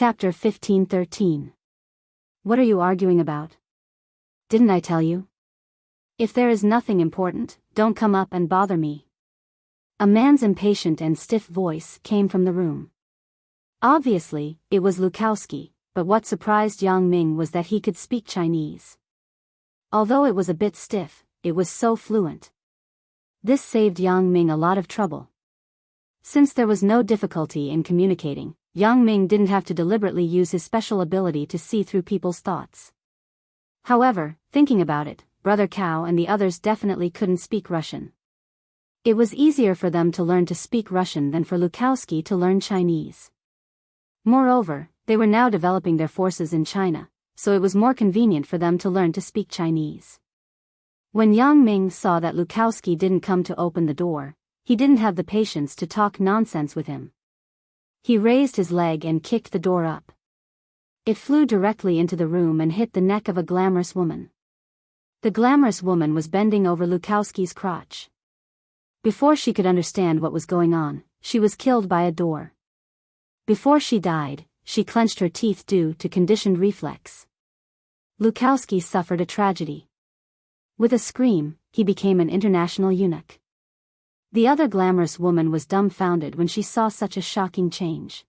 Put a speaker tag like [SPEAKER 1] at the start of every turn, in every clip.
[SPEAKER 1] Chapter 15:13. What are you arguing about? Didn't I tell you? If there is nothing important, don't come up and bother me. A man's impatient and stiff voice came from the room. Obviously, it was Lukowski, but what surprised Yang Ming was that he could speak Chinese. Although it was a bit stiff, it was so fluent. This saved Yang Ming a lot of trouble. Since there was no difficulty in communicating, Yang Ming didn't have to deliberately use his special ability to see through people's thoughts. However, thinking about it, Brother Cao and the others definitely couldn't speak Russian. It was easier for them to learn to speak Russian than for Lukowski to learn Chinese. Moreover, they were now developing their forces in China, so it was more convenient for them to learn to speak Chinese. When Yang Ming saw that Lukowski didn't come to open the door, he didn't have the patience to talk nonsense with him. He raised his leg and kicked the door up. It flew directly into the room and hit the neck of a glamorous woman. The glamorous woman was bending over Lukowski's crotch. Before she could understand what was going on, she was killed by a door. Before she died, she clenched her teeth due to conditioned reflex. Lukowski suffered a tragedy. With a scream, he became an international eunuch. The other glamorous woman was dumbfounded when she saw such a shocking change.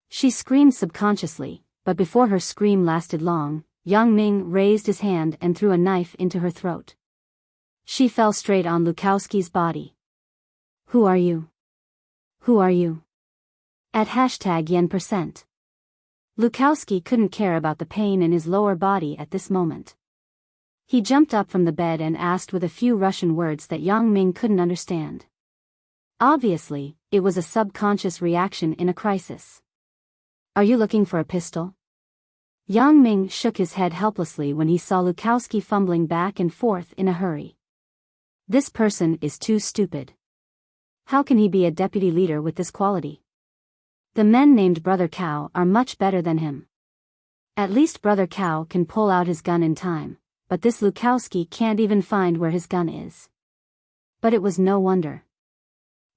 [SPEAKER 1] She screamed subconsciously, but before her scream lasted long, Yang Ming raised his hand and threw a knife into her throat. She fell straight on Lukowski's body. Who are you? Who are you? At #yen%. Lukowski couldn't care about the pain in his lower body at this moment. He jumped up from the bed and asked with a few Russian words that Yang Ming couldn't understand. Obviously, it was a subconscious reaction in a crisis. Are you looking for a pistol? Yang Ming shook his head helplessly when he saw Lukowski fumbling back and forth in a hurry. This person is too stupid. How can he be a deputy leader with this quality? The men named Brother Cao are much better than him. At least Brother Cao can pull out his gun in time, but this Lukowski can't even find where his gun is. But it was no wonder.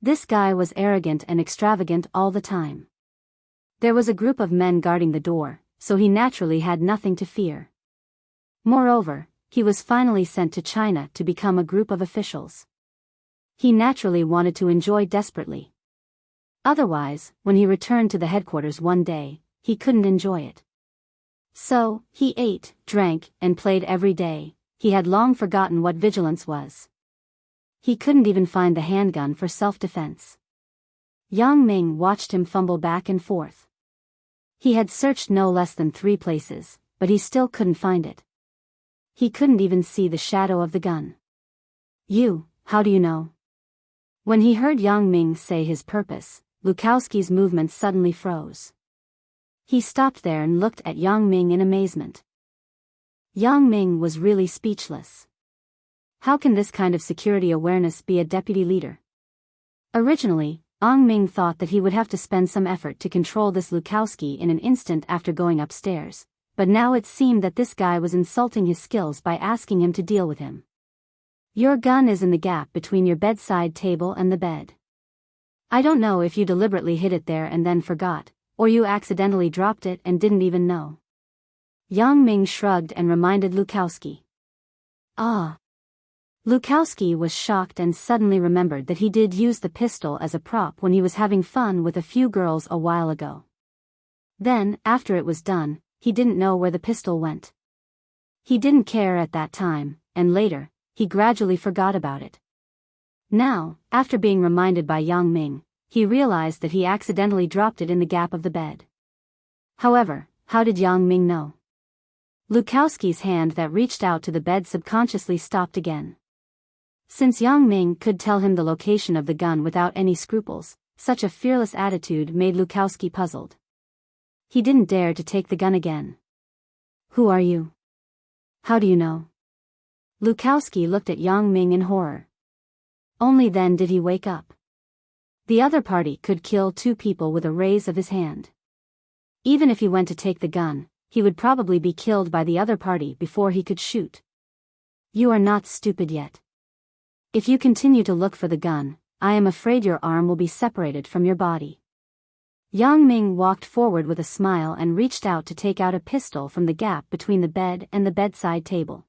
[SPEAKER 1] This guy was arrogant and extravagant all the time. There was a group of men guarding the door, so he naturally had nothing to fear. Moreover, he was finally sent to China to become a group of officials. He naturally wanted to enjoy desperately. Otherwise, when he returned to the headquarters one day, he couldn't enjoy it. So, he ate, drank, and played every day. He had long forgotten what vigilance was. He couldn't even find the handgun for self-defense. Yang Ming watched him fumble back and forth. He had searched no less than 3 places, but he still couldn't find it. He couldn't even see the shadow of the gun. How do you know? When he heard Yang Ming say his purpose, Lukowski's movements suddenly froze. He stopped there and looked at Yang Ming in amazement. Yang Ming was really speechless. How can this kind of security awareness be a deputy leader? Originally, Yang Ming thought that he would have to spend some effort to control this Lukowski in an instant after going upstairs, but now it seemed that this guy was insulting his skills by asking him to deal with him. Your gun is in the gap between your bedside table and the bed. I don't know if you deliberately hid it there and then forgot, or you accidentally dropped it and didn't even know. Yang Ming shrugged and reminded Lukowski. Ah. Lukowski was shocked and suddenly remembered that he did use the pistol as a prop when he was having fun with a few girls a while ago. Then, after it was done, he didn't know where the pistol went. He didn't care at that time, and later, he gradually forgot about it. Now, after being reminded by Yang Ming, he realized that he accidentally dropped it in the gap of the bed. However, how did Yang Ming know? Lukowski's hand that reached out to the bed subconsciously stopped again. Since Yang Ming could tell him the location of the gun without any scruples, such a fearless attitude made Lukowski puzzled. He didn't dare to take the gun again. Who are you? How do you know? Lukowski looked at Yang Ming in horror. Only then did he wake up. The other party could kill 2 people with a raise of his hand. Even if he went to take the gun, he would probably be killed by the other party before he could shoot. You are not stupid yet. If you continue to look for the gun, I am afraid your arm will be separated from your body. Yang Ming walked forward with a smile and reached out to take out a pistol from the gap between the bed and the bedside table.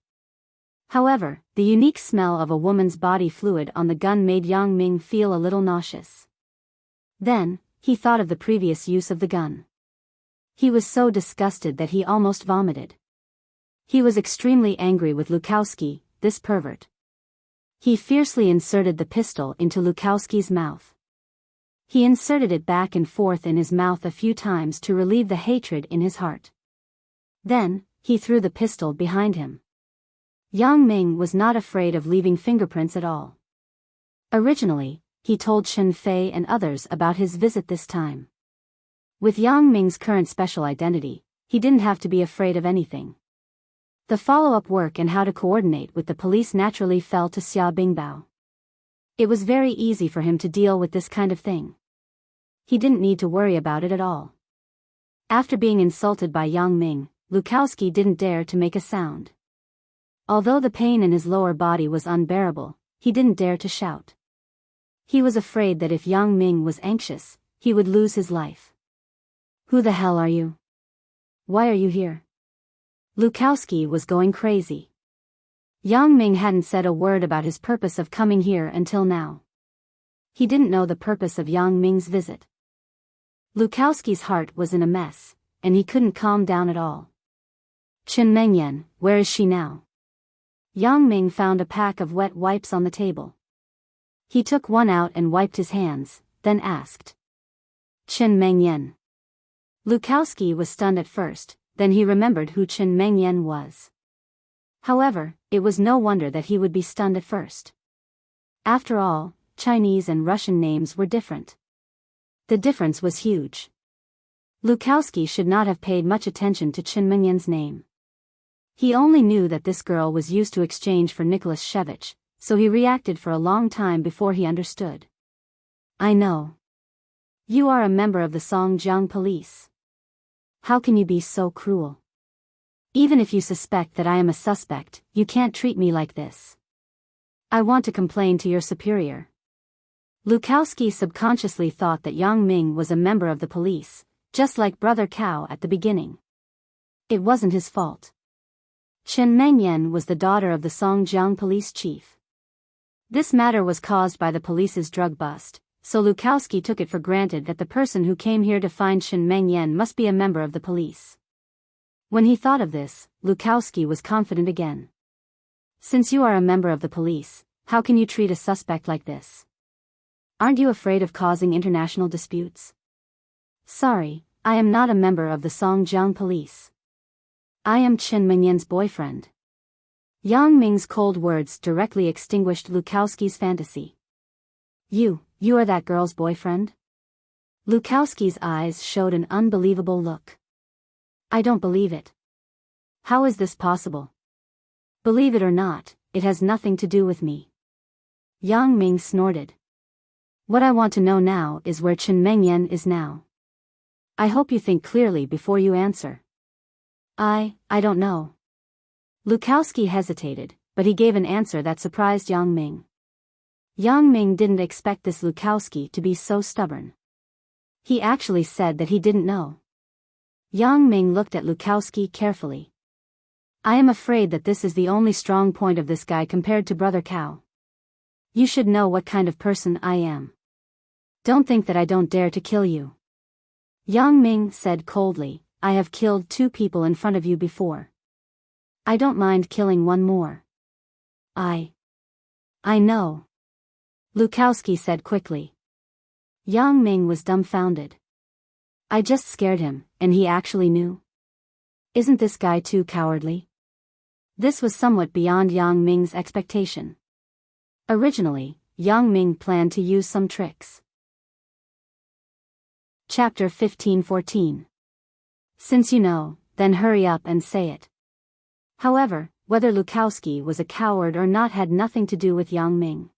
[SPEAKER 1] However, the unique smell of a woman's body fluid on the gun made Yang Ming feel a little nauseous. Then, he thought of the previous use of the gun. He was so disgusted that he almost vomited. He was extremely angry with Lukowski, this pervert. He fiercely inserted the pistol into Lukowski's mouth. He inserted it back and forth in his mouth a few times to relieve the hatred in his heart. Then, he threw the pistol behind him. Yang Ming was not afraid of leaving fingerprints at all. Originally, he told Chen Fei and others about his visit this time. With Yang Ming's current special identity, he didn't have to be afraid of anything. The follow-up work and how to coordinate with the police naturally fell to Xia Bingbao. It was very easy for him to deal with this kind of thing. He didn't need to worry about it at all. After being insulted by Yang Ming, Lukowski didn't dare to make a sound. Although the pain in his lower body was unbearable, he didn't dare to shout. He was afraid that if Yang Ming was anxious, he would lose his life. Who the hell are you? Why are you here? Lukowski was going crazy. Yang Ming hadn't said a word about his purpose of coming here until now. He didn't know the purpose of Yang Ming's visit. Lukowski's heart was in a mess, and he couldn't calm down at all. Chen Mengyan, where is she now? Yang Ming found a pack of wet wipes on the table. He took one out and wiped his hands, then asked. Chen Mengyan. Lukowski was stunned at first, then he remembered who Chen Mengyan was. However, it was no wonder that he would be stunned at first. After all, Chinese and Russian names were different. The difference was huge. Lukowski should not have paid much attention to Chen Mengyan's name. He only knew that this girl was used to exchange for Nicholas Shevich, so he reacted for a long time before he understood. I know. You are a member of the Songjiang police. How can you be so cruel? Even if you suspect that I am a suspect, you can't treat me like this. I want to complain to your superior. Lukowski subconsciously thought that Yang Ming was a member of the police, just like Brother Cao at the beginning. It wasn't his fault. Chen Mengyan was the daughter of the Songjiang police chief. This matter was caused by the police's drug bust, so Lukowski took it for granted that the person who came here to find Chen Mengyan must be a member of the police. When he thought of this, Lukowski was confident again. Since you are a member of the police, how can you treat a suspect like this? Aren't you afraid of causing international disputes? Sorry, I am not a member of the Songjiang police. I am Chen Mengyan's boyfriend. Yang Ming's cold words directly extinguished Lukowski's fantasy. You are that girl's boyfriend? Lukowski's eyes showed an unbelievable look. I don't believe it. How is this possible? Believe it or not, it has nothing to do with me. Yang Ming snorted. What I want to know now is where Chen Mengyan is now. I hope you think clearly before you answer. I don't know. Lukowski hesitated, but he gave an answer that surprised Yang Ming. Yang Ming didn't expect this Lukowski to be so stubborn. He actually said that he didn't know. Yang Ming looked at Lukowski carefully. I am afraid that this is the only strong point of this guy compared to Brother Cao. You should know what kind of person I am. Don't think that I don't dare to kill you. Yang Ming said coldly, I have killed 2 people in front of you before. I don't mind killing one more. I know. Lukowski said quickly. Yang Ming was dumbfounded. I just scared him, and he actually knew? Isn't this guy too cowardly? This was somewhat beyond Yang Ming's expectation. Originally, Yang Ming planned to use some tricks. Chapter 15-14. Since you know, then hurry up and say it. However, whether Lukowski was a coward or not had nothing to do with Yang Ming.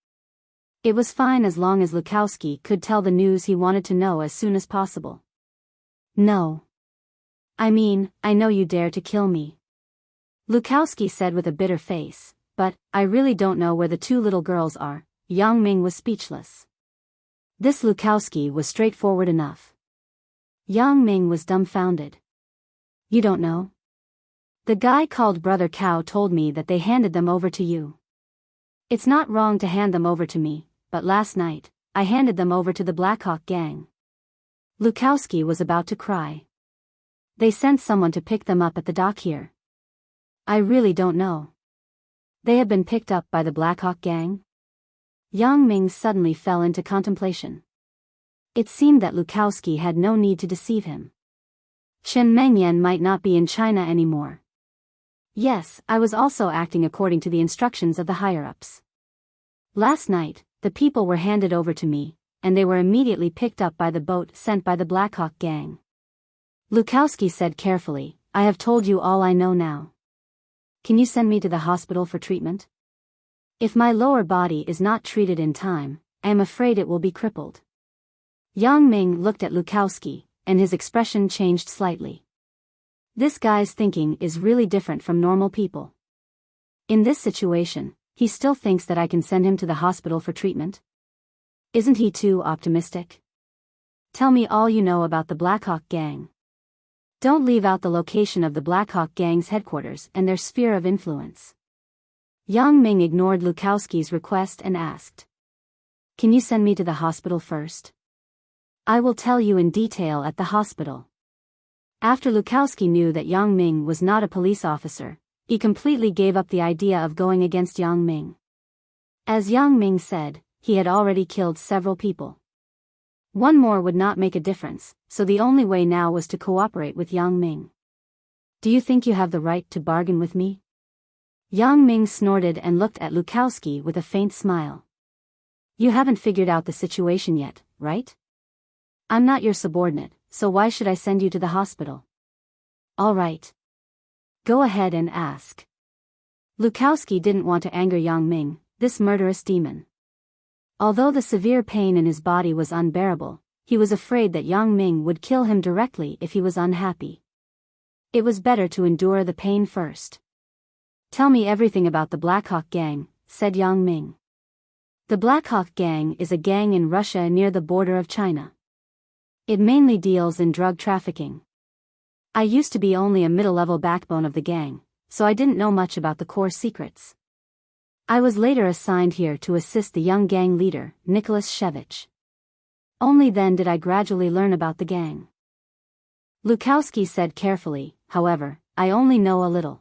[SPEAKER 1] It was fine as long as Lukowski could tell the news he wanted to know as soon as possible. No. I mean, I know you dare to kill me. Lukowski said with a bitter face, but I really don't know where the 2 little girls are. Yang Ming was speechless. This Lukowski was straightforward enough. Yang Ming was dumbfounded. You don't know? The guy called Brother Cow told me that they handed them over to you. It's not wrong to hand them over to me, but last night, I handed them over to the Blackhawk gang. Lukowski was about to cry. They sent someone to pick them up at the dock here. I really don't know. They have been picked up by the Blackhawk gang? Yang Ming suddenly fell into contemplation. It seemed that Lukowski had no need to deceive him. Chen Mengyan might not be in China anymore. Yes, I was also acting according to the instructions of the higher-ups. Last night, the people were handed over to me, and they were immediately picked up by the boat sent by the Blackhawk gang. Lukowski said carefully, I have told you all I know now. Can you send me to the hospital for treatment? If my lower body is not treated in time, I am afraid it will be crippled. Yang Ming looked at Lukowski, and his expression changed slightly. This guy's thinking is really different from normal people. In this situation, he still thinks that I can send him to the hospital for treatment? Isn't he too optimistic? Tell me all you know about the Blackhawk gang. Don't leave out the location of the Blackhawk gang's headquarters and their sphere of influence. Yang Ming ignored Lukowski's request and asked. Can you send me to the hospital first? I will tell you in detail at the hospital. After Lukowski knew that Yang Ming was not a police officer, he completely gave up the idea of going against Yang Ming. As Yang Ming said, he had already killed several people. One more would not make a difference, so the only way now was to cooperate with Yang Ming. Do you think you have the right to bargain with me? Yang Ming snorted and looked at Lukowski with a faint smile. You haven't figured out the situation yet, right? I'm not your subordinate, so why should I send you to the hospital? All right. Go ahead and ask. Lukowski didn't want to anger Yang Ming, this murderous demon. Although the severe pain in his body was unbearable, he was afraid that Yang Ming would kill him directly if he was unhappy. It was better to endure the pain first. Tell me everything about the Blackhawk gang, said Yang Ming. The Blackhawk gang is a gang in Russia near the border of China. It mainly deals in drug trafficking. I used to be only a middle-level backbone of the gang, so I didn't know much about the core secrets. I was later assigned here to assist the young gang leader, Nicholas Shevich. Only then did I gradually learn about the gang. Lukowski said carefully, however, I only know a little.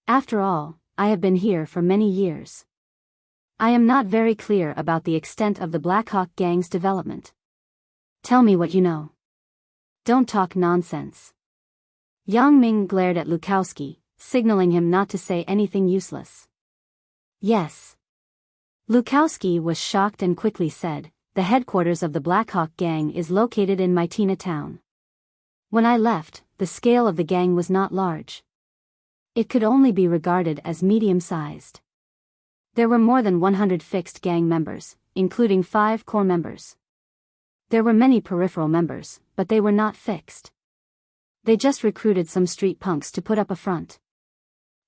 [SPEAKER 1] After all, I have been here for many years. I am not very clear about the extent of the Blackhawk gang's development. Tell me what you know. Don't talk nonsense. Yang Ming glared at Lukowski, signaling him not to say anything useless. Yes. Lukowski was shocked and quickly said, the headquarters of the Blackhawk gang is located in Mytina town. When I left, the scale of the gang was not large. It could only be regarded as medium-sized. There were more than 100 fixed gang members, including 5 core members. There were many peripheral members, but they were not fixed. They just recruited some street punks to put up a front.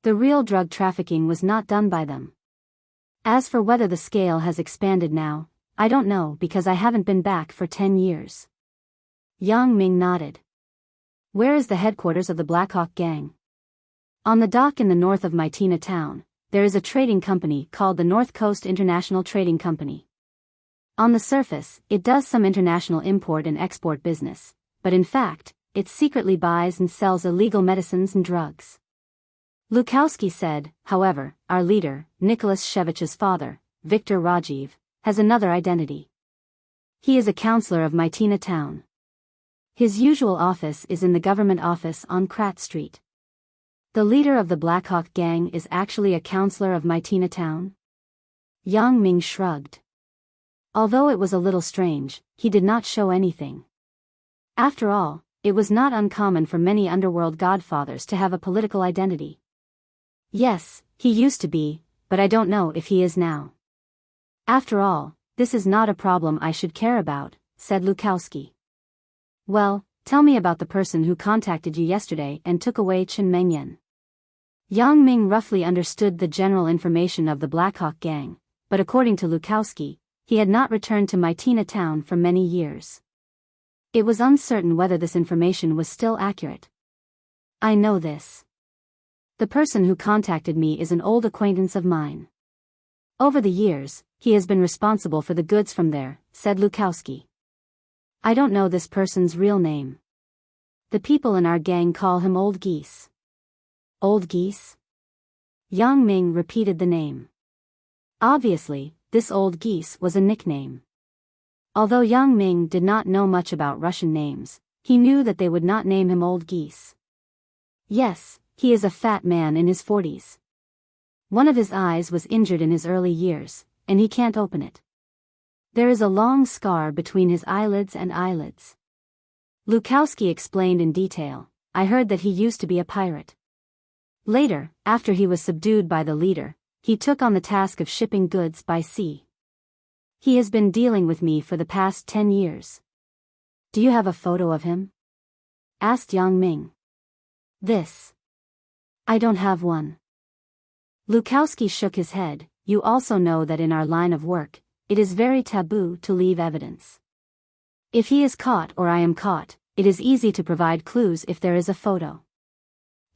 [SPEAKER 1] The real drug trafficking was not done by them. As for whether the scale has expanded now, I don't know because I haven't been back for 10 years. Yang Ming nodded. Where is the headquarters of the Blackhawk gang? On the dock in the north of Mytina town, there is a trading company called the North Coast International Trading Company. On the surface, it does some international import and export business, but in fact, it secretly buys and sells illegal medicines and drugs. Lukowski said, however, our leader, Nicholas Shevich's father, Viktor Rajiv, has another identity. He is a councillor of Mytina town. His usual office is in the government office on Krat Street. The leader of the Blackhawk gang is actually a councillor of Mytina town? Yang Ming shrugged. Although it was a little strange, he did not show anything. After all, it was not uncommon for many underworld godfathers to have a political identity. Yes, he used to be, but I don't know if he is now. After all, this is not a problem I should care about, said Lukowski. Well, tell me about the person who contacted you yesterday and took away Chen Mengyan. Yang Ming roughly understood the general information of the Blackhawk gang, but according to Lukowski, he had not returned to Mytina town for many years. It was uncertain whether this information was still accurate. I know this. The person who contacted me is an old acquaintance of mine. Over the years, he has been responsible for the goods from there, said Lukowski. I don't know this person's real name. The people in our gang call him Old Geese. Old Geese? Yang Ming repeated the name. Obviously, this Old Geese was a nickname. Although Yang Ming did not know much about Russian names, he knew that they would not name him Old Geese. Yes, he is a fat man in his 40s. One of his eyes was injured in his early years, and he can't open it. There is a long scar between his eyelids and eyelids. Lukowski explained in detail. I heard that he used to be a pirate. Later, after he was subdued by the leader, he took on the task of shipping goods by sea. He has been dealing with me for the past 10 years. Do you have a photo of him? Asked Yang Ming. This. I don't have one. Lukowski shook his head. You also know that in our line of work, it is very taboo to leave evidence. If he is caught or I am caught, it is easy to provide clues if there is a photo.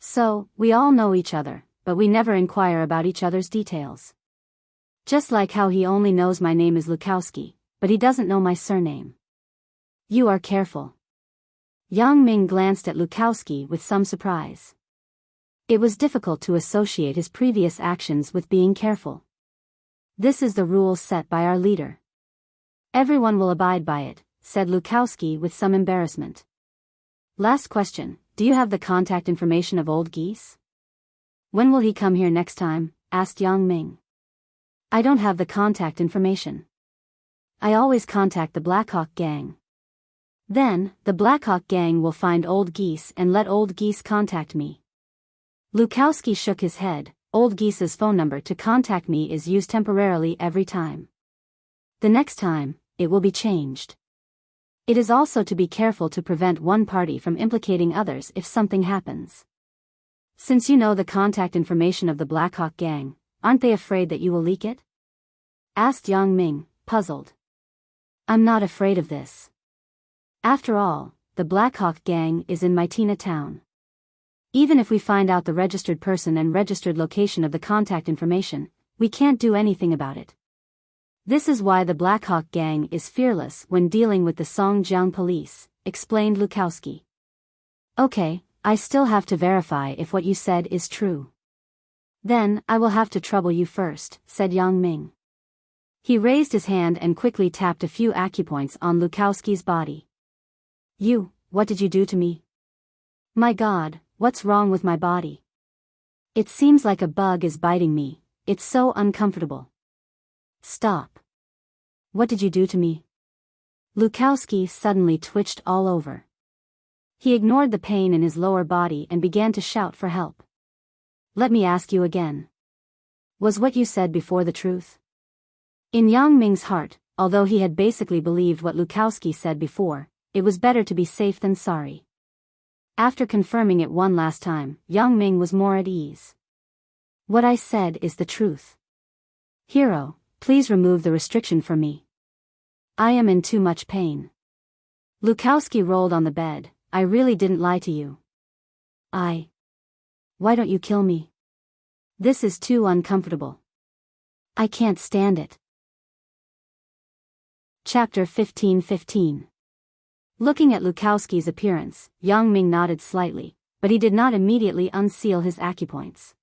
[SPEAKER 1] So, we all know each other, but we never inquire about each other's details. Just like how he only knows my name is Lukowski, but he doesn't know my surname. You are careful. Yang Ming glanced at Lukowski with some surprise. It was difficult to associate his previous actions with being careful. This is the rule set by our leader. Everyone will abide by it, said Lukowski with some embarrassment. Last question, do you have the contact information of Old Geese? When will he come here next time? Asked Yang Ming. I don't have the contact information. I always contact the Blackhawk gang. Then, the Blackhawk gang will find Old Geese and let Old Geese contact me. Lukowski shook his head. Old Geese's phone number to contact me is used temporarily every time. The next time, it will be changed. It is also to be careful to prevent one party from implicating others if something happens. Since you know the contact information of the Blackhawk gang, aren't they afraid that you will leak it? Asked Yang Ming, puzzled. I'm not afraid of this. After all, the Blackhawk gang is in Mytina town. Even if we find out the registered person and registered location of the contact information, we can't do anything about it. This is why the Blackhawk gang is fearless when dealing with the Songjiang police, explained Lukowski. Okay, I still have to verify if what you said is true. Then, I will have to trouble you first, said Yang Ming. He raised his hand and quickly tapped a few acupoints on Lukowski's body. You, what did you do to me? My God, what's wrong with my body? It seems like a bug is biting me, it's so uncomfortable. Stop. What did you do to me? Lukowski suddenly twitched all over. He ignored the pain in his lower body and began to shout for help. Let me ask you again. Was what you said before the truth? In Yang Ming's heart, although he had basically believed what Lukowski said before, it was better to be safe than sorry. After confirming it one last time, Yang Ming was more at ease. What I said is the truth. Hero, please remove the restriction from me. I am in too much pain. Lukowski rolled on the bed. I really didn't lie to you. Why don't you kill me? This is too uncomfortable. I can't stand it. Chapter 15:15. Looking at Lukowski's appearance, Yang Ming nodded slightly, but he did not immediately unseal his acupoints.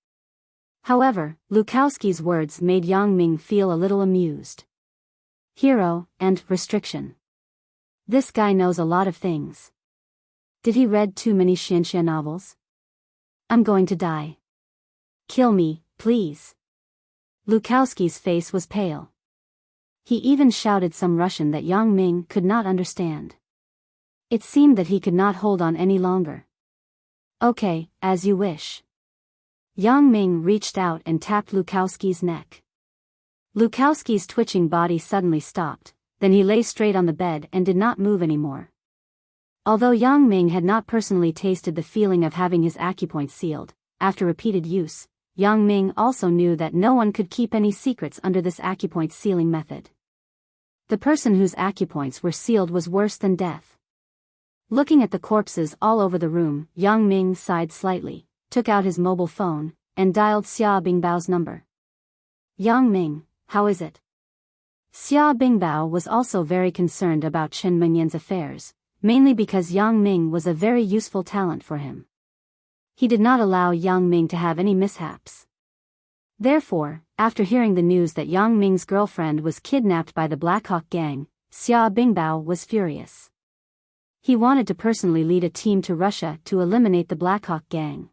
[SPEAKER 1] However, Lukowski's words made Yang Ming feel a little amused. Hero, and restriction. This guy knows a lot of things. Did he read too many Xianxia novels? I'm going to die. Kill me, please. Lukowski's face was pale. He even shouted some Russian that Yang Ming could not understand. It seemed that he could not hold on any longer. Okay, as you wish. Yang Ming reached out and tapped Lukowski's neck. Lukowski's twitching body suddenly stopped, then he lay straight on the bed and did not move anymore. Although Yang Ming had not personally tasted the feeling of having his acupoints sealed, after repeated use, Yang Ming also knew that no one could keep any secrets under this acupoint sealing method. The person whose acupoints were sealed was worse than death. Looking at the corpses all over the room, Yang Ming sighed slightly, took out his mobile phone, and dialed Xia Bingbao's number. Yang Ming, how is it? Xia Bingbao was also very concerned about Chen Mengyan's affairs, mainly because Yang Ming was a very useful talent for him. He did not allow Yang Ming to have any mishaps. Therefore, after hearing the news that Yang Ming's girlfriend was kidnapped by the Black Hawk gang, Xia Bingbao was furious. He wanted to personally lead a team to Russia to eliminate the Black Hawk gang.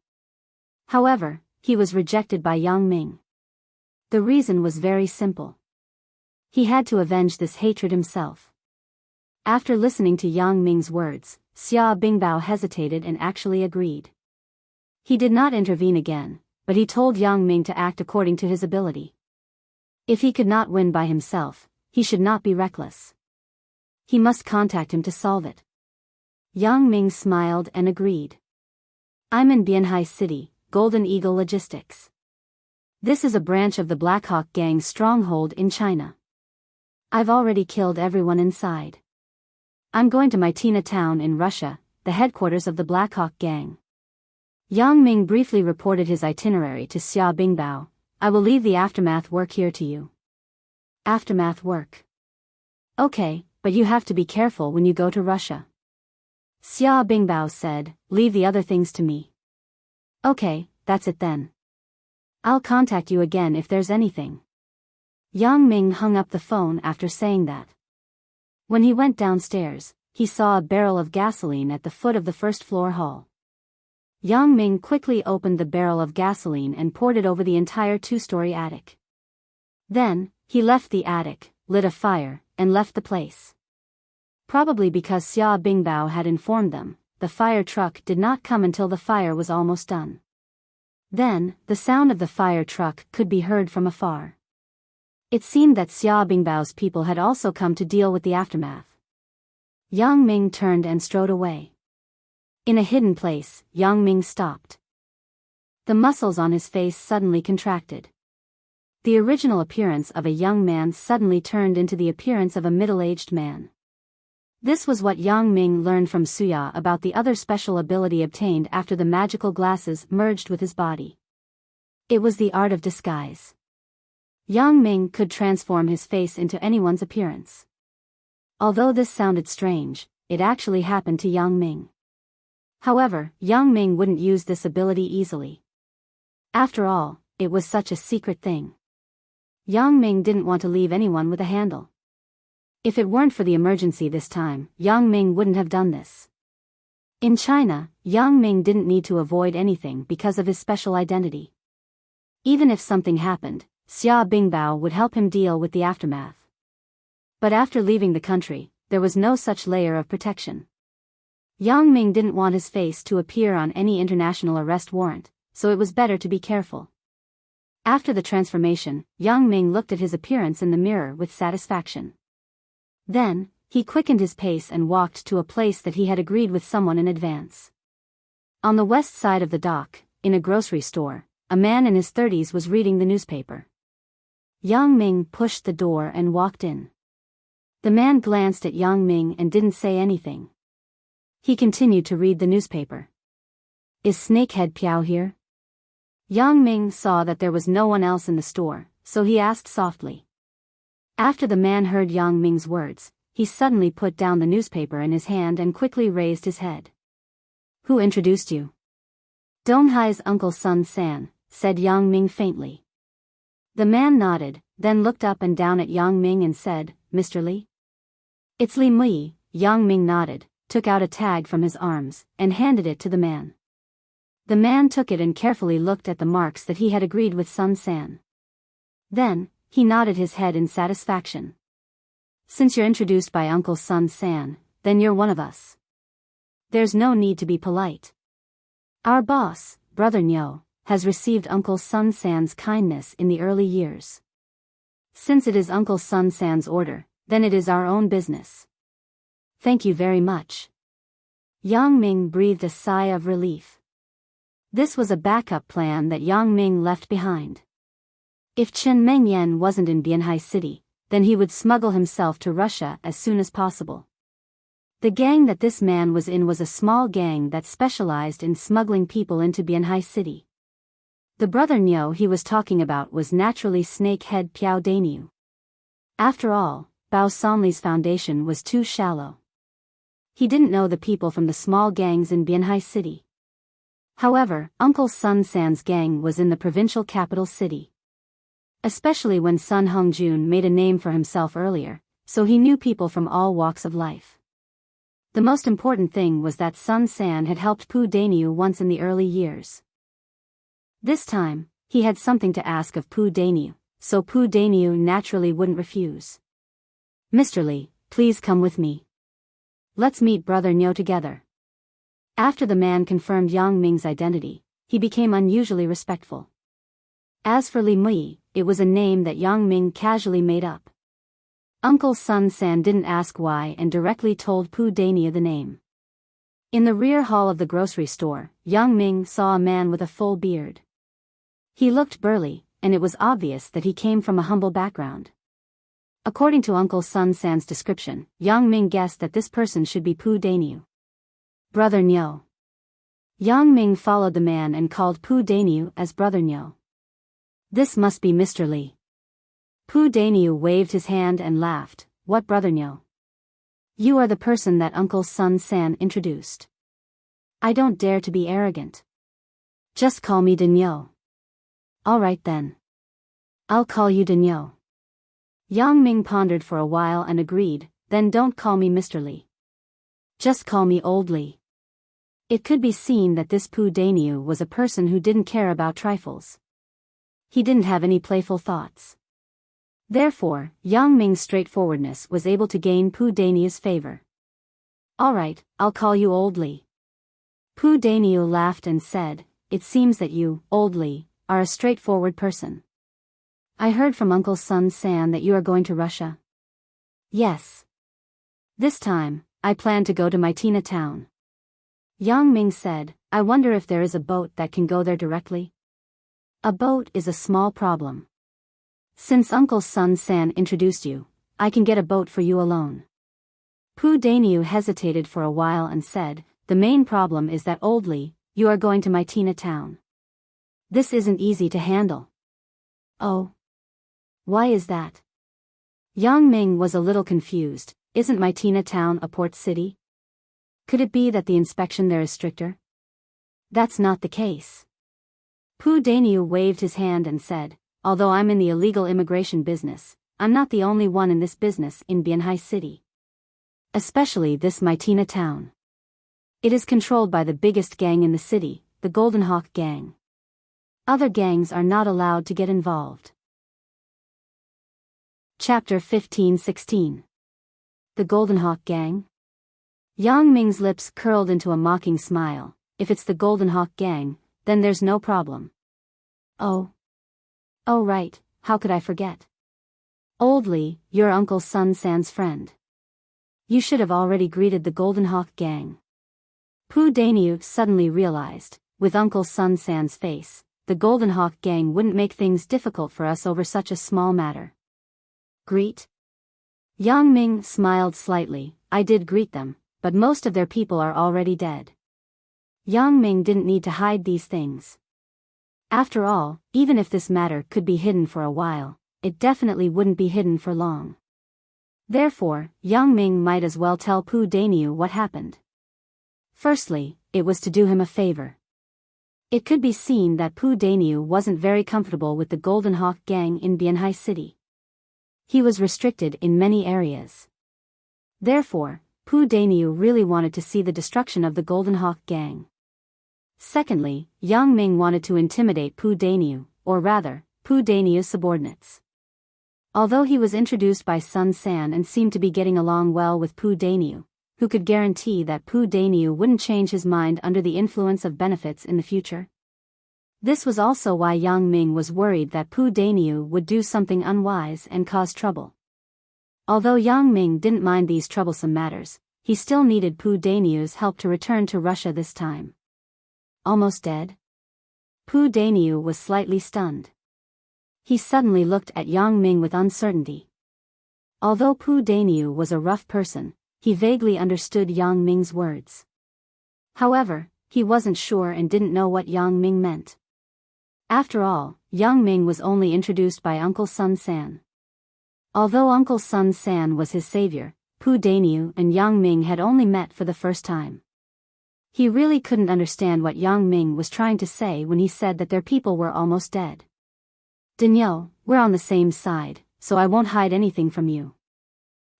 [SPEAKER 1] However, he was rejected by Yang Ming. The reason was very simple. He had to avenge this hatred himself. After listening to Yang Ming's words, Xia Bingbao hesitated and actually agreed. He did not intervene again, but he told Yang Ming to act according to his ability. If he could not win by himself, he should not be reckless. He must contact him to solve it. Yang Ming smiled and agreed. I'm in Bianhai City, Golden Eagle Logistics. This is a branch of the Black Hawk gang's stronghold in China. I've already killed everyone inside. I'm going to Mytina town in Russia, the headquarters of the Black Hawk gang. Yang Ming briefly reported his itinerary to Xia Bingbao. I will leave the aftermath work here to you. Aftermath work. Okay, but you have to be careful when you go to Russia. Xia Bingbao said, leave the other things to me. Okay, that's it then. I'll contact you again if there's anything. Yang Ming hung up the phone after saying that. When he went downstairs, he saw a barrel of gasoline at the foot of the first-floor hall. Yang Ming quickly opened the barrel of gasoline and poured it over the entire two-story attic. Then, he left the attic, lit a fire, and left the place. Probably because Xia Bingbao had informed them, the fire truck did not come until the fire was almost done. Then, the sound of the fire truck could be heard from afar. It seemed that Xia Bingbao's people had also come to deal with the aftermath. Yang Ming turned and strode away. In a hidden place, Yang Ming stopped. The muscles on his face suddenly contracted. The original appearance of a young man suddenly turned into the appearance of a middle-aged man. This was what Yang Ming learned from Suya about the other special ability obtained after the magical glasses merged with his body. It was the art of disguise. Yang Ming could transform his face into anyone's appearance. Although this sounded strange, it actually happened to Yang Ming. However, Yang Ming wouldn't use this ability easily. After all, it was such a secret thing. Yang Ming didn't want to leave anyone with a handle. If it weren't for the emergency this time, Yang Ming wouldn't have done this. In China, Yang Ming didn't need to avoid anything because of his special identity. Even if something happened, Xia Bingbao would help him deal with the aftermath. But after leaving the country, there was no such layer of protection. Yang Ming didn't want his face to appear on any international arrest warrant, so it was better to be careful. After the transformation, Yang Ming looked at his appearance in the mirror with satisfaction. Then, he quickened his pace and walked to a place that he had agreed with someone in advance. On the west side of the dock, in a grocery store, a man in his 30s was reading the newspaper. Yang Ming pushed the door and walked in. The man glanced at Yang Ming and didn't say anything. He continued to read the newspaper. Is Snakehead Piao here? Yang Ming saw that there was no one else in the store, so he asked softly. After the man heard Yang Ming's words, he suddenly put down the newspaper in his hand and quickly raised his head. Who introduced you? Donghai's uncle Sun San, said Yang Ming faintly. The man nodded, then looked up and down at Yang Ming and said, Mr. Li? It's Li Mui. Yang Ming nodded, took out a tag from his arms, and handed it to the man. The man took it and carefully looked at the marks that he had agreed with Sun San. Then, he nodded his head in satisfaction. Since you're introduced by Uncle Sun San, then you're one of us. There's no need to be polite. Our boss, Brother Nyo, has received Uncle Sun San's kindness in the early years. Since it is Uncle Sun San's order, then it is our own business. Thank you very much. Yang Ming breathed a sigh of relief. This was a backup plan that Yang Ming left behind. If Chen Mengyan wasn't in Bianhai City, then he would smuggle himself to Russia as soon as possible. The gang that this man was in was a small gang that specialized in smuggling people into Bianhai City. The brother Nyo he was talking about was naturally snakehead Piao Dainyu. After all, Bao Somli's foundation was too shallow. He didn't know the people from the small gangs in Bianhai City. However, Uncle Sun San's gang was in the provincial capital city. Especially when Sun Hongjun made a name for himself earlier, so he knew people from all walks of life. The most important thing was that Sun San had helped Pu Dainyu once in the early years. This time, he had something to ask of Pu Dainyu, so Pu Dainyu naturally wouldn't refuse. "Mr. Li, please come with me. Let's meet Brother Nyo together." After the man confirmed Yang Ming's identity, he became unusually respectful. As for Li Mui, it was a name that Yang Ming casually made up. Uncle Sun San didn't ask why and directly told Pu Dainyu the name. In the rear hall of the grocery store, Yang Ming saw a man with a full beard. He looked burly, and it was obvious that he came from a humble background. According to Uncle Sun San's description, Yang Ming guessed that this person should be Pu Dainyu. "Brother Nyo." Yang Ming followed the man and called Pu Dainyu as Brother Nyo. "This must be Mr. Li." Pu Dainyu waved his hand and laughed. "What, Brother Nyo? You are the person that Uncle Sun San introduced. I don't dare to be arrogant. Just call me Nyo." "All right then. I'll call you Nyo." Yang Ming pondered for a while and agreed, "Then don't call me Mr. Li. Just call me Old Li." It could be seen that this Pu Dainyu was a person who didn't care about trifles. He didn't have any playful thoughts. Therefore, Yang Ming's straightforwardness was able to gain Pu Dainyu's favor. "All right, I'll call you Old Li." Pu Dainyu laughed and said, "It seems that you, Old Li, are a straightforward person. I heard from Uncle Sun San that you are going to Russia." "Yes. This time, I plan to go to Mytina town." Yang Ming said, "I wonder if there is a boat that can go there directly." "A boat is a small problem. Since Uncle Sun San introduced you, I can get a boat for you alone." Pu Dainyu hesitated for a while and said, "The main problem is that Old Li, you are going to Mytina town. This isn't easy to handle." "Oh. Why is that?" Yang Ming was a little confused. Isn't Mytina town a port city? Could it be that the inspection there is stricter? That's not the case. Pu Dainyu waved his hand and said, "Although I'm in the illegal immigration business, I'm not the only one in this business in Bianhai City. Especially this Mytina town. It is controlled by the biggest gang in the city, the Golden Hawk Gang. Other gangs are not allowed to get involved." Chapter 15-16. The Golden Hawk Gang? Yang Ming's lips curled into a mocking smile. "If it's the Golden Hawk Gang, then there's no problem." Oh, right, how could I forget? Old Li, your Uncle Sun San's friend. You should have already greeted the Golden Hawk Gang." Pu Dainyu suddenly realized, with Uncle Sun San's face, the Golden Hawk Gang wouldn't make things difficult for us over such a small matter. "Greet?" Yang Ming smiled slightly. "I did greet them, but most of their people are already dead." Yang Ming didn't need to hide these things. After all, even if this matter could be hidden for a while, it definitely wouldn't be hidden for long. Therefore, Yang Ming might as well tell Pu Dainyu what happened. Firstly, it was to do him a favor. It could be seen that Pu Dainyu wasn't very comfortable with the Golden Hawk Gang in Bianhai City. He was restricted in many areas. Therefore, Pu Dainyu really wanted to see the destruction of the Golden Hawk Gang. Secondly, Yang Ming wanted to intimidate Pu Dainyu, or rather, Pu Dainyu's subordinates. Although he was introduced by Sun San and seemed to be getting along well with Pu Dainyu, who could guarantee that Pu Dainyu wouldn't change his mind under the influence of benefits in the future? This was also why Yang Ming was worried that Pu Dainyu would do something unwise and cause trouble. Although Yang Ming didn't mind these troublesome matters, he still needed Pu Dainyu's help to return to Russia this time. Almost dead? Pu Dainyu was slightly stunned. He suddenly looked at Yang Ming with uncertainty. Although Pu Dainyu was a rough person, he vaguely understood Yang Ming's words. However, he wasn't sure and didn't know what Yang Ming meant. After all, Yang Ming was only introduced by Uncle Sun San. Although Uncle Sun San was his savior, Pu Dainyu and Yang Ming had only met for the first time. He really couldn't understand what Yang Ming was trying to say when he said that their people were almost dead. Daniel, we're on the same side, so I won't hide anything from you.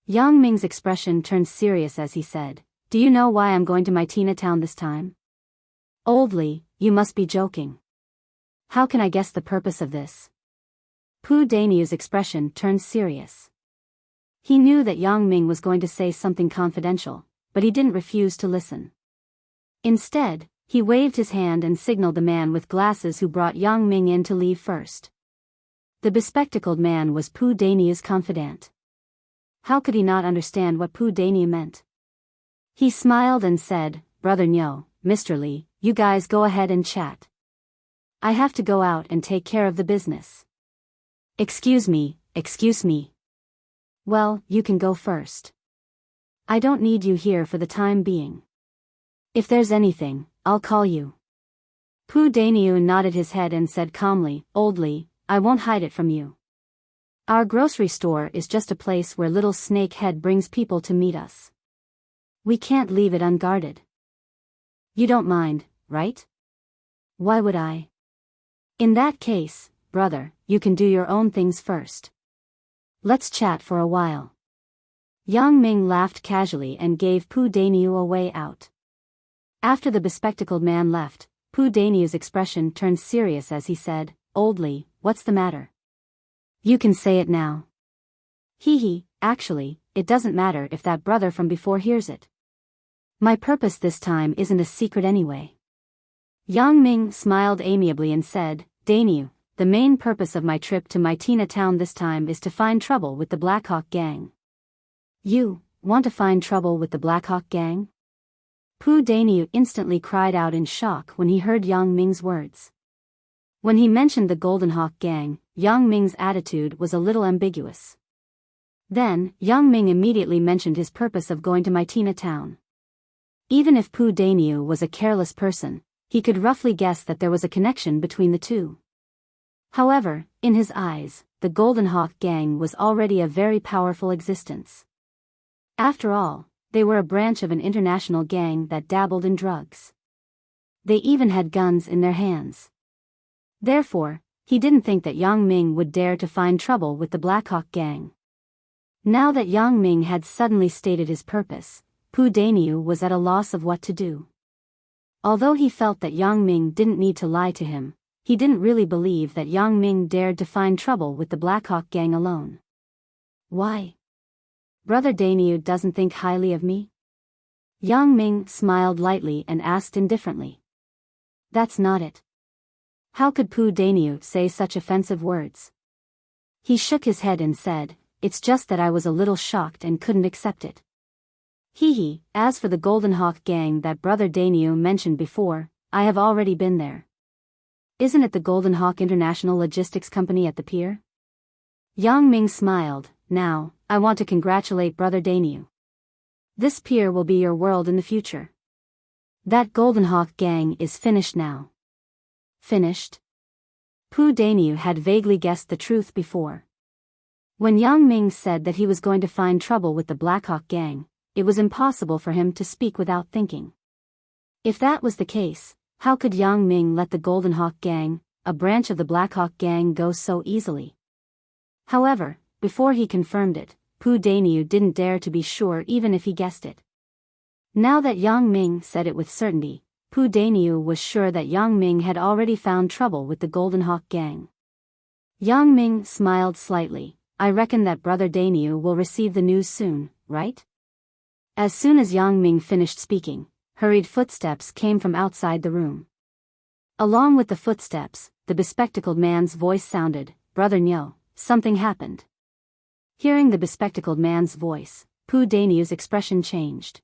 [SPEAKER 1] Yang Ming's expression turned serious as he said, do you know why I'm going to my Tina town this time? Oldly, you must be joking. How can I guess the purpose of this? Pu Dainyu's expression turned serious. He knew that Yang Ming was going to say something confidential, but he didn't refuse to listen. Instead, he waved his hand and signaled the man with glasses who brought Yang Ming in to leave first. The bespectacled man was Pu Dainyu's confidant. How could he not understand what Pu Dainyu meant? He smiled and said, Brother Nyo, Mr. Li, you guys go ahead and chat. I have to go out and take care of the business. Excuse me. Well, you can go first. I don't need you here for the time being. If there's anything, I'll call you. Pu Dainyu nodded his head and said calmly, Oldly, I won't hide it from you. Our grocery store is just a place where little Snakehead brings people to meet us. We can't leave it unguarded. You don't mind, right? Why would I? In that case, brother, you can do your own things first. Let's chat for a while. Yang Ming laughed casually and gave Pu Dainyu a way out. After the bespectacled man left, Pu Dainyu's expression turned serious as he said, Oldly, what's the matter? You can say it now. Actually, it doesn't matter if that brother from before hears it. My purpose this time isn't a secret anyway. Yang Ming smiled amiably and said, Dainyu, the main purpose of my trip to my Tina town this time is to find trouble with the Blackhawk gang. You want to find trouble with the Blackhawk gang? Pu Dainyu instantly cried out in shock when he heard Yang Ming's words. When he mentioned the Golden Hawk gang, Yang Ming's attitude was a little ambiguous. Then, Yang Ming immediately mentioned his purpose of going to my Tina town. Even if Pu Dainyu was a careless person, he could roughly guess that there was a connection between the two. However, in his eyes, the Golden Hawk gang was already a very powerful existence. After all, they were a branch of an international gang that dabbled in drugs. They even had guns in their hands. Therefore, he didn't think that Yang Ming would dare to find trouble with the Blackhawk gang. Now that Yang Ming had suddenly stated his purpose, Pu Dainyu was at a loss of what to do. Although he felt that Yang Ming didn't need to lie to him, he didn't really believe that Yang Ming dared to find trouble with the Blackhawk gang alone. Why? Brother Dainyu doesn't think highly of me? Yang Ming smiled lightly and asked indifferently. That's not it. How could Pu Dainyu say such offensive words? He shook his head and said, It's just that I was a little shocked and couldn't accept it. As for the Golden Hawk gang that Brother Dainyu mentioned before, I have already been there. Isn't it the Golden Hawk International Logistics Company at the pier? Yang Ming smiled. Now, I want to congratulate Brother Dainyu. This pier will be your world in the future. That Golden Hawk gang is finished now. Finished? Pu Dainyu had vaguely guessed the truth before. When Yang Ming said that he was going to find trouble with the Blackhawk gang, it was impossible for him to speak without thinking. If that was the case, how could Yang Ming let the Golden Hawk gang, a branch of the Blackhawk gang, go so easily? However, before he confirmed it, Pu Dainyu didn't dare to be sure even if he guessed it. Now that Yang Ming said it with certainty, Pu Dainyu was sure that Yang Ming had already found trouble with the Golden Hawk gang. Yang Ming smiled slightly. I reckon that Brother Dainyu will receive the news soon, right? As soon as Yang Ming finished speaking, hurried footsteps came from outside the room. Along with the footsteps, the bespectacled man's voice sounded, Brother Nyo, something happened. Hearing the bespectacled man's voice, Pu Dainyu's expression changed.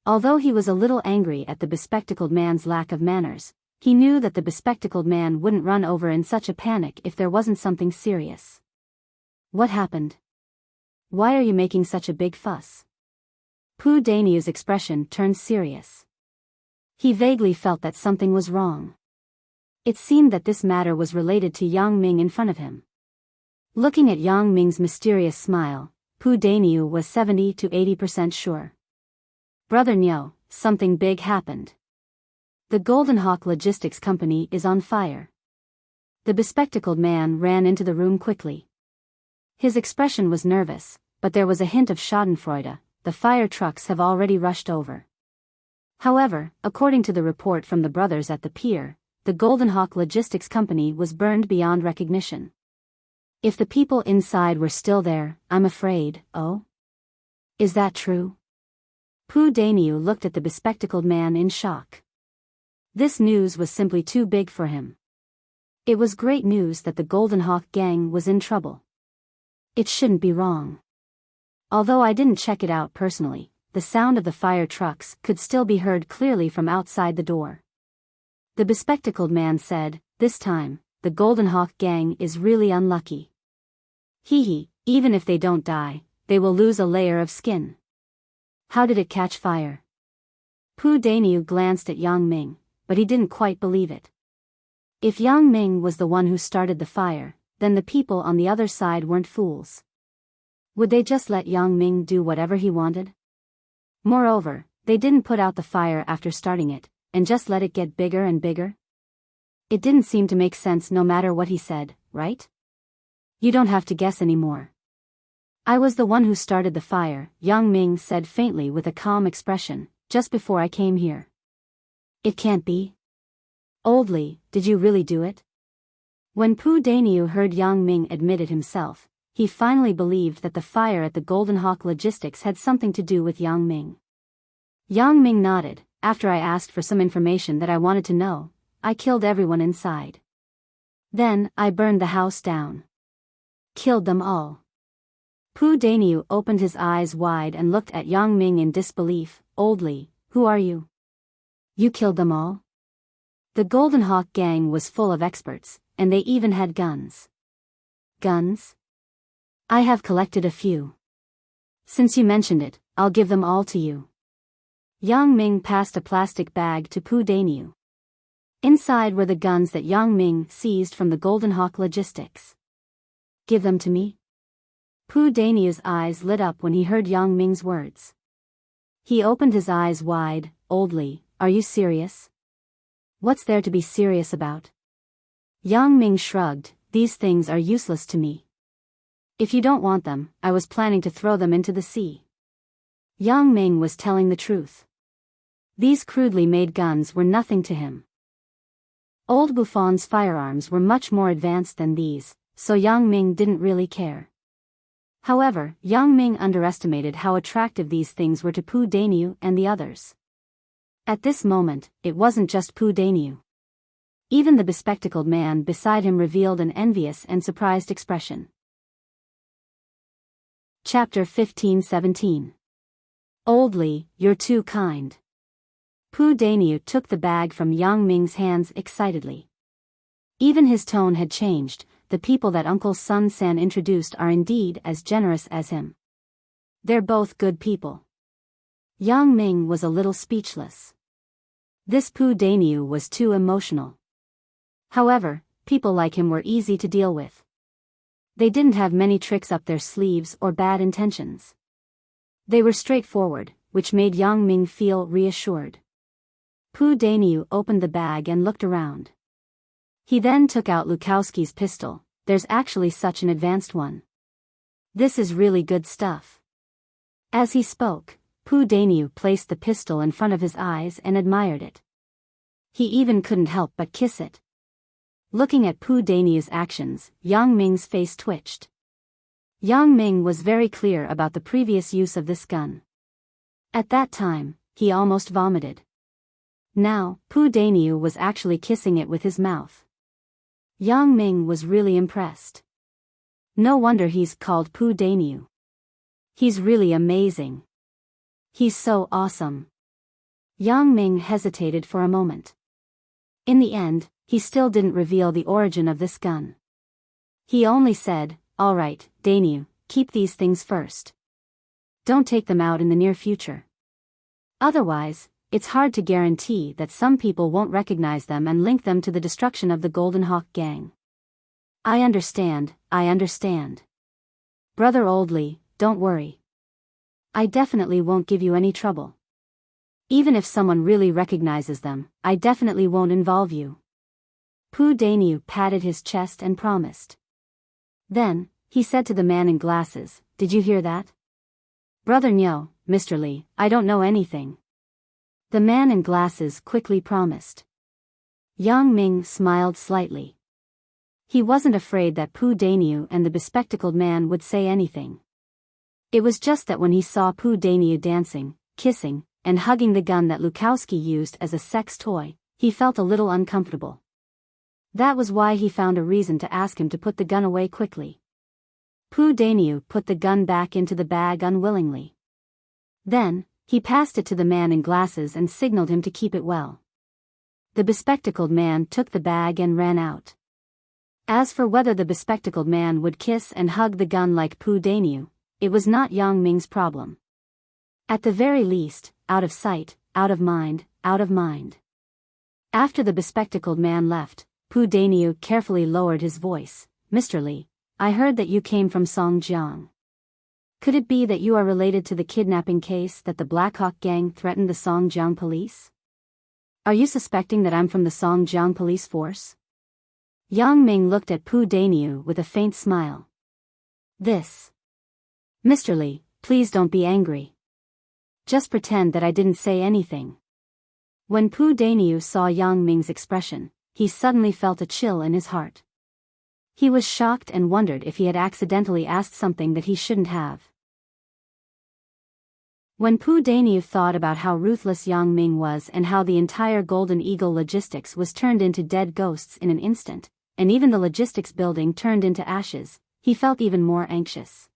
[SPEAKER 1] Although he was a little angry at the bespectacled man's lack of manners, he knew that the bespectacled man wouldn't run over in such a panic if there wasn't something serious. What happened? Why are you making such a big fuss? Pu Dainiu's expression turned serious. He vaguely felt that something was wrong. It seemed that this matter was related to Yang Ming in front of him. Looking at Yang Ming's mysterious smile, Pu Dainiu was 70 to 80% sure. Brother Nyo, something big happened. The Golden Hawk Logistics Company is on fire. The bespectacled man ran into the room quickly. His expression was nervous, but there was a hint of schadenfreude. The fire trucks have already rushed over. However, according to the report from the brothers at the pier, the Golden Hawk Logistics Company was burned beyond recognition. If the people inside were still there, I'm afraid. Oh? Is that true? Pu Dainiu looked at the bespectacled man in shock. This news was simply too big for him. It was great news that the Golden Hawk gang was in trouble. It shouldn't be wrong. Although I didn't check it out personally, the sound of the fire trucks could still be heard clearly from outside the door. The bespectacled man said, "This time, the Golden Hawk gang is really unlucky. Hee, even if they don't die, they will lose a layer of skin." How did it catch fire? Pu Dainiu glanced at Yang Ming, but he didn't quite believe it. If Yang Ming was the one who started the fire, then the people on the other side weren't fools. Would they just let Yang Ming do whatever he wanted? Moreover, they didn't put out the fire after starting it, and just let it get bigger and bigger? It didn't seem to make sense no matter what he said, right? You don't have to guess anymore. I was the one who started the fire, Yang Ming said faintly with a calm expression, just before I came here. It can't be. Old Li, did you really do it? When Pu Dainiu heard Yang Ming admit it himself, he finally believed that the fire at the Golden Hawk Logistics had something to do with Yang Ming. Yang Ming nodded. After I asked for some information that I wanted to know, I killed everyone inside. Then, I burned the house down. Killed them all. Pu Dainiu opened his eyes wide and looked at Yang Ming in disbelief. Old Li, who are you? You killed them all? The Golden Hawk gang was full of experts, and they even had guns. Guns? I have collected a few. Since you mentioned it, I'll give them all to you. Yang Ming passed a plastic bag to Pu Dainiu. Inside were the guns that Yang Ming seized from the Golden Hawk Logistics. Give them to me? Pu Dainiu's eyes lit up when he heard Yang Ming's words. He opened his eyes wide. Old Li, are you serious? What's there to be serious about? Yang Ming shrugged. These things are useless to me. If you don't want them, I was planning to throw them into the sea. Yang Ming was telling the truth. These crudely made guns were nothing to him. Old Buffon's firearms were much more advanced than these, so Yang Ming didn't really care. However, Yang Ming underestimated how attractive these things were to Pu Dainiu and the others. At this moment, it wasn't just Pu Dainiu. Even the bespectacled man beside him revealed an envious and surprised expression. Chapter 15-17. Old Li, you're too kind. Pu Dainiu took the bag from Yang Ming's hands excitedly. Even his tone had changed. The people that Uncle Sun San introduced are indeed as generous as him. They're both good people. Yang Ming was a little speechless. This Pu Dainiu was too emotional. However, people like him were easy to deal with. They didn't have many tricks up their sleeves or bad intentions. They were straightforward, which made Yang Ming feel reassured. Pu Dainiu opened the bag and looked around. He then took out Lukowski's pistol. There's actually such an advanced one. This is really good stuff. As he spoke, Pu Dainiu placed the pistol in front of his eyes and admired it. He even couldn't help but kiss it. Looking at Pu Dainiu's actions, Yang Ming's face twitched. Yang Ming was very clear about the previous use of this gun. At that time, he almost vomited. Now, Pu Dainiu was actually kissing it with his mouth. Yang Ming was really impressed. No wonder he's called Pu Dainiu. He's really amazing. He's so awesome. Yang Ming hesitated for a moment. In the end, he still didn't reveal the origin of this gun. He only said, "All right, Dainiu, keep these things first. Don't take them out in the near future." Otherwise, it's hard to guarantee that some people won't recognize them and link them to the destruction of the Golden Hawk gang. I understand. Brother Oldley, don't worry. I definitely won't give you any trouble. Even if someone really recognizes them, I definitely won't involve you. Pu Dainyu patted his chest and promised. Then, he said to the man in glasses, "Did you hear that?" "Brother Nyo, Mr. Lee, I don't know anything." The man in glasses quickly promised. Yang Ming smiled slightly. He wasn't afraid that Pu Dainyu and the bespectacled man would say anything. It was just that when he saw Pu Dainyu dancing, kissing, and hugging the gun that Lukowski used as a sex toy, he felt a little uncomfortable. That was why he found a reason to ask him to put the gun away quickly. Pu Dainyu put the gun back into the bag unwillingly. Then, he passed it to the man in glasses and signaled him to keep it well. The bespectacled man took the bag and ran out. As for whether the bespectacled man would kiss and hug the gun like Pu Dainyu, it was not Yang Ming's problem. At the very least, out of sight, out of mind, out of mind. After the bespectacled man left, Pu Dainyu carefully lowered his voice. "Mr. Lee, I heard that you came from Songjiang. Could it be that you are related to the kidnapping case that the Black Hawk gang threatened the Songjiang police? Are you suspecting that I'm from the Songjiang police force?" Yang Ming looked at Pu Dainyu with a faint smile. Mr. Lee, please don't be angry. Just pretend that I didn't say anything." When Pu Dainyu saw Yang Ming's expression, he suddenly felt a chill in his heart. He was shocked and wondered if he had accidentally asked something that he shouldn't have. When Pu Dainyu thought about how ruthless Yang Ming was and how the entire Golden Eagle logistics was turned into dead ghosts in an instant, and even the logistics building turned into ashes, he felt even more anxious.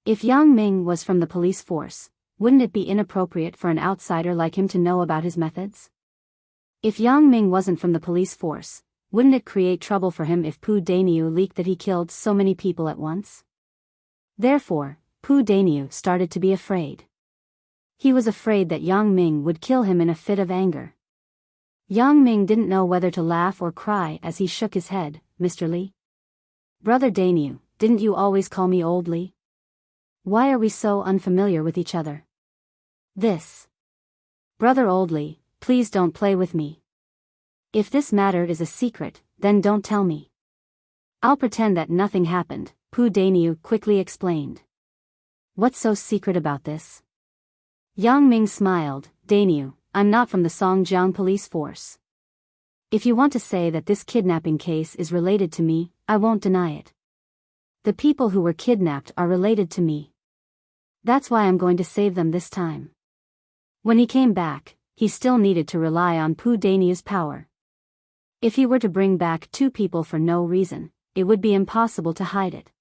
[SPEAKER 1] If Yang Ming was from the police force, wouldn't it be inappropriate for an outsider like him to know about his methods? If Yang Ming wasn't from the police force, wouldn't it create trouble for him if Pu Dainyu leaked that he killed so many people at once? Therefore, Pu Dainyu started to be afraid. He was afraid that Yang Ming would kill him in a fit of anger. Yang Ming didn't know whether to laugh or cry as he shook his head. "Mr. Lee? Brother Dainyu, didn't you always call me Old Lee? Why are we so unfamiliar with each other?" "Brother Old Lee, please don't play with me. If this matter is a secret, then don't tell me. I'll pretend that nothing happened," Pu Dainyu quickly explained. "What's so secret about this?" Yang Ming smiled. "Dainyu, I'm not from the Songjiang police force. If you want to say that this kidnapping case is related to me, I won't deny it. The people who were kidnapped are related to me. That's why I'm going to save them this time." When he came back, he still needed to rely on Pu Dainyu's power. If he were to bring back two people for no reason, it would be impossible to hide it.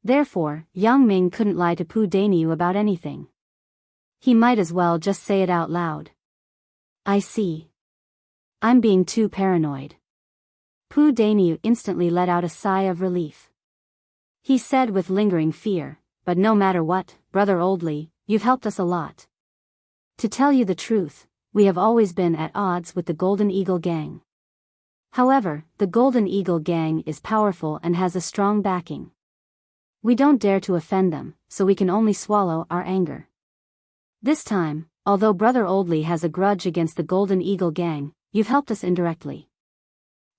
[SPEAKER 1] Therefore, Yang Ming couldn't lie to Pu Dainyu about anything. He might as well just say it out loud. "I see. I'm being too paranoid." Pu Dainyu instantly let out a sigh of relief. He said with lingering fear, "But no matter what, Brother Old Lee, you've helped us a lot. To tell you the truth, we have always been at odds with the Golden Eagle gang. However, the Golden Eagle gang is powerful and has a strong backing. We don't dare to offend them, so we can only swallow our anger. This time, although Brother Old Lee has a grudge against the Golden Eagle gang, you've helped us indirectly.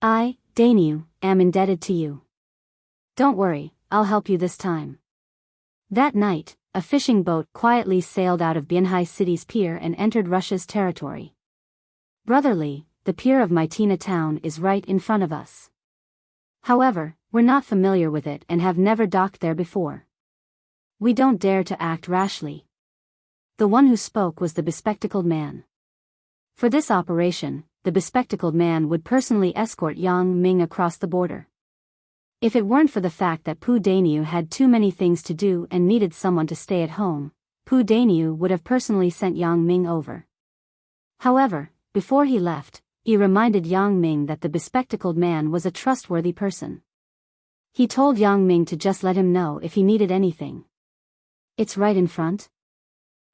[SPEAKER 1] I, Dainyu, am indebted to you. Don't worry, I'll help you this time." That night, a fishing boat quietly sailed out of Bianhai City's pier and entered Russia's territory. "Brother Lee, the pier of Maitina town is right in front of us. However, we're not familiar with it and have never docked there before. We don't dare to act rashly." The one who spoke was the bespectacled man. For this operation, the bespectacled man would personally escort Yang Ming across the border. If it weren't for the fact that Pu Dainyu had too many things to do and needed someone to stay at home, Pu Dainyu would have personally sent Yang Ming over. However, before he left, he reminded Yang Ming that the bespectacled man was a trustworthy person. He told Yang Ming to just let him know if he needed anything. "It's right in front?"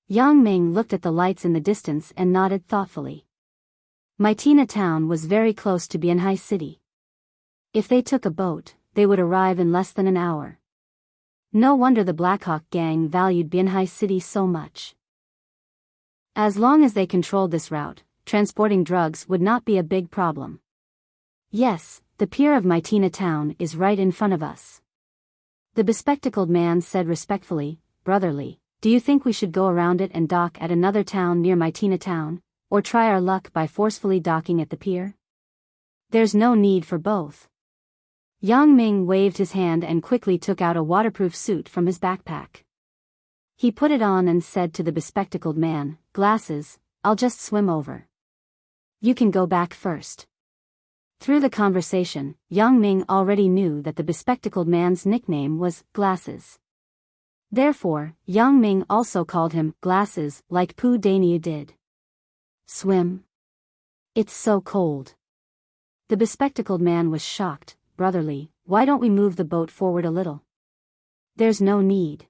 [SPEAKER 1] Yang Ming looked at the lights in the distance and nodded thoughtfully. Mytina town was very close to Bianhai City. If they took a boat, they would arrive in less than an hour. No wonder the Blackhawk gang valued Bianhai City so much. As long as they controlled this route, transporting drugs would not be a big problem. Yes, the pier of Mytina town is right in front of us. The bespectacled man said respectfully, "Brotherly, do you think we should go around it and dock at another town near Mytina town, or try our luck by forcefully docking at the pier? There's no need for both." Yang Ming waved his hand and quickly took out a waterproof suit from his backpack. He put it on and said to the bespectacled man, "Glasses, I'll just swim over. You can go back first." Through the conversation, Yang Ming already knew that the bespectacled man's nickname was Glasses. Therefore, Yang Ming also called him Glasses like Pu Daniu did. "Swim? It's so cold." The bespectacled man was shocked. "Brotherly, why don't we move the boat forward a little?" "There's no need.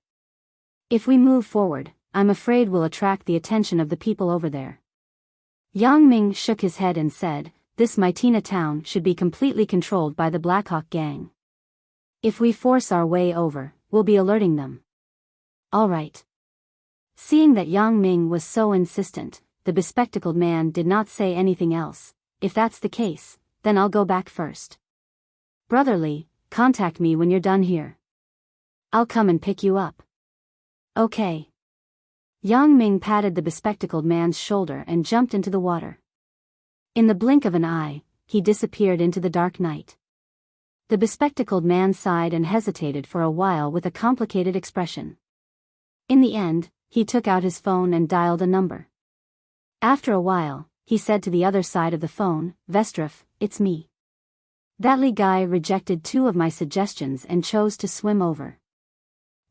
[SPEAKER 1] If we move forward, I'm afraid we'll attract the attention of the people over there." Yang Ming shook his head and said, "This Mytina town should be completely controlled by the Blackhawk gang. If we force our way over, we'll be alerting them." "All right." Seeing that Yang Ming was so insistent, the bespectacled man did not say anything else. "If that's the case, then I'll go back first. Brotherly, contact me when you're done here. I'll come and pick you up." "Okay." Yang Ming patted the bespectacled man's shoulder and jumped into the water. In the blink of an eye, he disappeared into the dark night. The bespectacled man sighed and hesitated for a while with a complicated expression. In the end, he took out his phone and dialed a number. After a while, he said to the other side of the phone, "Vestrif, it's me. That Li guy rejected 2 of my suggestions and chose to swim over.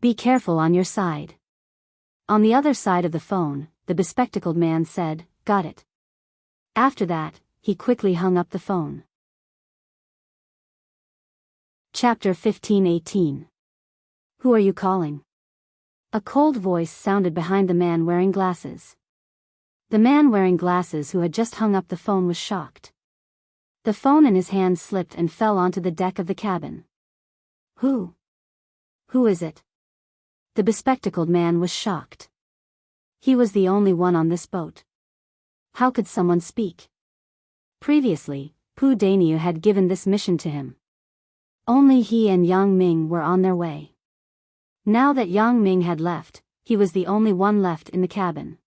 [SPEAKER 1] Be careful on your side." On the other side of the phone, the bespectacled man said, "Got it." After that, he quickly hung up the phone. Chapter 15:18. Who are you calling? A cold voice sounded behind the man wearing glasses. The man wearing glasses who had just hung up the phone was shocked. The phone in his hand slipped and fell onto the deck of the cabin. Who is it?" The bespectacled man was shocked. He was the only one on this boat. How could someone speak? Previously, Pu Daniu had given this mission to him. Only he and Yang Ming were on their way. Now that Yang Ming had left, he was the only one left in the cabin.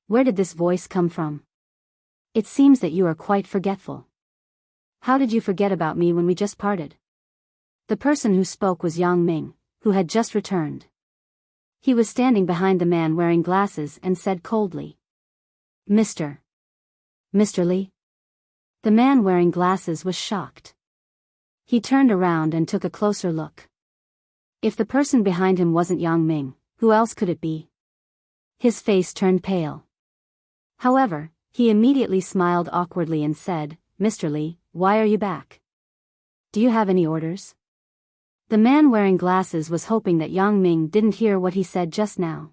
[SPEAKER 1] Where did this voice come from? "It seems that you are quite forgetful. How did you forget about me when we just parted?" The person who spoke was Yang Ming, who had just returned. He was standing behind the man wearing glasses and said coldly, Mr. Li?" The man wearing glasses was shocked. He turned around and took a closer look. If the person behind him wasn't Yang Ming, who else could it be? His face turned pale. However, he immediately smiled awkwardly and said, "Mr. Li, why are you back? Do you have any orders?" The man wearing glasses was hoping that Yang Ming didn't hear what he said just now.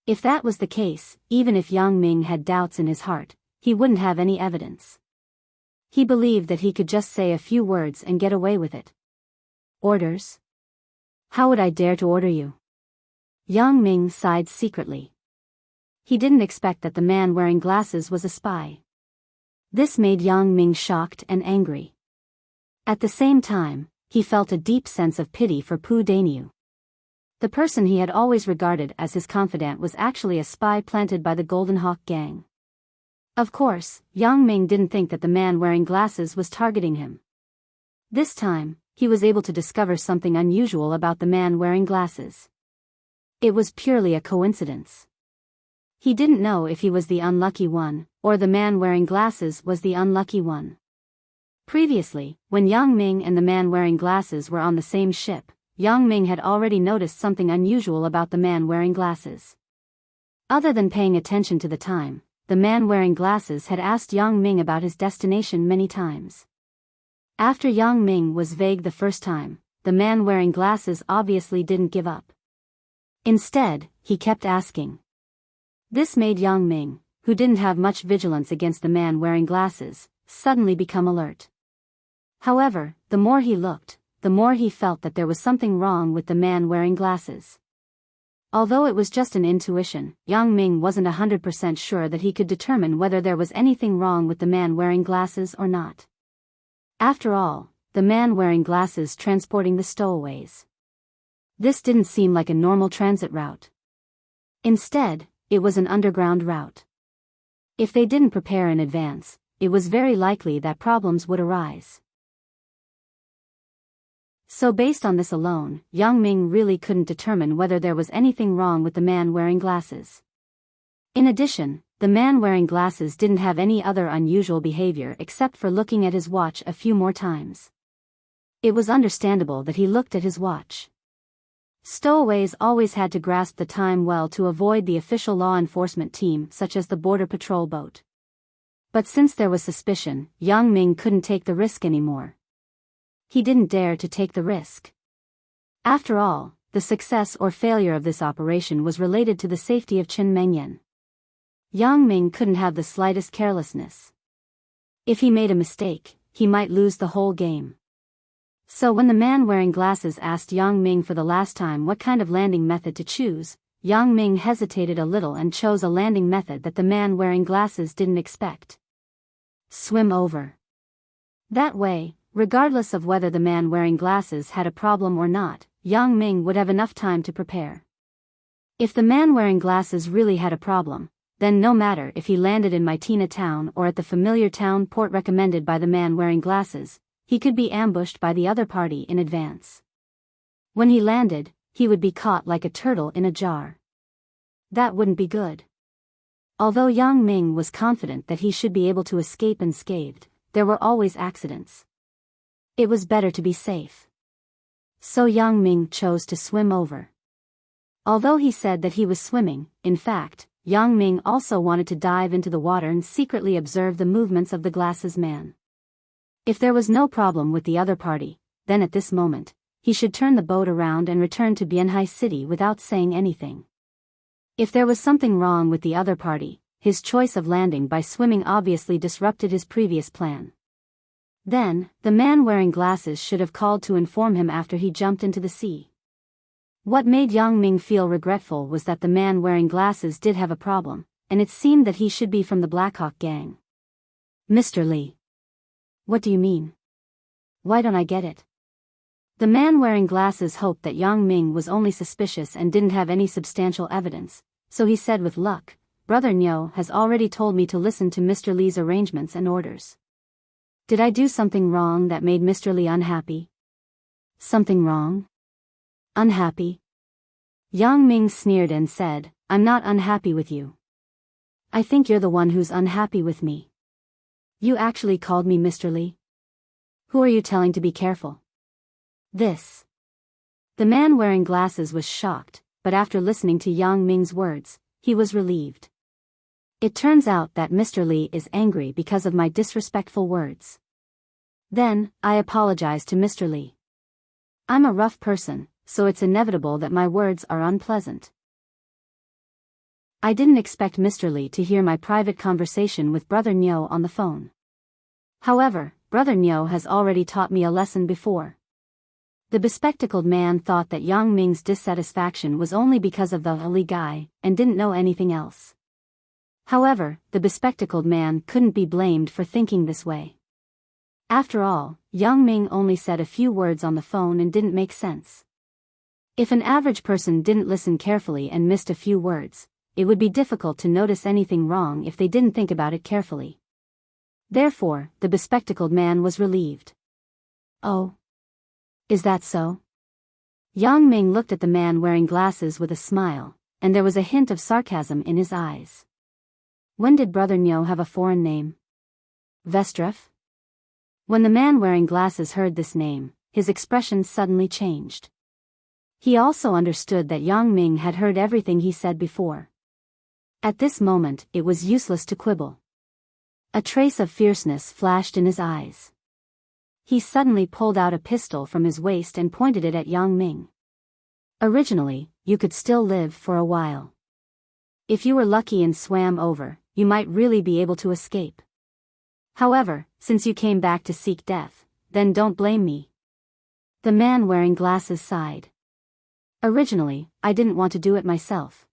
[SPEAKER 1] If that was the case, even if Yang Ming had doubts in his heart, he wouldn't have any evidence. He believed that he could just say a few words and get away with it. "Orders? How would I dare to order you?" Yang Ming sighed secretly. He didn't expect that the man wearing glasses was a spy. This made Yang Ming shocked and angry. At the same time, he felt a deep sense of pity for Pu Daniu. The person he had always regarded as his confidant was actually a spy planted by the Golden Hawk gang. Of course, Yang Ming didn't think that the man wearing glasses was targeting him. This time, he was able to discover something unusual about the man wearing glasses. It was purely a coincidence. He didn't know if he was the unlucky one, or the man wearing glasses was the unlucky one. Previously, when Yang Ming and the man wearing glasses were on the same ship, Yang Ming had already noticed something unusual about the man wearing glasses. Other than paying attention to the time, the man wearing glasses had asked Yang Ming about his destination many times. After Yang Ming was vague the first time, the man wearing glasses obviously didn't give up. Instead, he kept asking, This made Yang Ming, who didn't have much vigilance against the man wearing glasses, suddenly become alert. However, the more he looked, the more he felt that there was something wrong with the man wearing glasses. Although it was just an intuition, Yang Ming wasn't 100% sure that he could determine whether there was anything wrong with the man wearing glasses or not. After all, the man wearing glasses transporting the stowaways. This didn't seem like a normal transit route. Instead, it was an underground route. If they didn't prepare in advance, it was very likely that problems would arise. So based on this alone, Yang Ming really couldn't determine whether there was anything wrong with the man wearing glasses. In addition, the man wearing glasses didn't have any other unusual behavior except for looking at his watch a few more times. It was understandable that he looked at his watch. Stowaways always had to grasp the time well to avoid the official law enforcement team such as the border patrol boat. But since there was suspicion, Yang Ming couldn't take the risk anymore. He didn't dare to take the risk. After all, the success or failure of this operation was related to the safety of Chen Mengyan. Yang Ming couldn't have the slightest carelessness. If he made a mistake, he might lose the whole game. So when the man wearing glasses asked Yang Ming for the last time what kind of landing method to choose, Yang Ming hesitated a little and chose a landing method that the man wearing glasses didn't expect. Swim over. That way, regardless of whether the man wearing glasses had a problem or not, Yang Ming would have enough time to prepare. If the man wearing glasses really had a problem, then no matter if he landed in Mytina town or at the familiar town port recommended by the man wearing glasses, he could be ambushed by the other party in advance. When he landed, he would be caught like a turtle in a jar. That wouldn't be good. Although Yang Ming was confident that he should be able to escape unscathed, there were always accidents. It was better to be safe. So Yang Ming chose to swim over. Although he said that he was swimming, in fact, Yang Ming also wanted to dive into the water and secretly observe the movements of the glasses man. If there was no problem with the other party, then at this moment, he should turn the boat around and return to Bianhai City without saying anything. If there was something wrong with the other party, his choice of landing by swimming obviously disrupted his previous plan. Then, the man wearing glasses should have called to inform him after he jumped into the sea. What made Yang Ming feel regretful was that the man wearing glasses did have a problem, and it seemed that he should be from the Blackhawk gang. Mr. Li. What do you mean? Why don't I get it? The man wearing glasses hoped that Yang Ming was only suspicious and didn't have any substantial evidence, so he said with luck, Brother Nyo has already told me to listen to Mr. Li's arrangements and orders. Did I do something wrong that made Mr. Li unhappy? Something wrong? Unhappy? Yang Ming sneered and said, I'm not unhappy with you. I think you're the one who's unhappy with me. You actually called me Mr. Li? Who are you telling to be careful? This. The man wearing glasses was shocked, but after listening to Yang Ming's words, he was relieved. It turns out that Mr. Li is angry because of my disrespectful words. Then, I apologize to Mr. Li. I'm a rough person, so it's inevitable that my words are unpleasant. I didn't expect Mr. Li to hear my private conversation with Brother Nyo on the phone. However, Brother Nyo has already taught me a lesson before. The bespectacled man thought that Yang Ming's dissatisfaction was only because of the Li guy, and didn't know anything else. However, the bespectacled man couldn't be blamed for thinking this way. After all, Yang Ming only said a few words on the phone and didn't make sense. If an average person didn't listen carefully and missed a few words, it would be difficult to notice anything wrong if they didn't think about it carefully. Therefore, the bespectacled man was relieved. Oh. Is that so? Yang Ming looked at the man wearing glasses with a smile, and there was a hint of sarcasm in his eyes. When did Brother Nyo have a foreign name? Vestref? When the man wearing glasses heard this name, his expression suddenly changed. He also understood that Yang Ming had heard everything he said before. At this moment, it was useless to quibble. A trace of fierceness flashed in his eyes. He suddenly pulled out a pistol from his waist and pointed it at Yang Ming. Originally, you could still live for a while. If you were lucky and swam over, you might really be able to escape. However, since you came back to seek death, then don't blame me." The man wearing glasses sighed. "Originally, I didn't want to do it myself.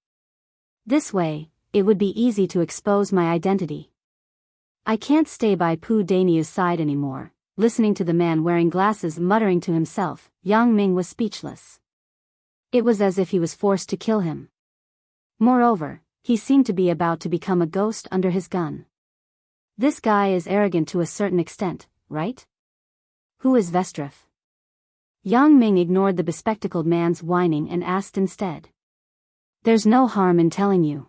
[SPEAKER 1] This way, it would be easy to expose my identity. I can't stay by Pu Daniu's side anymore." Listening to the man wearing glasses muttering to himself, Yang Ming was speechless. It was as if he was forced to kill him. Moreover, he seemed to be about to become a ghost under his gun. This guy is arrogant to a certain extent, right? Who is Vestrif? Yang Ming ignored the bespectacled man's whining and asked instead. "There's no harm in telling you.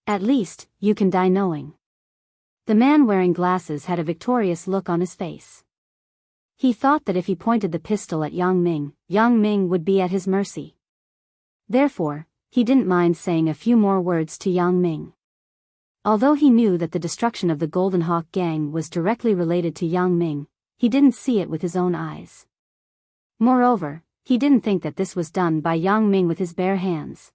[SPEAKER 1] At least, you can die knowing." The man wearing glasses had a victorious look on his face. He thought that if he pointed the pistol at Yang Ming would be at his mercy. Therefore, he didn't mind saying a few more words to Yang Ming. Although he knew that the destruction of the Golden Hawk gang was directly related to Yang Ming, he didn't see it with his own eyes. Moreover, he didn't think that this was done by Yang Ming with his bare hands.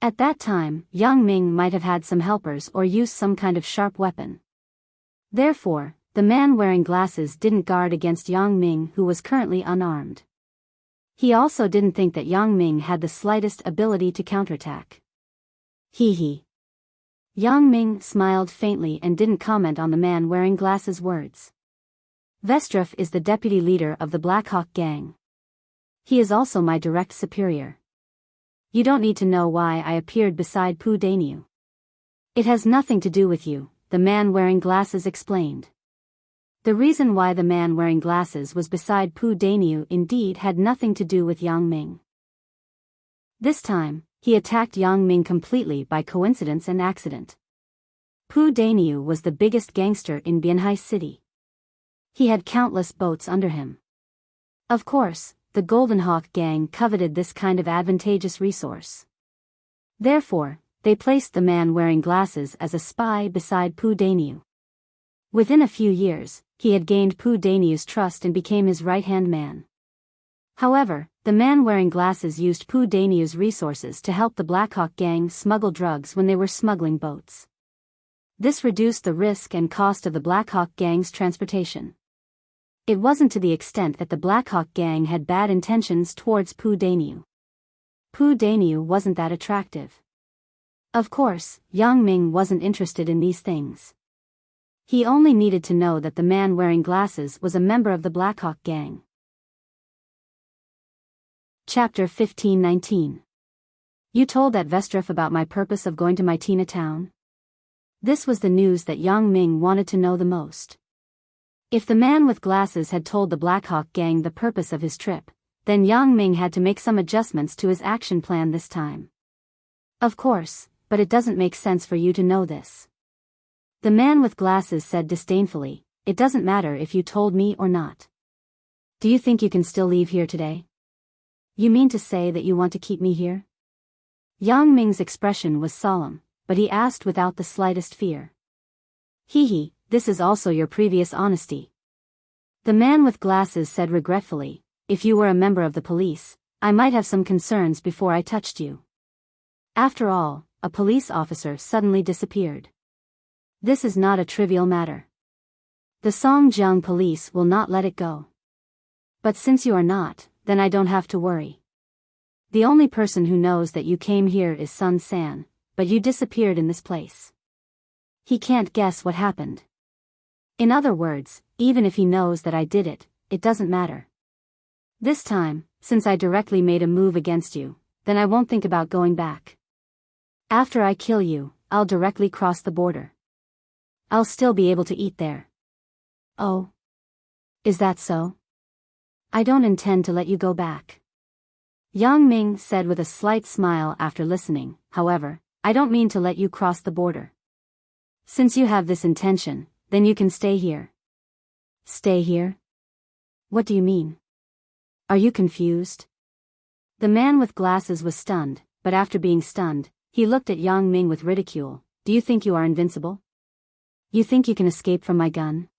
[SPEAKER 1] At that time, Yang Ming might have had some helpers or used some kind of sharp weapon. Therefore, the man wearing glasses didn't guard against Yang Ming, who was currently unarmed. He also didn't think that Yang Ming had the slightest ability to counterattack. Hee. Yang Ming smiled faintly and didn't comment on the man wearing glasses' words. Vestrif is the deputy leader of the Black Hawk gang. He is also my direct superior. You don't need to know why I appeared beside Pu Daniu. It has nothing to do with you, the man wearing glasses explained. The reason why the man wearing glasses was beside Pu Daniu indeed had nothing to do with Yang Ming. This time, he attacked Yang Ming completely by coincidence and accident. Pu Daniu was the biggest gangster in Bianhai City. He had countless boats under him. Of course, the Golden Hawk gang coveted this kind of advantageous resource. Therefore, they placed the man wearing glasses as a spy beside Pu Daniu. Within a few years, he had gained Pu Daniu's trust and became his right-hand man. However, the man wearing glasses used Pu Daniu's resources to help the Black Hawk gang smuggle drugs when they were smuggling boats. This reduced the risk and cost of the Black Hawk gang's transportation. It wasn't to the extent that the Black Hawk gang had bad intentions towards Pu Daniu. Pu Daniu wasn't that attractive. Of course, Yang Ming wasn't interested in these things. He only needed to know that the man wearing glasses was a member of the Black Hawk gang. Chapter 15-19. You told that Vestrif about my purpose of going to my Tina town? This was the news that Yang Ming wanted to know the most. If the man with glasses had told the Black Hawk gang the purpose of his trip, then Yang Ming had to make some adjustments to his action plan this time. Of course, but it doesn't make sense for you to know this. The man with glasses said disdainfully, "It doesn't matter if you told me or not. Do you think you can still leave here today? You mean to say that you want to keep me here?" Yang Ming's expression was solemn, but he asked without the slightest fear. Hee, this is also your previous honesty. The man with glasses said regretfully, "If you were a member of the police, I might have some concerns before I touched you." After all, a police officer suddenly disappeared. This is not a trivial matter. The Songjiang police will not let it go. But since you are not, then I don't have to worry. The only person who knows that you came here is Sun San, but you disappeared in this place. He can't guess what happened. In other words, even if he knows that I did it, it doesn't matter. This time, since I directly made a move against you, then I won't think about going back. After I kill you, I'll directly cross the border. I'll still be able to eat there. Oh. Is that so? I don't intend to let you go back. Yang Ming said with a slight smile after listening, however, I don't mean to let you cross the border. Since you have this intention, then you can stay here. Stay here? What do you mean? Are you confused? The man with glasses was stunned, but after being stunned, he looked at Yang Ming with ridicule. Do you think you are invincible? You think you can escape from my gun?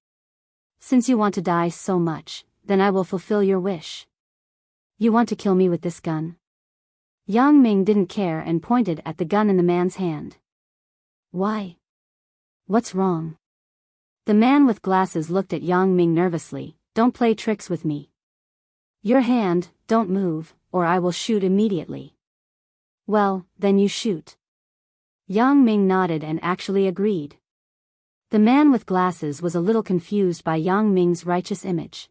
[SPEAKER 1] Since you want to die so much, then I will fulfill your wish. You want to kill me with this gun? Yang Ming didn't care and pointed at the gun in the man's hand. Why? What's wrong? The man with glasses looked at Yang Ming nervously. Don't play tricks with me. Your hand, don't move, or I will shoot immediately. Well, then you shoot. Yang Ming nodded and actually agreed. The man with glasses was a little confused by Yang Ming's righteous image.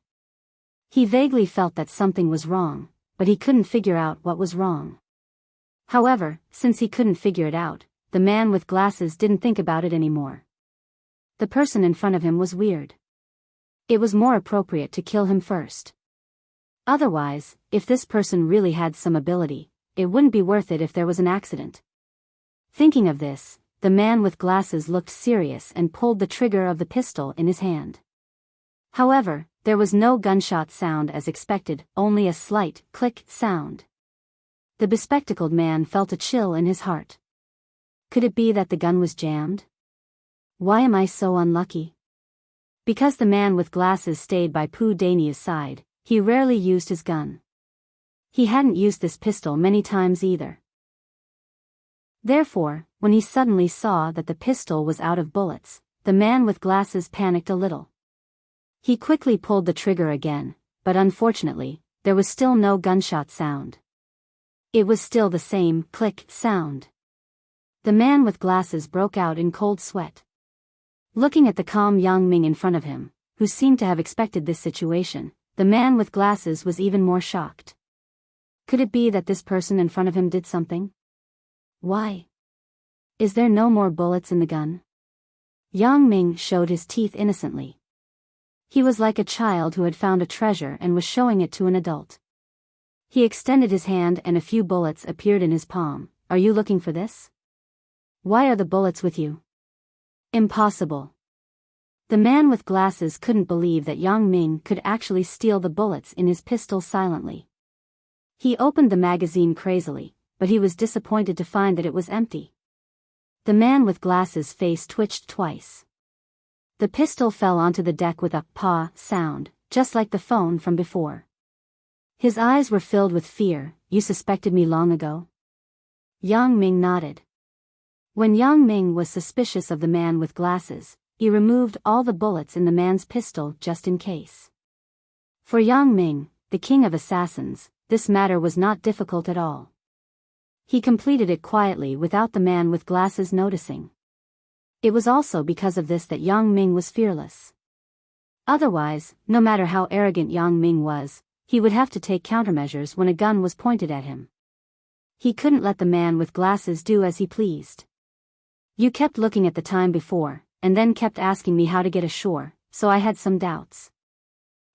[SPEAKER 1] He vaguely felt that something was wrong, but he couldn't figure out what was wrong. However, since he couldn't figure it out, the man with glasses didn't think about it anymore. The person in front of him was weird. It was more appropriate to kill him first. Otherwise, if this person really had some ability, it wouldn't be worth it if there was an accident. Thinking of this, the man with glasses looked serious and pulled the trigger of the pistol in his hand. However, there was no gunshot sound as expected, only a slight click sound. The bespectacled man felt a chill in his heart. Could it be that the gun was jammed? Why am I so unlucky? Because the man with glasses stayed by Pu Dania's side, he rarely used his gun. He hadn't used this pistol many times either. Therefore, when he suddenly saw that the pistol was out of bullets, the man with glasses panicked a little. He quickly pulled the trigger again, but unfortunately, there was still no gunshot sound. It was still the same click sound. The man with glasses broke out in cold sweat. Looking at the calm Yang Ming in front of him, who seemed to have expected this situation, the man with glasses was even more shocked. Could it be that this person in front of him did something? Why? Is there no more bullets in the gun? Yang Ming showed his teeth innocently. He was like a child who had found a treasure and was showing it to an adult. He extended his hand and a few bullets appeared in his palm. Are you looking for this? Why are the bullets with you? Impossible. The man with glasses couldn't believe that Yang Ming could actually steal the bullets in his pistol silently. He opened the magazine crazily, but he was disappointed to find that it was empty. The man with glasses' face twitched twice. The pistol fell onto the deck with a "pa" sound, just like the phone from before. His eyes were filled with fear. You suspected me long ago? Yang Ming nodded. When Yang Ming was suspicious of the man with glasses, he removed all the bullets in the man's pistol just in case. For Yang Ming, the king of assassins, this matter was not difficult at all. He completed it quietly without the man with glasses noticing. It was also because of this that Yang Ming was fearless. Otherwise, no matter how arrogant Yang Ming was, he would have to take countermeasures when a gun was pointed at him. He couldn't let the man with glasses do as he pleased. You kept looking at the time before, and then kept asking me how to get ashore, so I had some doubts.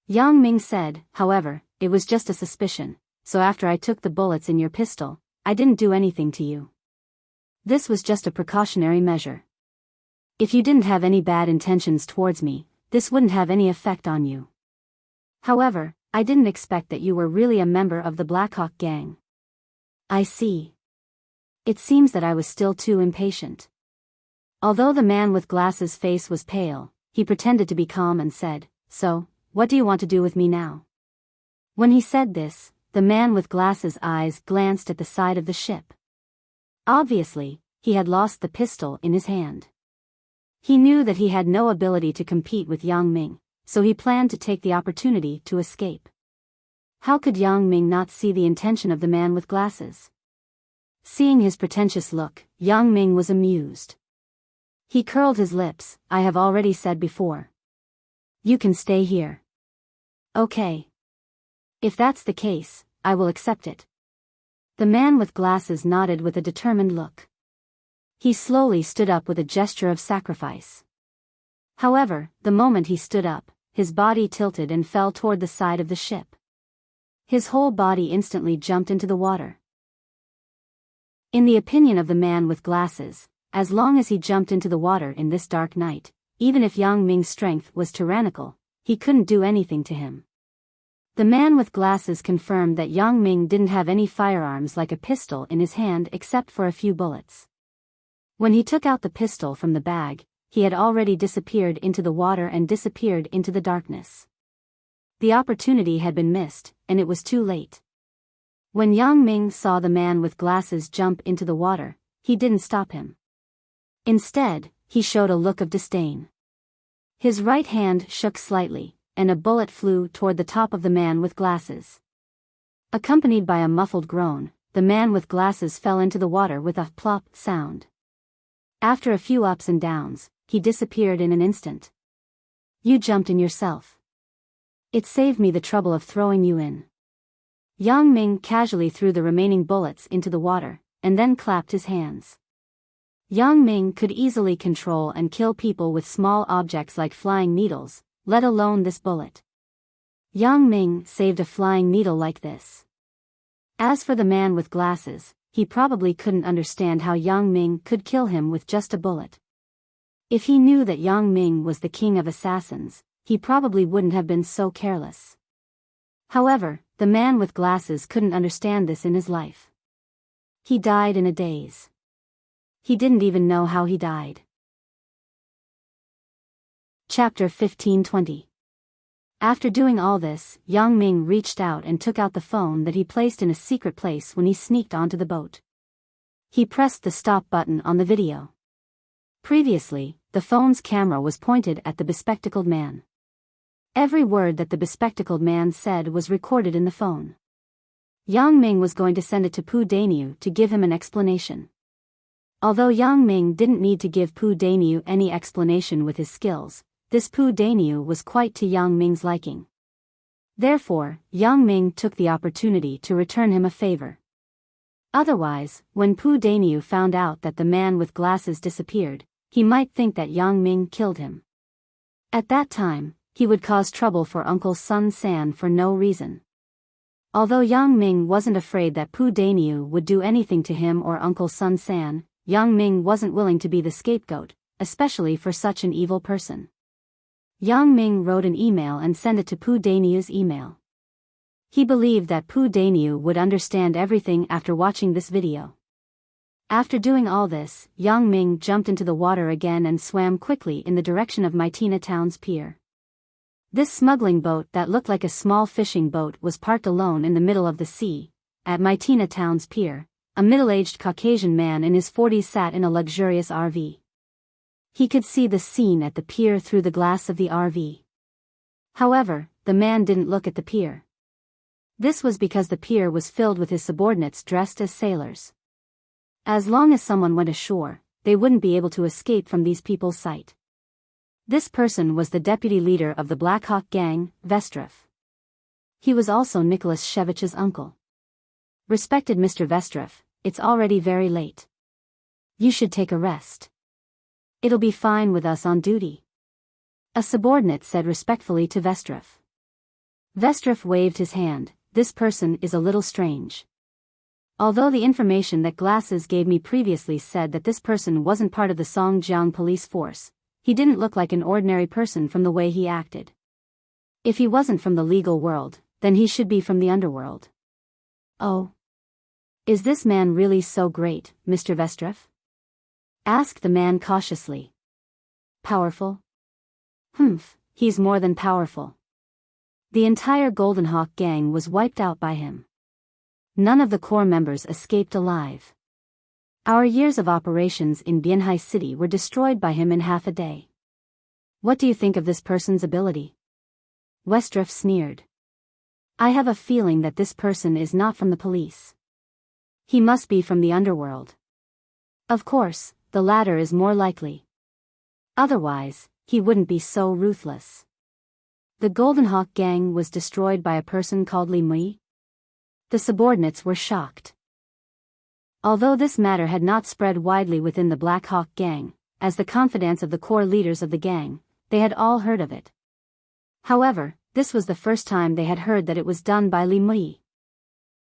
[SPEAKER 1] Yang Ming said, however, it was just a suspicion, so after I took the bullets in your pistol, I didn't do anything to you. This was just a precautionary measure. If you didn't have any bad intentions towards me, this wouldn't have any effect on you. However, I didn't expect that you were really a member of the Blackhawk gang. I see. It seems that I was still too impatient. Although the man with glasses' face was pale, he pretended to be calm and said, So, what do you want to do with me now? When he said this, the man with glasses' eyes glanced at the side of the ship. Obviously, he had lost the pistol in his hand. He knew that he had no ability to compete with Yang Ming, so he planned to take the opportunity to escape. How could Yang Ming not see the intention of the man with glasses? Seeing his pretentious look, Yang Ming was amused. He curled his lips. I have already said before. You can stay here. Okay. If that's the case, I will accept it. The man with glasses nodded with a determined look. He slowly stood up with a gesture of sacrifice. However, the moment he stood up, his body tilted and fell toward the side of the ship. His whole body instantly jumped into the water. In the opinion of the man with glasses, as long as he jumped into the water in this dark night, even if Yang Ming's strength was tyrannical, he couldn't do anything to him. The man with glasses confirmed that Yang Ming didn't have any firearms like a pistol in his hand except for a few bullets. When he took out the pistol from the bag, he had already disappeared into the water and disappeared into the darkness. The opportunity had been missed, and it was too late. When Yang Ming saw the man with glasses jump into the water, he didn't stop him. Instead, he showed a look of disdain. His right hand shook slightly, and a bullet flew toward the top of the man with glasses. Accompanied by a muffled groan, the man with glasses fell into the water with a plop sound. After a few ups and downs, he disappeared in an instant. You jumped in yourself. It saved me the trouble of throwing you in. Yang Ming casually threw the remaining bullets into the water, and then clapped his hands. Yang Ming could easily control and kill people with small objects like flying needles, let alone this bullet. Yang Ming saved a flying needle like this. As for the man with glasses, he probably couldn't understand how Yang Ming could kill him with just a bullet. If he knew that Yang Ming was the king of assassins, he probably wouldn't have been so careless. However, the man with glasses couldn't understand this in his life. He died in a daze. He didn't even know how he died. Chapter 1520. After doing all this, Yang Ming reached out and took out the phone that he placed in a secret place when he sneaked onto the boat. He pressed the stop button on the video. Previously, the phone's camera was pointed at the bespectacled man. Every word that the bespectacled man said was recorded in the phone. Yang Ming was going to send it to Pu Dainiu to give him an explanation. Although Yang Ming didn't need to give Pu Dainiu any explanation with his skills, this Pu Dainiu was quite to Yang Ming's liking. Therefore, Yang Ming took the opportunity to return him a favor. Otherwise, when Pu Dainiu found out that the man with glasses disappeared, he might think that Yang Ming killed him. At that time, he would cause trouble for Uncle Sun San for no reason. Although Yang Ming wasn't afraid that Pu Dainiu would do anything to him or Uncle Sun San, Yang Ming wasn't willing to be the scapegoat, especially for such an evil person. Yang Ming wrote an email and sent it to Pu Dainiu's email. He believed that Pu Dainiu would understand everything after watching this video. After doing all this, Yang Ming jumped into the water again and swam quickly in the direction of Maitina Town's pier. This smuggling boat that looked like a small fishing boat was parked alone in the middle of the sea. At Maitina Town's pier, a middle-aged Caucasian man in his 40s sat in a luxurious RV. He could see the scene at the pier through the glass of the RV. However, the man didn't look at the pier. This was because the pier was filled with his subordinates dressed as sailors. As long as someone went ashore, they wouldn't be able to escape from these people's sight. This person was the deputy leader of the Black Hawk gang, Vestrov. He was also Nicholas Shevich's uncle. Respected Mr. Vestrov, it's already very late. You should take a rest. It'll be fine with us on duty. A subordinate said respectfully to Vestrov. Vestrov waved his hand. This person is a little strange. Although the information that Glasses gave me previously said that this person wasn't part of the Songjiang police force, he didn't look like an ordinary person from the way he acted. If he wasn't from the legal world, then he should be from the underworld. Oh. Is this man really so great, Mr. Vestrov? Asked the man cautiously. Powerful? He's more than powerful. The entire Golden Hawk gang was wiped out by him. None of the core members escaped alive. Our years of operations in Bianhai City were destroyed by him in half a day. What do you think of this person's ability? Vestrov sneered. I have a feeling that this person is not from the police. He must be from the underworld. Of course, the latter is more likely. Otherwise, he wouldn't be so ruthless. The Golden Hawk gang was destroyed by a person called Li Mui. The subordinates were shocked. Although this matter had not spread widely within the Black Hawk gang, as the confidants of the core leaders of the gang, they had all heard of it. However, this was the first time they had heard that it was done by Li Mui.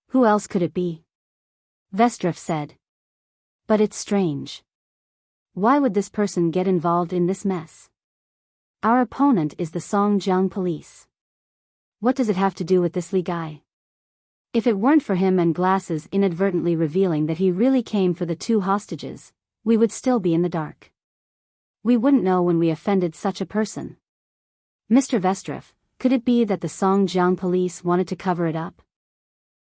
[SPEAKER 1] Who else could it be? Vestrov said. But it's strange. Why would this person get involved in this mess? Our opponent is the Songjiang police. What does it have to do with this Li guy? If it weren't for him and Glasses inadvertently revealing that he really came for the two hostages, we would still be in the dark. We wouldn't know when we offended such a person. Mr. Vestrov, could it be that the Songjiang police wanted to cover it up?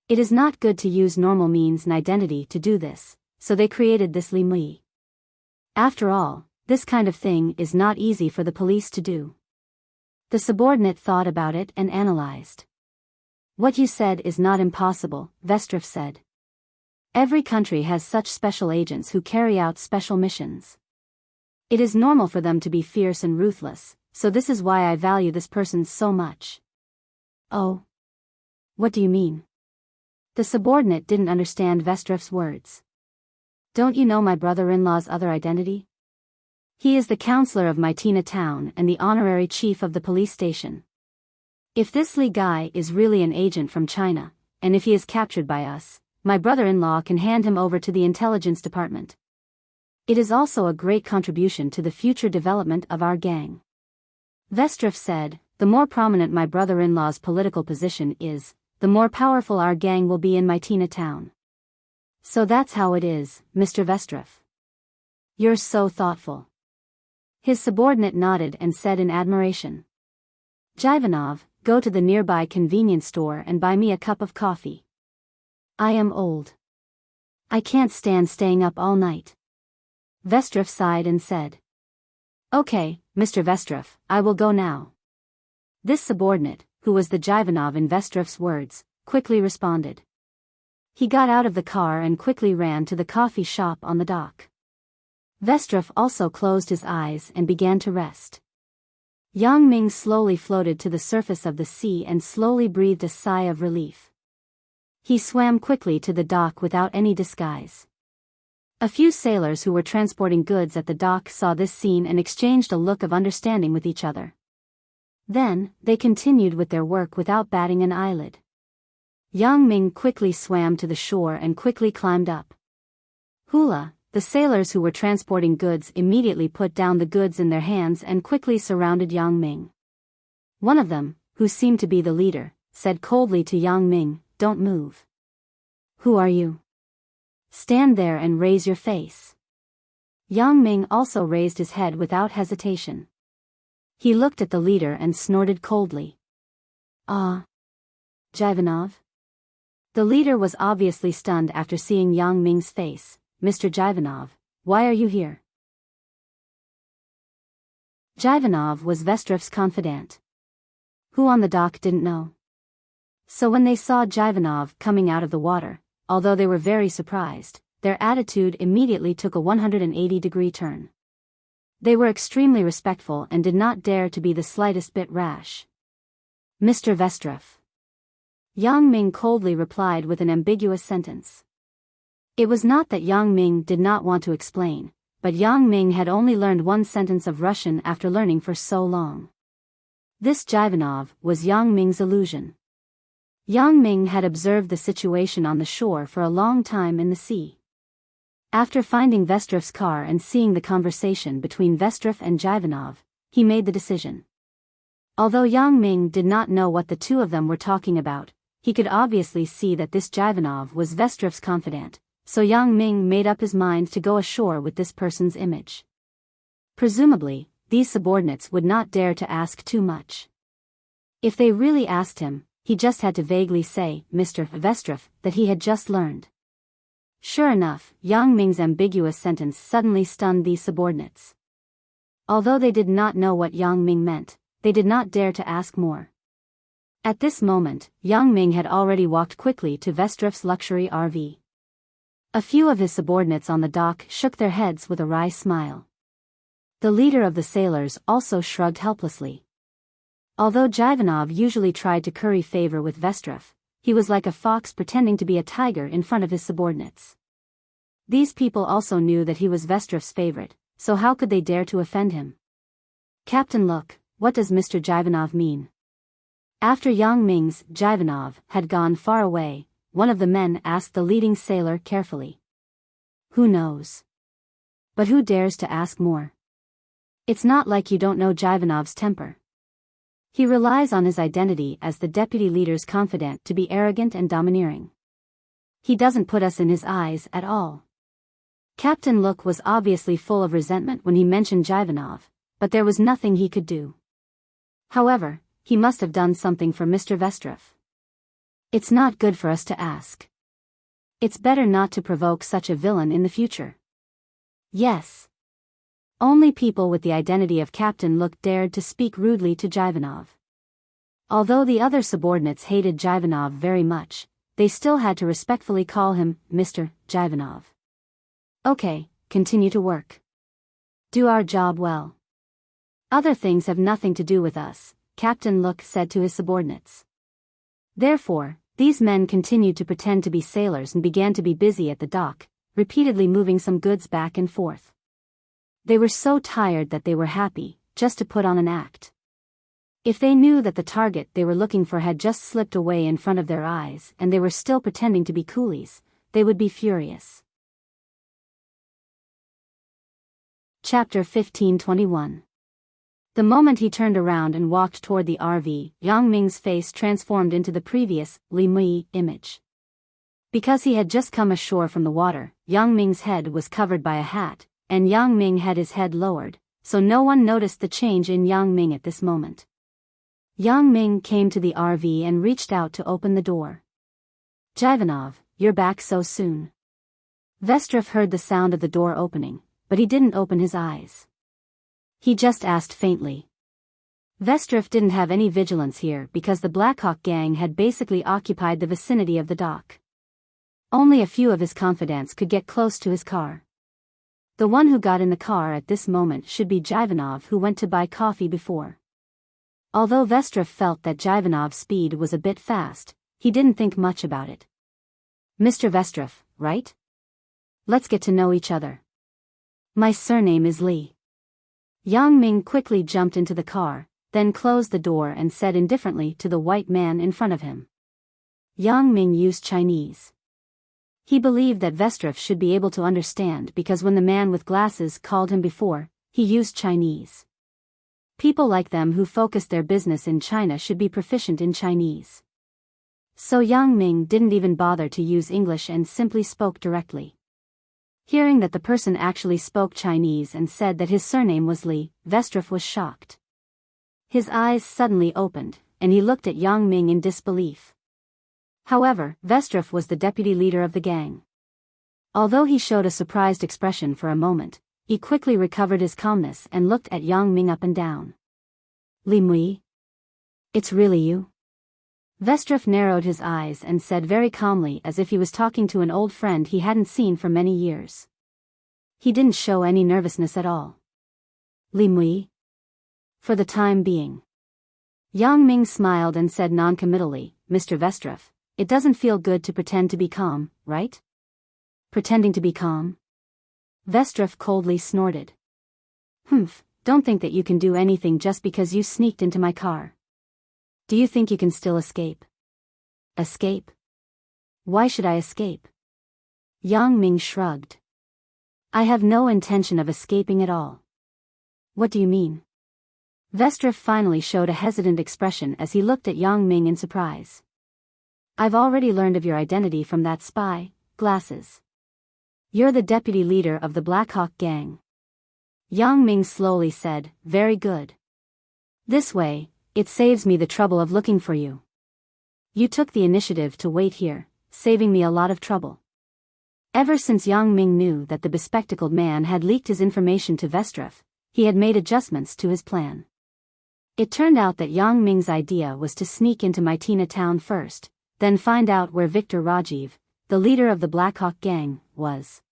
[SPEAKER 1] It is not good to use normal means and identity to do this, so they created this Limui. After all, this kind of thing is not easy for the police to do. The subordinate thought about it and analyzed. What you said is not impossible, Vestrov said. Every country has such special agents who carry out special missions. It is normal for them to be fierce and ruthless, so this is why I value this person so much. Oh. What do you mean? The subordinate didn't understand Vestrov's words. Don't you know my brother-in-law's other identity? He is the counselor of Mytina town and the honorary chief of the police station. If this Li guy is really an agent from China, and if he is captured by us, my brother-in-law can hand him over to the intelligence department. It is also a great contribution to the future development of our gang. Vestrov said, the more prominent my brother-in-law's political position is, the more powerful our gang will be in Mytina town. So that's how it is, Mr. Vestrov. You're so thoughtful. His subordinate nodded and said in admiration. Jivanov, go to the nearby convenience store and buy me a cup of coffee. I am old. I can't stand staying up all night. Vestrov sighed and said. Okay, Mr. Vestrov, I will go now. This subordinate, who was the Jivanov in Vestrov's words, quickly responded. He got out of the car and quickly ran to the coffee shop on the dock. Vestrov also closed his eyes and began to rest. Yang Ming slowly floated to the surface of the sea and slowly breathed a sigh of relief. He swam quickly to the dock without any disguise. A few sailors who were transporting goods at the dock saw this scene and exchanged a look of understanding with each other. Then, they continued with their work without batting an eyelid. Yang Ming quickly swam to the shore and quickly climbed up. Hula, the sailors who were transporting goods immediately put down the goods in their hands and quickly surrounded Yang Ming. One of them, who seemed to be the leader, said coldly to Yang Ming, "Don't move." "Who are you?" "Stand there and raise your face." Yang Ming also raised his head without hesitation. He looked at the leader and snorted coldly. "Ah. Jivanov?" The leader was obviously stunned after seeing Yang Ming's face. "Mr. Jivanov, why are you here?" Jivanov was Vestrov's confidant. Who on the dock didn't know? So when they saw Jivanov coming out of the water, although they were very surprised, their attitude immediately took a 180-degree turn. They were extremely respectful and did not dare to be the slightest bit rash. "Mr. Vestrov." Yang Ming coldly replied with an ambiguous sentence. It was not that Yang Ming did not want to explain, but Yang Ming had only learned one sentence of Russian after learning for so long. This Jivanov was Yang Ming's illusion. Yang Ming had observed the situation on the shore for a long time in the sea. After finding Vestrov's car and seeing the conversation between Vestrov and Jivanov, he made the decision. Although Yang Ming did not know what the two of them were talking about, he could obviously see that this Jivanov was Vestrov's confidant. So Yang Ming made up his mind to go ashore with this person's image. Presumably, these subordinates would not dare to ask too much. If they really asked him, he just had to vaguely say, "Mr. Vestrov," that he had just learned. Sure enough, Yang Ming's ambiguous sentence suddenly stunned these subordinates. Although they did not know what Yang Ming meant, they did not dare to ask more. At this moment, Yang Ming had already walked quickly to Vestrov's luxury RV. A few of his subordinates on the dock shook their heads with a wry smile. The leader of the sailors also shrugged helplessly. Although Jivanov usually tried to curry favor with Vestrov, he was like a fox pretending to be a tiger in front of his subordinates. These people also knew that he was Vestrov's favorite, so how could they dare to offend him? "Captain, look, what does Mr. Jivanov mean?" After Yang Ming's Jivanov had gone far away, one of the men asked the leading sailor carefully. "Who knows? But who dares to ask more? It's not like you don't know Jivanov's temper. He relies on his identity as the deputy leader's confidant to be arrogant and domineering. He doesn't put us in his eyes at all." Captain Look was obviously full of resentment when he mentioned Jivanov, but there was nothing he could do. However, he must have done something for Mr. Vestrov. It's not good for us to ask. It's better not to provoke such a villain in the future. Yes. Only people with the identity of Captain Look dared to speak rudely to Jivanov. Although the other subordinates hated Jivanov very much, they still had to respectfully call him Mr. Jivanov. Okay, continue to work. Do our job well. Other things have nothing to do with us, Captain Look said to his subordinates. Therefore, these men continued to pretend to be sailors and began to be busy at the dock, repeatedly moving some goods back and forth. They were so tired that they were happy, just to put on an act. If they knew that the target they were looking for had just slipped away in front of their eyes and they were still pretending to be coolies, they would be furious. Chapter 15:21. The moment he turned around and walked toward the RV, Yang Ming's face transformed into the previous Li Mui image. Because he had just come ashore from the water, Yang Ming's head was covered by a hat, and Yang Ming had his head lowered, so no one noticed the change in Yang Ming at this moment. Yang Ming came to the RV and reached out to open the door. Jivanov, you're back so soon. Vestrov heard the sound of the door opening, but he didn't open his eyes. He just asked faintly. Vestrov didn't have any vigilance here because the Blackhawk gang had basically occupied the vicinity of the dock. Only a few of his confidants could get close to his car. The one who got in the car at this moment should be Jivanov, who went to buy coffee before. Although Vestrov felt that Jivanov's speed was a bit fast, he didn't think much about it. Mr. Vestrov, right? Let's get to know each other. My surname is Li. Yang Ming quickly jumped into the car, then closed the door and said indifferently to the white man in front of him. Yang Ming used Chinese. He believed that Vestrov should be able to understand because when the man with glasses called him before, he used Chinese. People like them who focus their business in China should be proficient in Chinese. So Yang Ming didn't even bother to use English and simply spoke directly. Hearing that the person actually spoke Chinese and said that his surname was Li, Vestrov was shocked. His eyes suddenly opened, and he looked at Yang Ming in disbelief. However, Vestrov was the deputy leader of the gang. Although he showed a surprised expression for a moment, he quickly recovered his calmness and looked at Yang Ming up and down. Li Mui? It's really you? Vestrov narrowed his eyes and said very calmly, as if he was talking to an old friend he hadn't seen for many years. He didn't show any nervousness at all. Li Mui? For the time being. Yang Ming smiled and said non-committally, Mr. Vestrov, it doesn't feel good to pretend to be calm, right? Pretending to be calm? Vestrov coldly snorted. Don't think that you can do anything just because you sneaked into my car. Do you think you can still escape? Escape? Why should I escape? Yang Ming shrugged. I have no intention of escaping at all. What do you mean? Vestrov finally showed a hesitant expression as he looked at Yang Ming in surprise. I've already learned of your identity from that spy, Glasses. You're the deputy leader of the Blackhawk gang. Yang Ming slowly said, very good. This way, it saves me the trouble of looking for you. You took the initiative to wait here, saving me a lot of trouble. Ever since Yang Ming knew that the bespectacled man had leaked his information to Vestrov, he had made adjustments to his plan. It turned out that Yang Ming's idea was to sneak into Mytina town first, then find out where Victor Rajiv, the leader of the Blackhawk gang, was.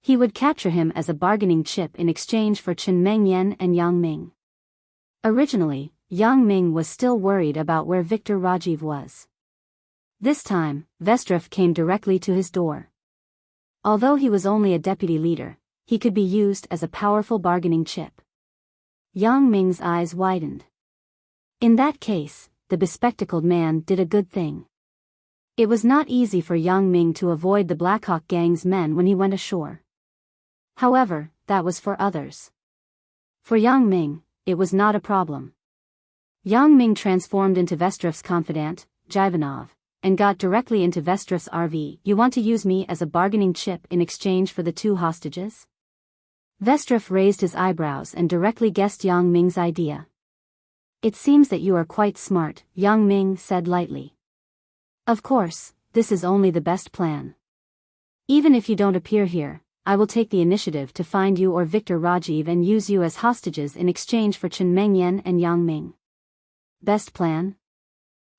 [SPEAKER 1] He would capture him as a bargaining chip in exchange for Chen Mengyan and Yang Ming. Originally, Yang Ming was still worried about where Victor Rajiv was. This time, Vestrov came directly to his door. Although he was only a deputy leader, he could be used as a powerful bargaining chip. Yang Ming's eyes widened. In that case, the bespectacled man did a good thing. It was not easy for Yang Ming to avoid the Blackhawk gang's men when he went ashore. However, that was for others. For Yang Ming, it was not a problem. Yang Ming transformed into Vestrov's confidant, Jivanov, and got directly into Vestrov's RV. You want to use me as a bargaining chip in exchange for the 2 hostages? Vestrov raised his eyebrows and directly guessed Yang Ming's idea. It seems that you are quite smart, Yang Ming said lightly. Of course, this is only the best plan. Even if you don't appear here, I will take the initiative to find you or Victor Rajiv and use you as hostages in exchange for Chen Mengyan and Yang Ming. Best plan?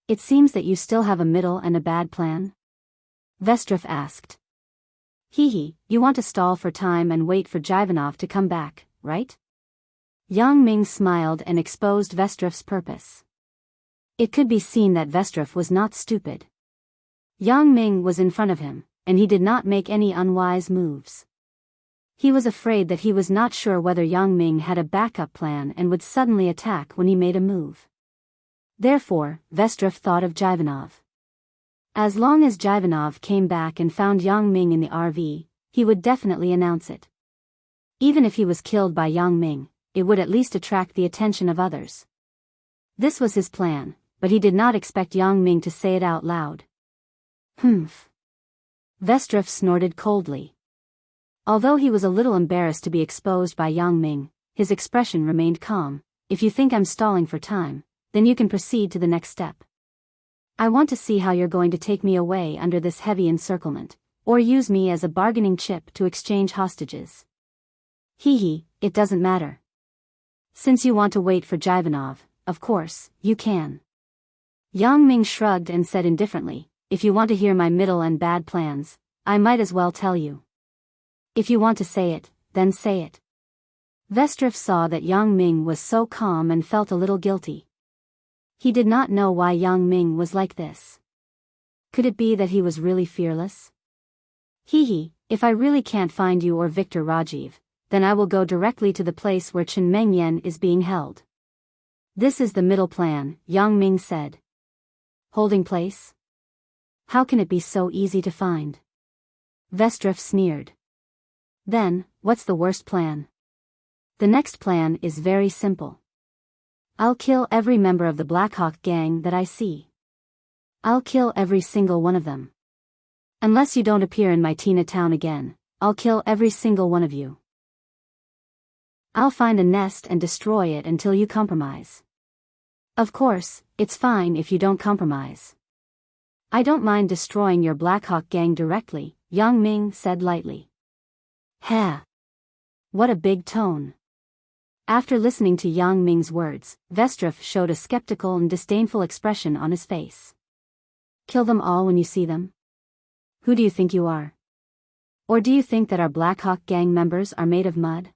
[SPEAKER 1] It seems that you still have a middle and a bad plan? Vestrov asked. Hee, you want to stall for time and wait for Jivanov to come back, right? Yang Ming smiled and exposed Vestrov's purpose. It could be seen that Vestrov was not stupid. Yang Ming was in front of him, and he did not make any unwise moves. He was afraid that he was not sure whether Yang Ming had a backup plan and would suddenly attack when he made a move. Therefore, Vestrov thought of Jivanov. As long as Jivanov came back and found Yang Ming in the RV, he would definitely announce it. Even if he was killed by Yang Ming, it would at least attract the attention of others. This was his plan, but he did not expect Yang Ming to say it out loud. Humph. Vestrov snorted coldly. Although he was a little embarrassed to be exposed by Yang Ming, his expression remained calm. If you think I'm stalling for time, then you can proceed to the next step. I want to see how you're going to take me away under this heavy encirclement, or use me as a bargaining chip to exchange hostages. Hee, it doesn't matter. Since you want to wait for Jivanov, of course, you can. Yang Ming shrugged and said indifferently, if you want to hear my middle and bad plans, I might as well tell you. If you want to say it, then say it. Vestrov saw that Yang Ming was so calm and felt a little guilty. He did not know why Yang Ming was like this. Could it be that he was really fearless? Hee, if I really can't find you or Victor Rajiv, then I will go directly to the place where Chen Mengyan is being held. This is the middle plan, Yang Ming said. Holding place? How can it be so easy to find? Vestrov sneered. Then, what's the worst plan? The next plan is very simple. I'll kill every member of the Blackhawk gang that I see. I'll kill every single one of them. Unless you don't appear in my Tina town again, I'll kill every single one of you. I'll find a nest and destroy it until you compromise. Of course, it's fine if you don't compromise. I don't mind destroying your Blackhawk gang directly, Yang Ming said lightly. Ha! What a big tone. After listening to Yang Ming's words, Vestrov showed a skeptical and disdainful expression on his face. Kill them all when you see them? Who do you think you are? Or do you think that our Blackhawk gang members are made of mud?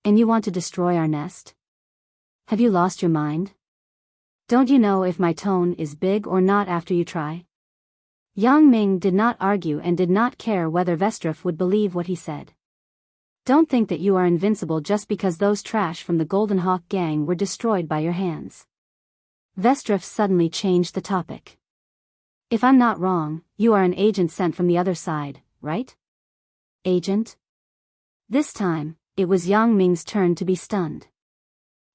[SPEAKER 1] And you want to destroy our nest? Have you lost your mind? Don't you know if my tone is big or not after you try? Yang Ming did not argue and did not care whether Vestrov would believe what he said. Don't think that you are invincible just because those trash from the Golden Hawk gang were destroyed by your hands. Vestrov suddenly changed the topic. If I'm not wrong, you are an agent sent from the other side, right? Agent? This time, it was Yang Ming's turn to be stunned.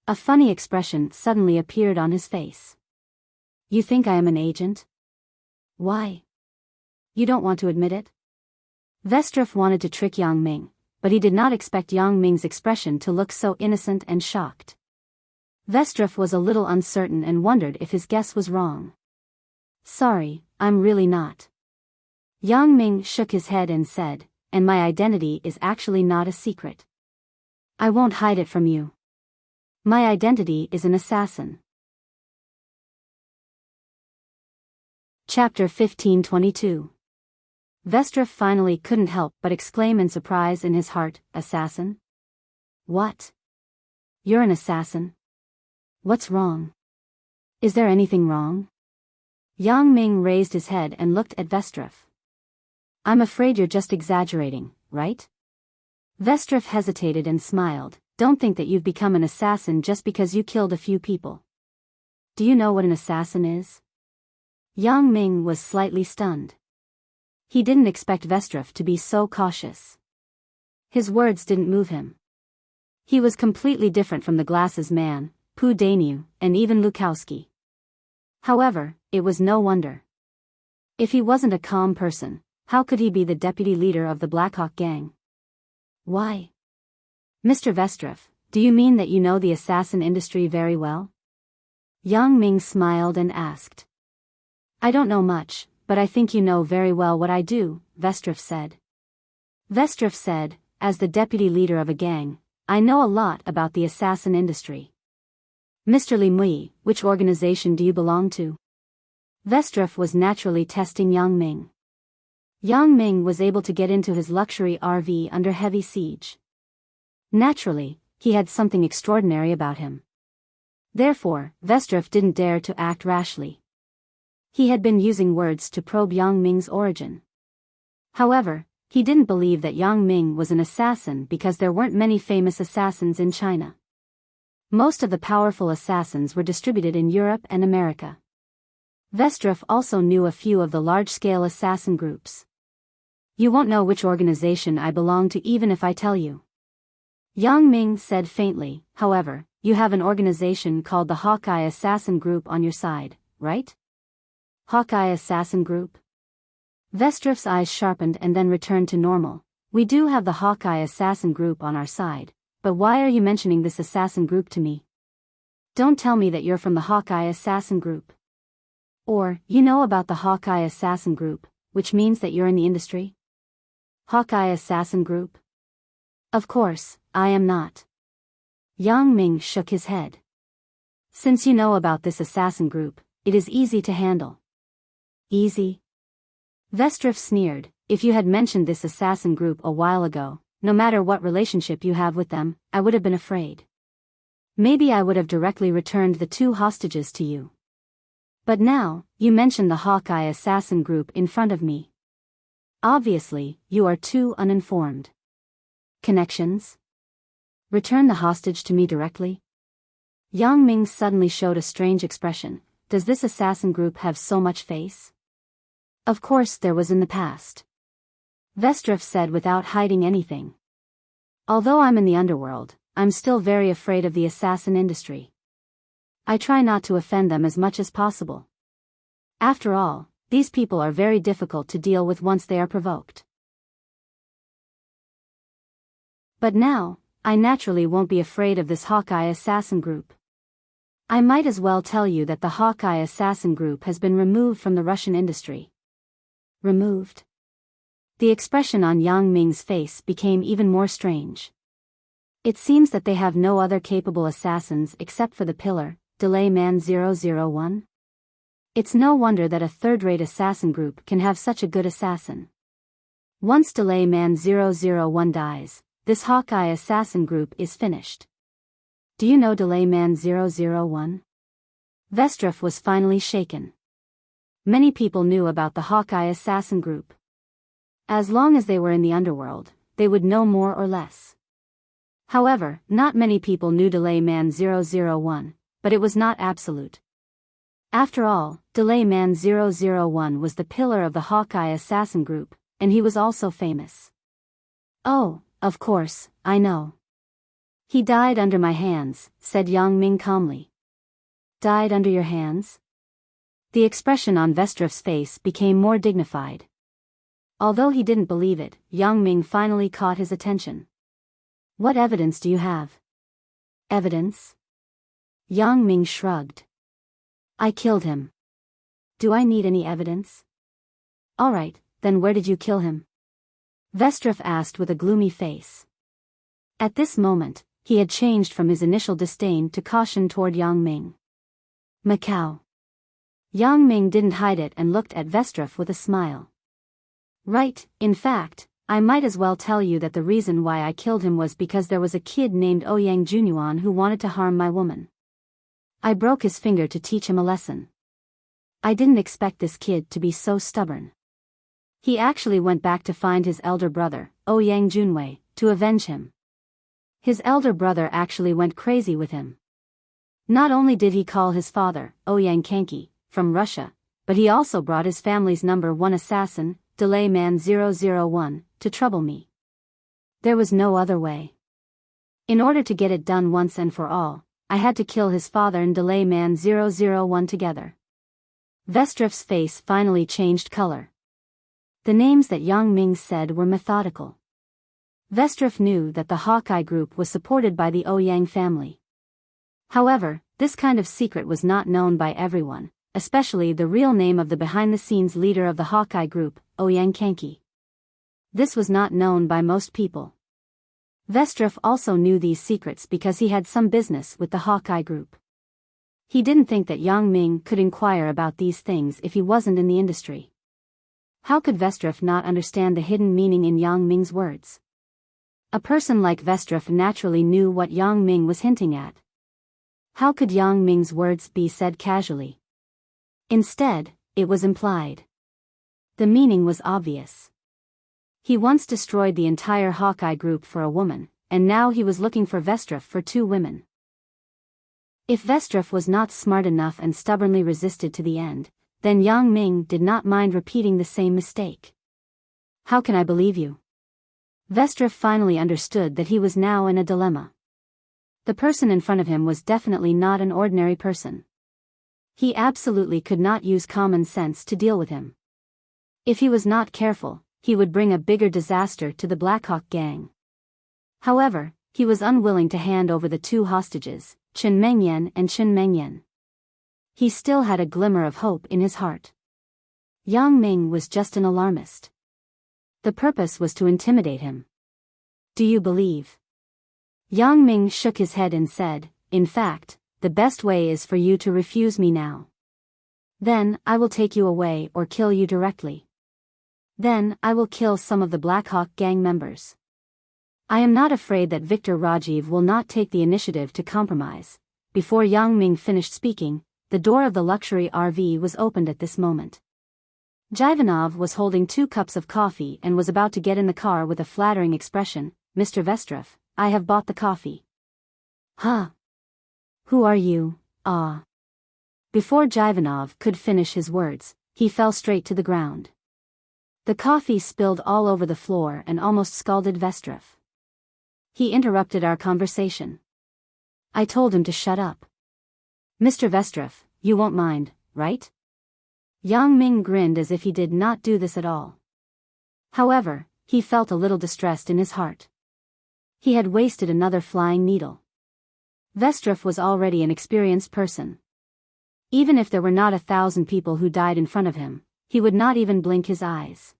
[SPEAKER 1] A funny expression suddenly appeared on his face. You think I am an agent? Why? You don't want to admit it? Vestrov wanted to trick Yang Ming, but he did not expect Yang Ming's expression to look so innocent and shocked. Vestrov was a little uncertain and wondered if his guess was wrong. Sorry, I'm really not. Yang Ming shook his head and said, and my identity is actually not a secret. I won't hide it from you. My identity is an assassin. Chapter 1522. Vestrov finally couldn't help but exclaim in surprise in his heart, assassin? What? You're an assassin? What's wrong? Is there anything wrong? Yang Ming raised his head and looked at Vestrov. I'm afraid you're just exaggerating, right? Vestrov hesitated and smiled. Don't think that you've become an assassin just because you killed a few people. Do you know what an assassin is? Yang Ming was slightly stunned. He didn't expect Vestrov to be so cautious. His words didn't move him. He was completely different from the glasses man, Pu Dainu, and even Lukowski. However, it was no wonder. If he wasn't a calm person, how could he be the deputy leader of the Blackhawk gang? Why? Mr. Vestrov, do you mean that you know the assassin industry very well? Yang Ming smiled and asked. I don't know much, but I think you know very well what I do, Vestrov said. Vestrov said, as the deputy leader of a gang, I know a lot about the assassin industry. Mr. Li Mui, which organization do you belong to? Vestrov was naturally testing Yang Ming. Yang Ming was able to get into his luxury RV under heavy siege. Naturally, he had something extraordinary about him. Therefore, Vestrov didn't dare to act rashly. He had been using words to probe Yang Ming's origin. However, he didn't believe that Yang Ming was an assassin because there weren't many famous assassins in China. Most of the powerful assassins were distributed in Europe and America. Vestrov also knew a few of the large-scale assassin groups. You won't know which organization I belong to even if I tell you. Yang Ming said faintly, however, you have an organization called the Hawkeye Assassin Group on your side, right? Hawkeye Assassin Group? Vestrov's eyes sharpened and then returned to normal. We do have the Hawkeye Assassin Group on our side, but why are you mentioning this assassin group to me? Don't tell me that you're from the Hawkeye Assassin Group. Or, you know about the Hawkeye Assassin Group, which means that you're in the industry? Hawkeye Assassin Group? Of course, I am not. Yang Ming shook his head. Since you know about this assassin group, it is easy to handle. Easy? Vestrov sneered, if you had mentioned this assassin group a while ago, no matter what relationship you have with them, I would have been afraid. Maybe I would have directly returned the 2 hostages to you. But now, you mention the Hawkeye Assassin Group in front of me. Obviously, you are too uninformed. Connections? Return the hostage to me directly? Yang Ming suddenly showed a strange expression. Does this assassin group have so much face? Of course there was in the past. Vestrov said without hiding anything. Although I'm in the underworld, I'm still very afraid of the assassin industry. I try not to offend them as much as possible. After all, these people are very difficult to deal with once they are provoked. But now, I naturally won't be afraid of this Hawkeye Assassin Group. I might as well tell you that the Hawkeye Assassin Group has been removed from the Russian industry. Removed? The expression on Yang Ming's face became even more strange. It seems that they have no other capable assassins except for the pillar, Delay Man 001. It's no wonder that a third-rate assassin group can have such a good assassin. Once Delay Man 001 dies, this Hawkeye assassin group is finished. Do you know Delay Man 001? Vestrov was finally shaken. Many people knew about the Hawkeye assassin group. As long as they were in the underworld, they would know more or less. However, not many people knew Delay Man 001, but it was not absolute. After all, Delay Man 001 was the pillar of the Hawkeye assassin group, and he was also famous. Oh, of course, I know. He died under my hands, said Yang Ming calmly. Died under your hands? The expression on Vestrov's face became more dignified. Although he didn't believe it, Yang Ming finally caught his attention. What evidence do you have? Evidence? Yang Ming shrugged. I killed him. Do I need any evidence? All right, then where did you kill him? Vestrov asked with a gloomy face. At this moment, he had changed from his initial disdain to caution toward Yang Ming. Macau. Yang Ming didn't hide it and looked at Vestrov with a smile. Right, in fact, I might as well tell you that the reason why I killed him was because there was a kid named Ouyang Junyuan who wanted to harm my woman. I broke his finger to teach him a lesson. I didn't expect this kid to be so stubborn. He actually went back to find his elder brother, Ouyang Junwei, to avenge him. His elder brother actually went crazy with him. Not only did he call his father, Ouyang Kanki, from Russia, but he also brought his family's #1 assassin, Delay Man 001, to trouble me. There was no other way. In order to get it done once and for all, I had to kill his father and Delay Man 001 together. Vestrov's face finally changed color. The names that Yang Ming said were methodical. Vestrov knew that the Hawkeye group was supported by the Ouyang family. However, This kind of secret was not known by everyone, especially the real name of the behind-the-scenes leader of the Hawkeye group, Enchanting. This was not known by most people. Vestrov also knew these secrets because he had some business with the Hawkeye group. He didn't think that Yang Ming could inquire about these things if he wasn't in the industry. How could Vestrov not understand the hidden meaning in Yang Ming's words? A person like Vestrov naturally knew what Yang Ming was hinting at. How could Yang Ming's words be said casually? Instead, it was implied. The meaning was obvious. He once destroyed the entire Hawkeye group for a woman, and now he was looking for Vestrov for 2 women. If Vestrov was not smart enough and stubbornly resisted to the end, then Yang Ming did not mind repeating the same mistake. How can I believe you? Vestrov finally understood that he was now in a dilemma. The person in front of him was definitely not an ordinary person. He absolutely could not use common sense to deal with him. If he was not careful, he would bring a bigger disaster to the Blackhawk gang. However, he was unwilling to hand over the 2 hostages, Chen Mengyan and Chen Mengyan. He still had a glimmer of hope in his heart. Yang Ming was just an alarmist. The purpose was to intimidate him. Do you believe? Yang Ming shook his head and said, in fact, the best way is for you to refuse me now. Then, I will take you away or kill you directly. Then, I will kill some of the Blackhawk gang members. I am not afraid that Victor Rajiv will not take the initiative to compromise. Before Yang Ming finished speaking, the door of the luxury RV was opened at this moment. Jivanov was holding 2 cups of coffee and was about to get in the car with a flattering expression. Mr. Vestrov, I have bought the coffee. Huh? Who are you? Ah. Before Jivanov could finish his words, he fell straight to the ground. The coffee spilled all over the floor and almost scalded Vestrov. He interrupted our conversation. I told him to shut up. Mr. Vestrov, you won't mind, right? Yang Ming grinned as if he did not do this at all. However, he felt a little distressed in his heart. He had wasted another flying needle. Vestrov was already an experienced person. Even if there were not 1,000 people who died in front of him, he would not even blink his eyes.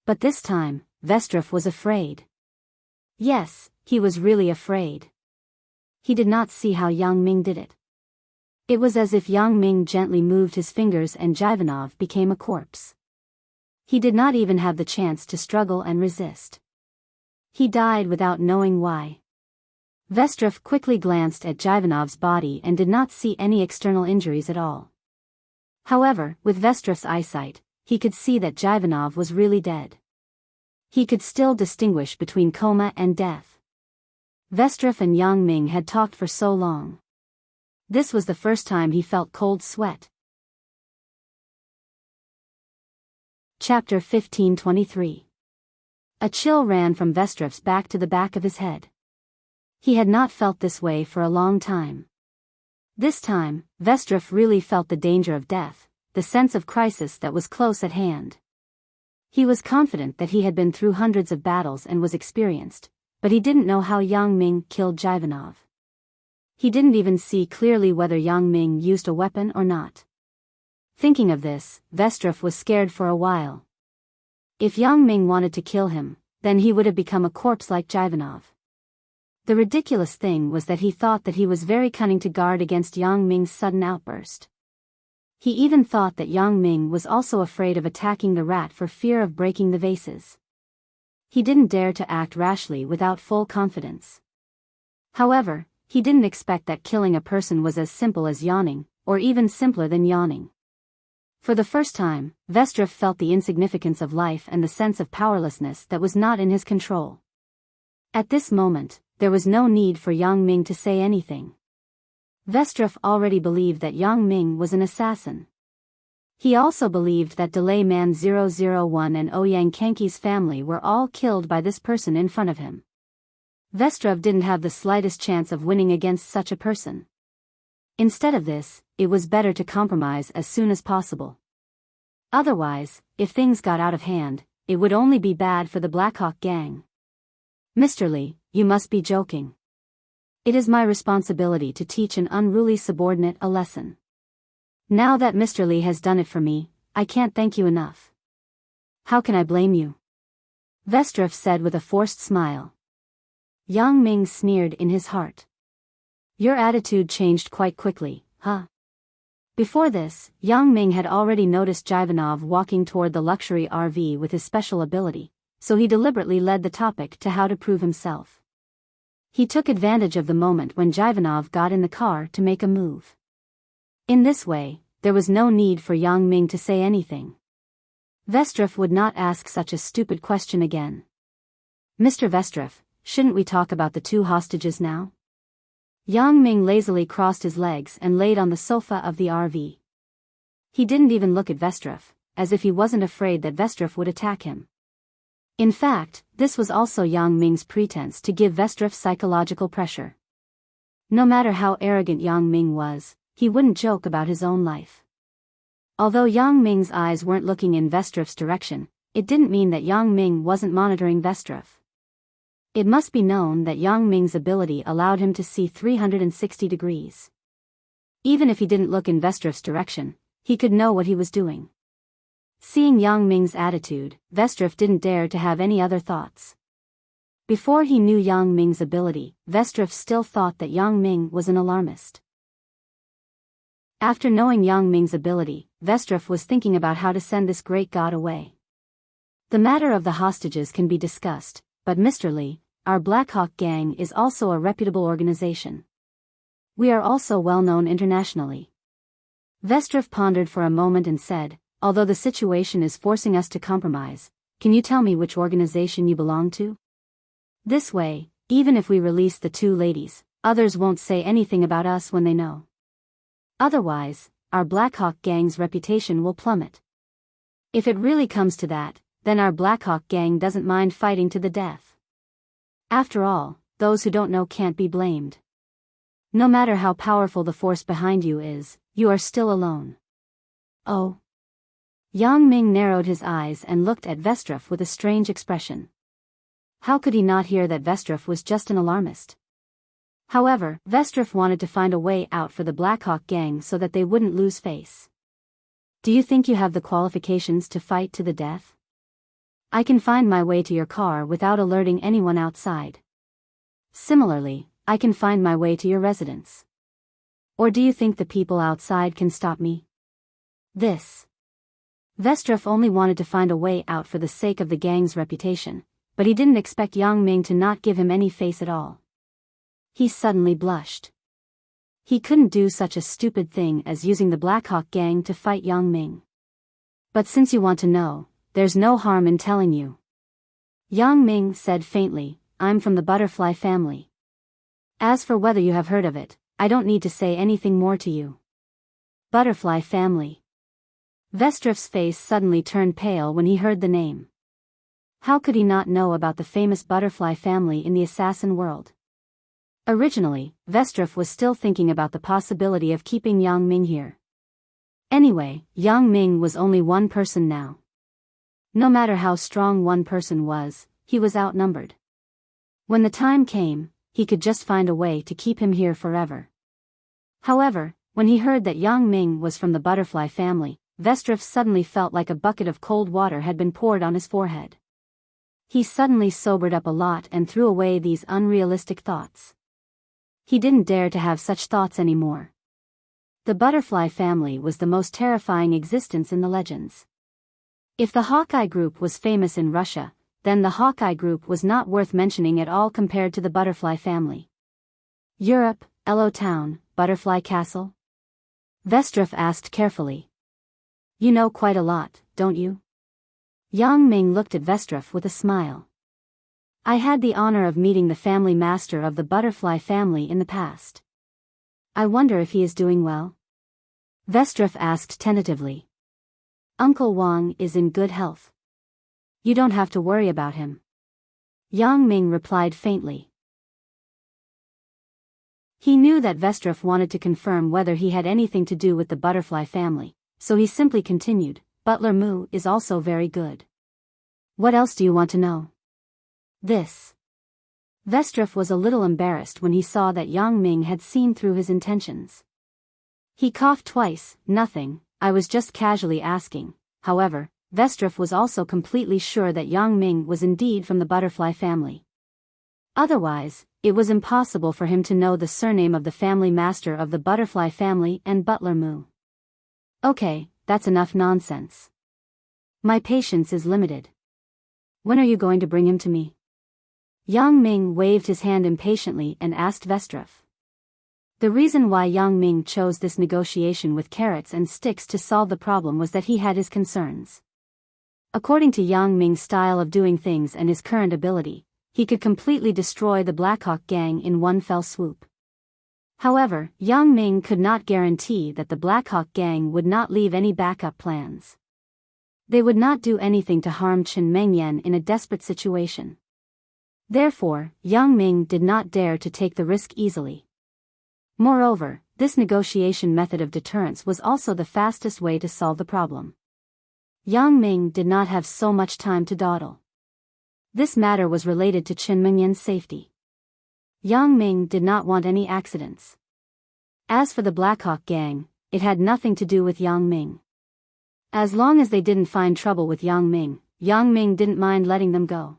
[SPEAKER 1] But this time, Vestrov was afraid. Yes, he was really afraid. He did not see how Yang Ming did it. It was as if Yang Ming gently moved his fingers and Jivanov became a corpse. He did not even have the chance to struggle and resist. He died without knowing why. Vestrov quickly glanced at Jivanov's body and did not see any external injuries at all. However, with Vestrov's eyesight, he could see that Jivanov was really dead. He could still distinguish between coma and death. Vestrov and Yang Ming had talked for so long. This was the first time he felt cold sweat. Chapter 1523. A chill ran from Vestrov's back to the back of his head. He had not felt this way for a long time. This time, Vestrov really felt the danger of death, the sense of crisis that was close at hand. He was confident that he had been through hundreds of battles and was experienced, but he didn't know how Yang Ming killed Jivanov. He didn't even see clearly whether Yang Ming used a weapon or not. Thinking of this, Vestrov was scared for a while. If Yang Ming wanted to kill him, then he would have become a corpse like Jivanov. The ridiculous thing was that he thought that he was very cunning to guard against Yang Ming's sudden outburst. He even thought that Yang Ming was also afraid of attacking the rat for fear of breaking the vases. He didn't dare to act rashly without full confidence. However, he didn't expect that killing a person was as simple as yawning, or even simpler than yawning. For the first time, Vestrov felt the insignificance of life and the sense of powerlessness that was not in his control. At this moment, there was no need for Yang Ming to say anything. Vestrov already believed that Yang Ming was an assassin. He also believed that Delay Man 001 and Enchanting's family were all killed by this person in front of him. Vestrov didn't have the slightest chance of winning against such a person. Instead of this, it was better to compromise as soon as possible. Otherwise, if things got out of hand, it would only be bad for the Blackhawk gang. Mr. Lee, you must be joking. It is my responsibility to teach an unruly subordinate a lesson. Now that Mr. Lee has done it for me, I can't thank you enough. How can I blame you? Vestrov said with a forced smile. Yang Ming sneered in his heart. Your attitude changed quite quickly, huh? Before this, Yang Ming had already noticed Jivanov walking toward the luxury RV with his special ability, so he deliberately led the topic to how to prove himself. He took advantage of the moment when Jivanov got in the car to make a move. In this way, there was no need for Yang Ming to say anything. Vestrov would not ask such a stupid question again. Mr. Vestrov, shouldn't we talk about the two hostages now? Yang Ming lazily crossed his legs and laid on the sofa of the RV. He didn't even look at Vestrov, as if he wasn't afraid that Vestrov would attack him. In fact, this was also Yang Ming's pretense to give Vestrov psychological pressure. No matter how arrogant Yang Ming was, he wouldn't joke about his own life. Although Yang Ming's eyes weren't looking in Vestrov's direction, it didn't mean that Yang Ming wasn't monitoring Vestrov. It must be known that Yang Ming's ability allowed him to see 360 degrees. Even if he didn't look in Vestrov's direction, he could know what he was doing. Seeing Yang Ming's attitude, Vestrov didn't dare to have any other thoughts. Before he knew Yang Ming's ability, Vestrov still thought that Yang Ming was an alarmist. After knowing Yang Ming's ability, Vestrov was thinking about how to send this great god away. The matter of the hostages can be discussed, but Mr. Lee, our Black Hawk gang is also a reputable organization. We are also well known internationally. Vestrov pondered for a moment and said, although the situation is forcing us to compromise, can you tell me which organization you belong to? This way, even if we release the two ladies, others won't say anything about us when they know. Otherwise, our Black Hawk gang's reputation will plummet. If it really comes to that, then our Black Hawk gang doesn't mind fighting to the death. After all, those who don't know can't be blamed. No matter how powerful the force behind you is, you are still alone. Oh. Yang Ming narrowed his eyes and looked at Vestrov with a strange expression. How could he not hear that Vestrov was just an alarmist? However, Vestrov wanted to find a way out for the Black Hawk gang so that they wouldn't lose face. Do you think you have the qualifications to fight to the death? I can find my way to your car without alerting anyone outside. Similarly, I can find my way to your residence. Or do you think the people outside can stop me? Vestrov only wanted to find a way out for the sake of the gang's reputation, but he didn't expect Yang Ming to not give him any face at all. He suddenly blushed. He couldn't do such a stupid thing as using the Black Hawk gang to fight Yang Ming. But since you want to know, there's no harm in telling you. Yang Ming said faintly, I'm from the Butterfly family. As for whether you have heard of it, I don't need to say anything more to you. Butterfly family. Vestrov's face suddenly turned pale when he heard the name. How could he not know about the famous Butterfly family in the assassin world? Originally, Vestrov was still thinking about the possibility of keeping Yang Ming here. Anyway, Yang Ming was only one person now. No matter how strong one person was, he was outnumbered. When the time came, he could just find a way to keep him here forever. However, when he heard that Yang Ming was from the Butterfly family, Vestrov suddenly felt like a bucket of cold water had been poured on his forehead. He suddenly sobered up a lot and threw away these unrealistic thoughts. He didn't dare to have such thoughts anymore. The Butterfly family was the most terrifying existence in the legends. If the Hawkeye group was famous in Russia, then the Hawkeye group was not worth mentioning at all compared to the Butterfly family. Europe, Elo Town, Butterfly Castle? Vestrov asked carefully. You know quite a lot, don't you? Yang Ming looked at Vestrov with a smile. I had the honor of meeting the family master of the Butterfly family in the past. I wonder if he is doing well? Vestrov asked tentatively. Uncle Wang is in good health. You don't have to worry about him. Yang Ming replied faintly. He knew that Vestrov wanted to confirm whether he had anything to do with the Butterfly family, so he simply continued, Butler Mu is also very good. What else do you want to know? Vestrov was a little embarrassed when he saw that Yang Ming had seen through his intentions. He coughed twice. Nothing, I was just casually asking. However, Vestrov was also completely sure that Yang Ming was indeed from the butterfly family. Otherwise, it was impossible for him to know the surname of the family master of the butterfly family and Butler Mu. Okay, that's enough nonsense. My patience is limited. When are you going to bring him to me? Yang Ming waved his hand impatiently and asked Vestrov. The reason why Yang Ming chose this negotiation with carrots and sticks to solve the problem was that he had his concerns. According to Yang Ming's style of doing things and his current ability, he could completely destroy the Blackhawk gang in one fell swoop. However, Yang Ming could not guarantee that the Blackhawk gang would not leave any backup plans. They would not do anything to harm Chen Mengyan in a desperate situation. Therefore, Yang Ming did not dare to take the risk easily. Moreover, this negotiation method of deterrence was also the fastest way to solve the problem. Yang Ming did not have so much time to dawdle. This matter was related to Chen Mengyan's safety. Yang Ming did not want any accidents. As for the Blackhawk gang, it had nothing to do with Yang Ming. As long as they didn't find trouble with Yang Ming didn't mind letting them go.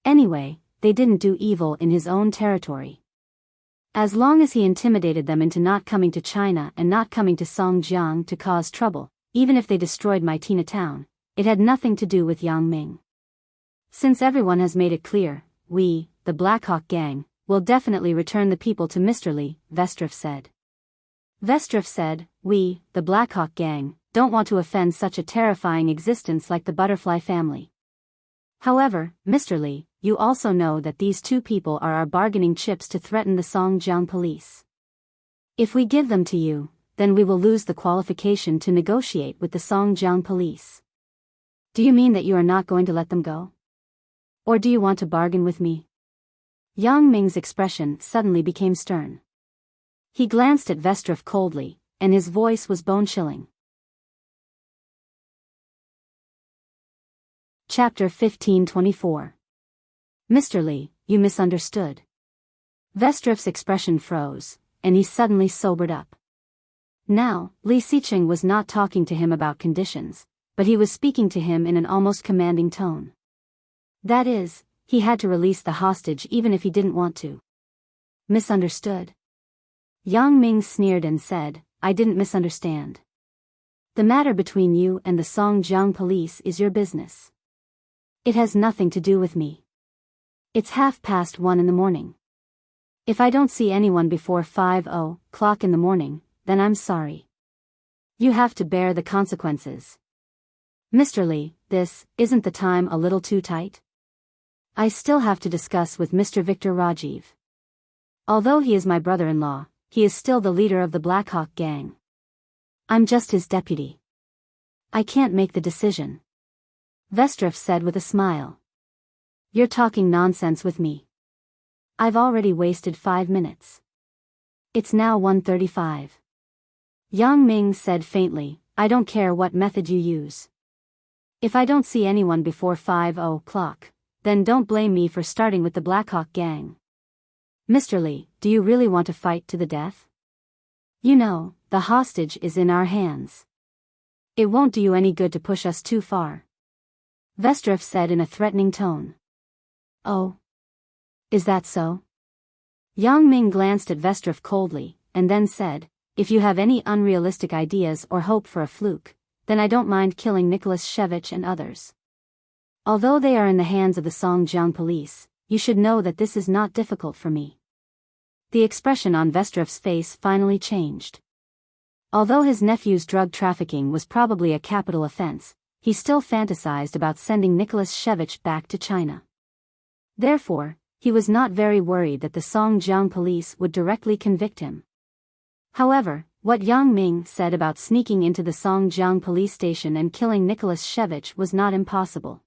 [SPEAKER 1] Anyway, they didn't do evil in his own territory. As long as he intimidated them into not coming to China and not coming to Songjiang to cause trouble, even if they destroyed Maitina town, it had nothing to do with Yang Ming. Since everyone has made it clear, we, the Blackhawk gang, will definitely return the people to Mr. Li, Vestrov said. Vestrov said, we, the Blackhawk gang, don't want to offend such a terrifying existence like the butterfly family. However, Mr. Li, you also know that these two people are our bargaining chips to threaten the Songjiang police. If we give them to you, then we will lose the qualification to negotiate with the Songjiang police. Do you mean that you are not going to let them go? Or do you want to bargain with me? Yang Ming's expression suddenly became stern. He glanced at Vestrov coldly, and his voice was bone-chilling. Chapter 1524. Mr. Li, you misunderstood. Vestrov's expression froze, and he suddenly sobered up. Now, Li Xiqing was not talking to him about conditions, but he was speaking to him in an almost commanding tone. That is, he had to release the hostage even if he didn't want to. Misunderstood? Yang Ming sneered and said, I didn't misunderstand. The matter between you and the Songjiang police is your business. It has nothing to do with me. It's 1:30 in the morning. If I don't see anyone before 5:00 in the morning, then I'm sorry. You have to bear the consequences. Mr. Li, isn't the time a little too tight? I still have to discuss with Mr. Victor Rajiv. Although he is my brother-in-law, he is still the leader of the Blackhawk gang. I'm just his deputy. I can't make the decision. Vestrov said with a smile. You're talking nonsense with me. I've already wasted 5 minutes. It's now 1:35. Yang Ming said faintly, I don't care what method you use. If I don't see anyone before 5:00, then don't blame me for starting with the Blackhawk gang. Mr. Li, do you really want to fight to the death? You know, the hostage is in our hands. It won't do you any good to push us too far. Vestrov said in a threatening tone. Oh. Is that so? Yang Ming glanced at Vestrov coldly, and then said, if you have any unrealistic ideas or hope for a fluke, then I don't mind killing Nicholas Shevich and others. Although they are in the hands of the Songjiang police, you should know that this is not difficult for me. The expression on Vestrov's face finally changed. Although his nephew's drug trafficking was probably a capital offense, he still fantasized about sending Nicholas Shevich back to China. Therefore, he was not very worried that the Songjiang police would directly convict him. However, what Yang Ming said about sneaking into the Songjiang police station and killing Nicholas Shevich was not impossible.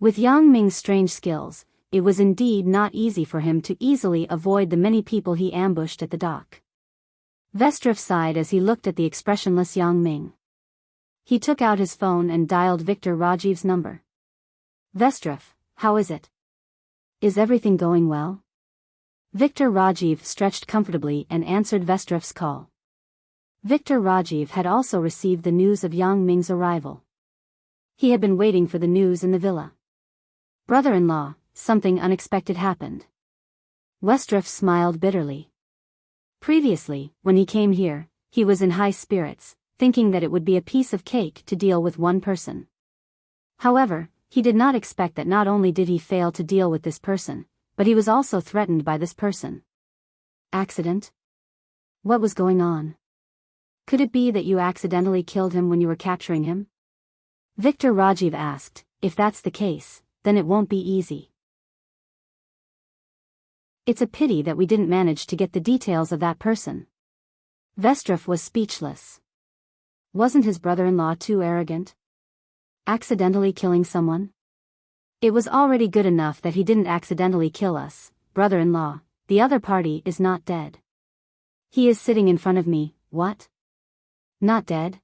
[SPEAKER 1] With Yang Ming's strange skills, it was indeed not easy for him to easily avoid the many people he ambushed at the dock. Vestrov sighed as he looked at the expressionless Yang Ming. He took out his phone and dialed Victor Rajiv's number. Vestrov, how is it? Is everything going well? Victor Rajiv stretched comfortably and answered Vestrev's call. Victor Rajiv had also received the news of Yang Ming's arrival. He had been waiting for the news in the villa. Brother-in-law, something unexpected happened. Vestrev smiled bitterly. Previously, when he came here, he was in high spirits, thinking that it would be a piece of cake to deal with one person. However, he did not expect that not only did he fail to deal with this person, but he was also threatened by this person. Accident? What was going on? Could it be that you accidentally killed him when you were capturing him? Victor Rajiv asked. If that's the case, then it won't be easy. It's a pity that we didn't manage to get the details of that person. Vestrev was speechless. Wasn't his brother-in-law too arrogant? Accidentally killing someone? It was already good enough that he didn't accidentally kill us, brother-in-law. The other party is not dead. He is sitting in front of me. What? Not dead?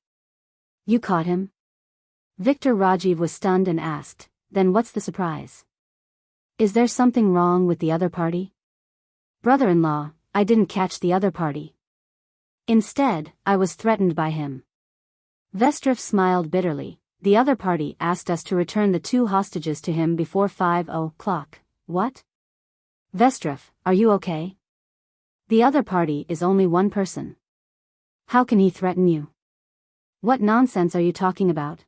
[SPEAKER 1] You caught him? Victor Rajiv was stunned and asked, then what's the surprise? Is there something wrong with the other party? Brother-in-law, I didn't catch the other party. Instead, I was threatened by him. Vestrev smiled bitterly. The other party asked us to return the 2 hostages to him before 5:00. What? Vestrev, are you okay? The other party is only one person. How can he threaten you? What nonsense are you talking about?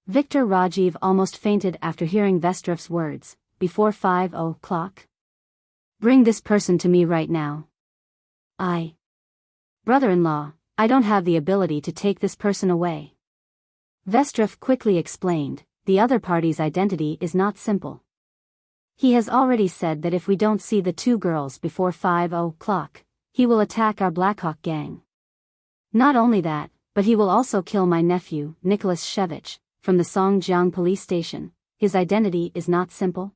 [SPEAKER 1] Victor Rajiv almost fainted after hearing Vestrev's words. Before 5:00. Bring this person to me right now. Brother-in-law, I don't have the ability to take this person away. Vestrev quickly explained, the other party's identity is not simple. He has already said that if we don't see the 2 girls before 5:00, he will attack our Blackhawk gang. Not only that, but he will also kill my nephew, Nicholas Shevich, from the Songjiang police station. His identity is not simple.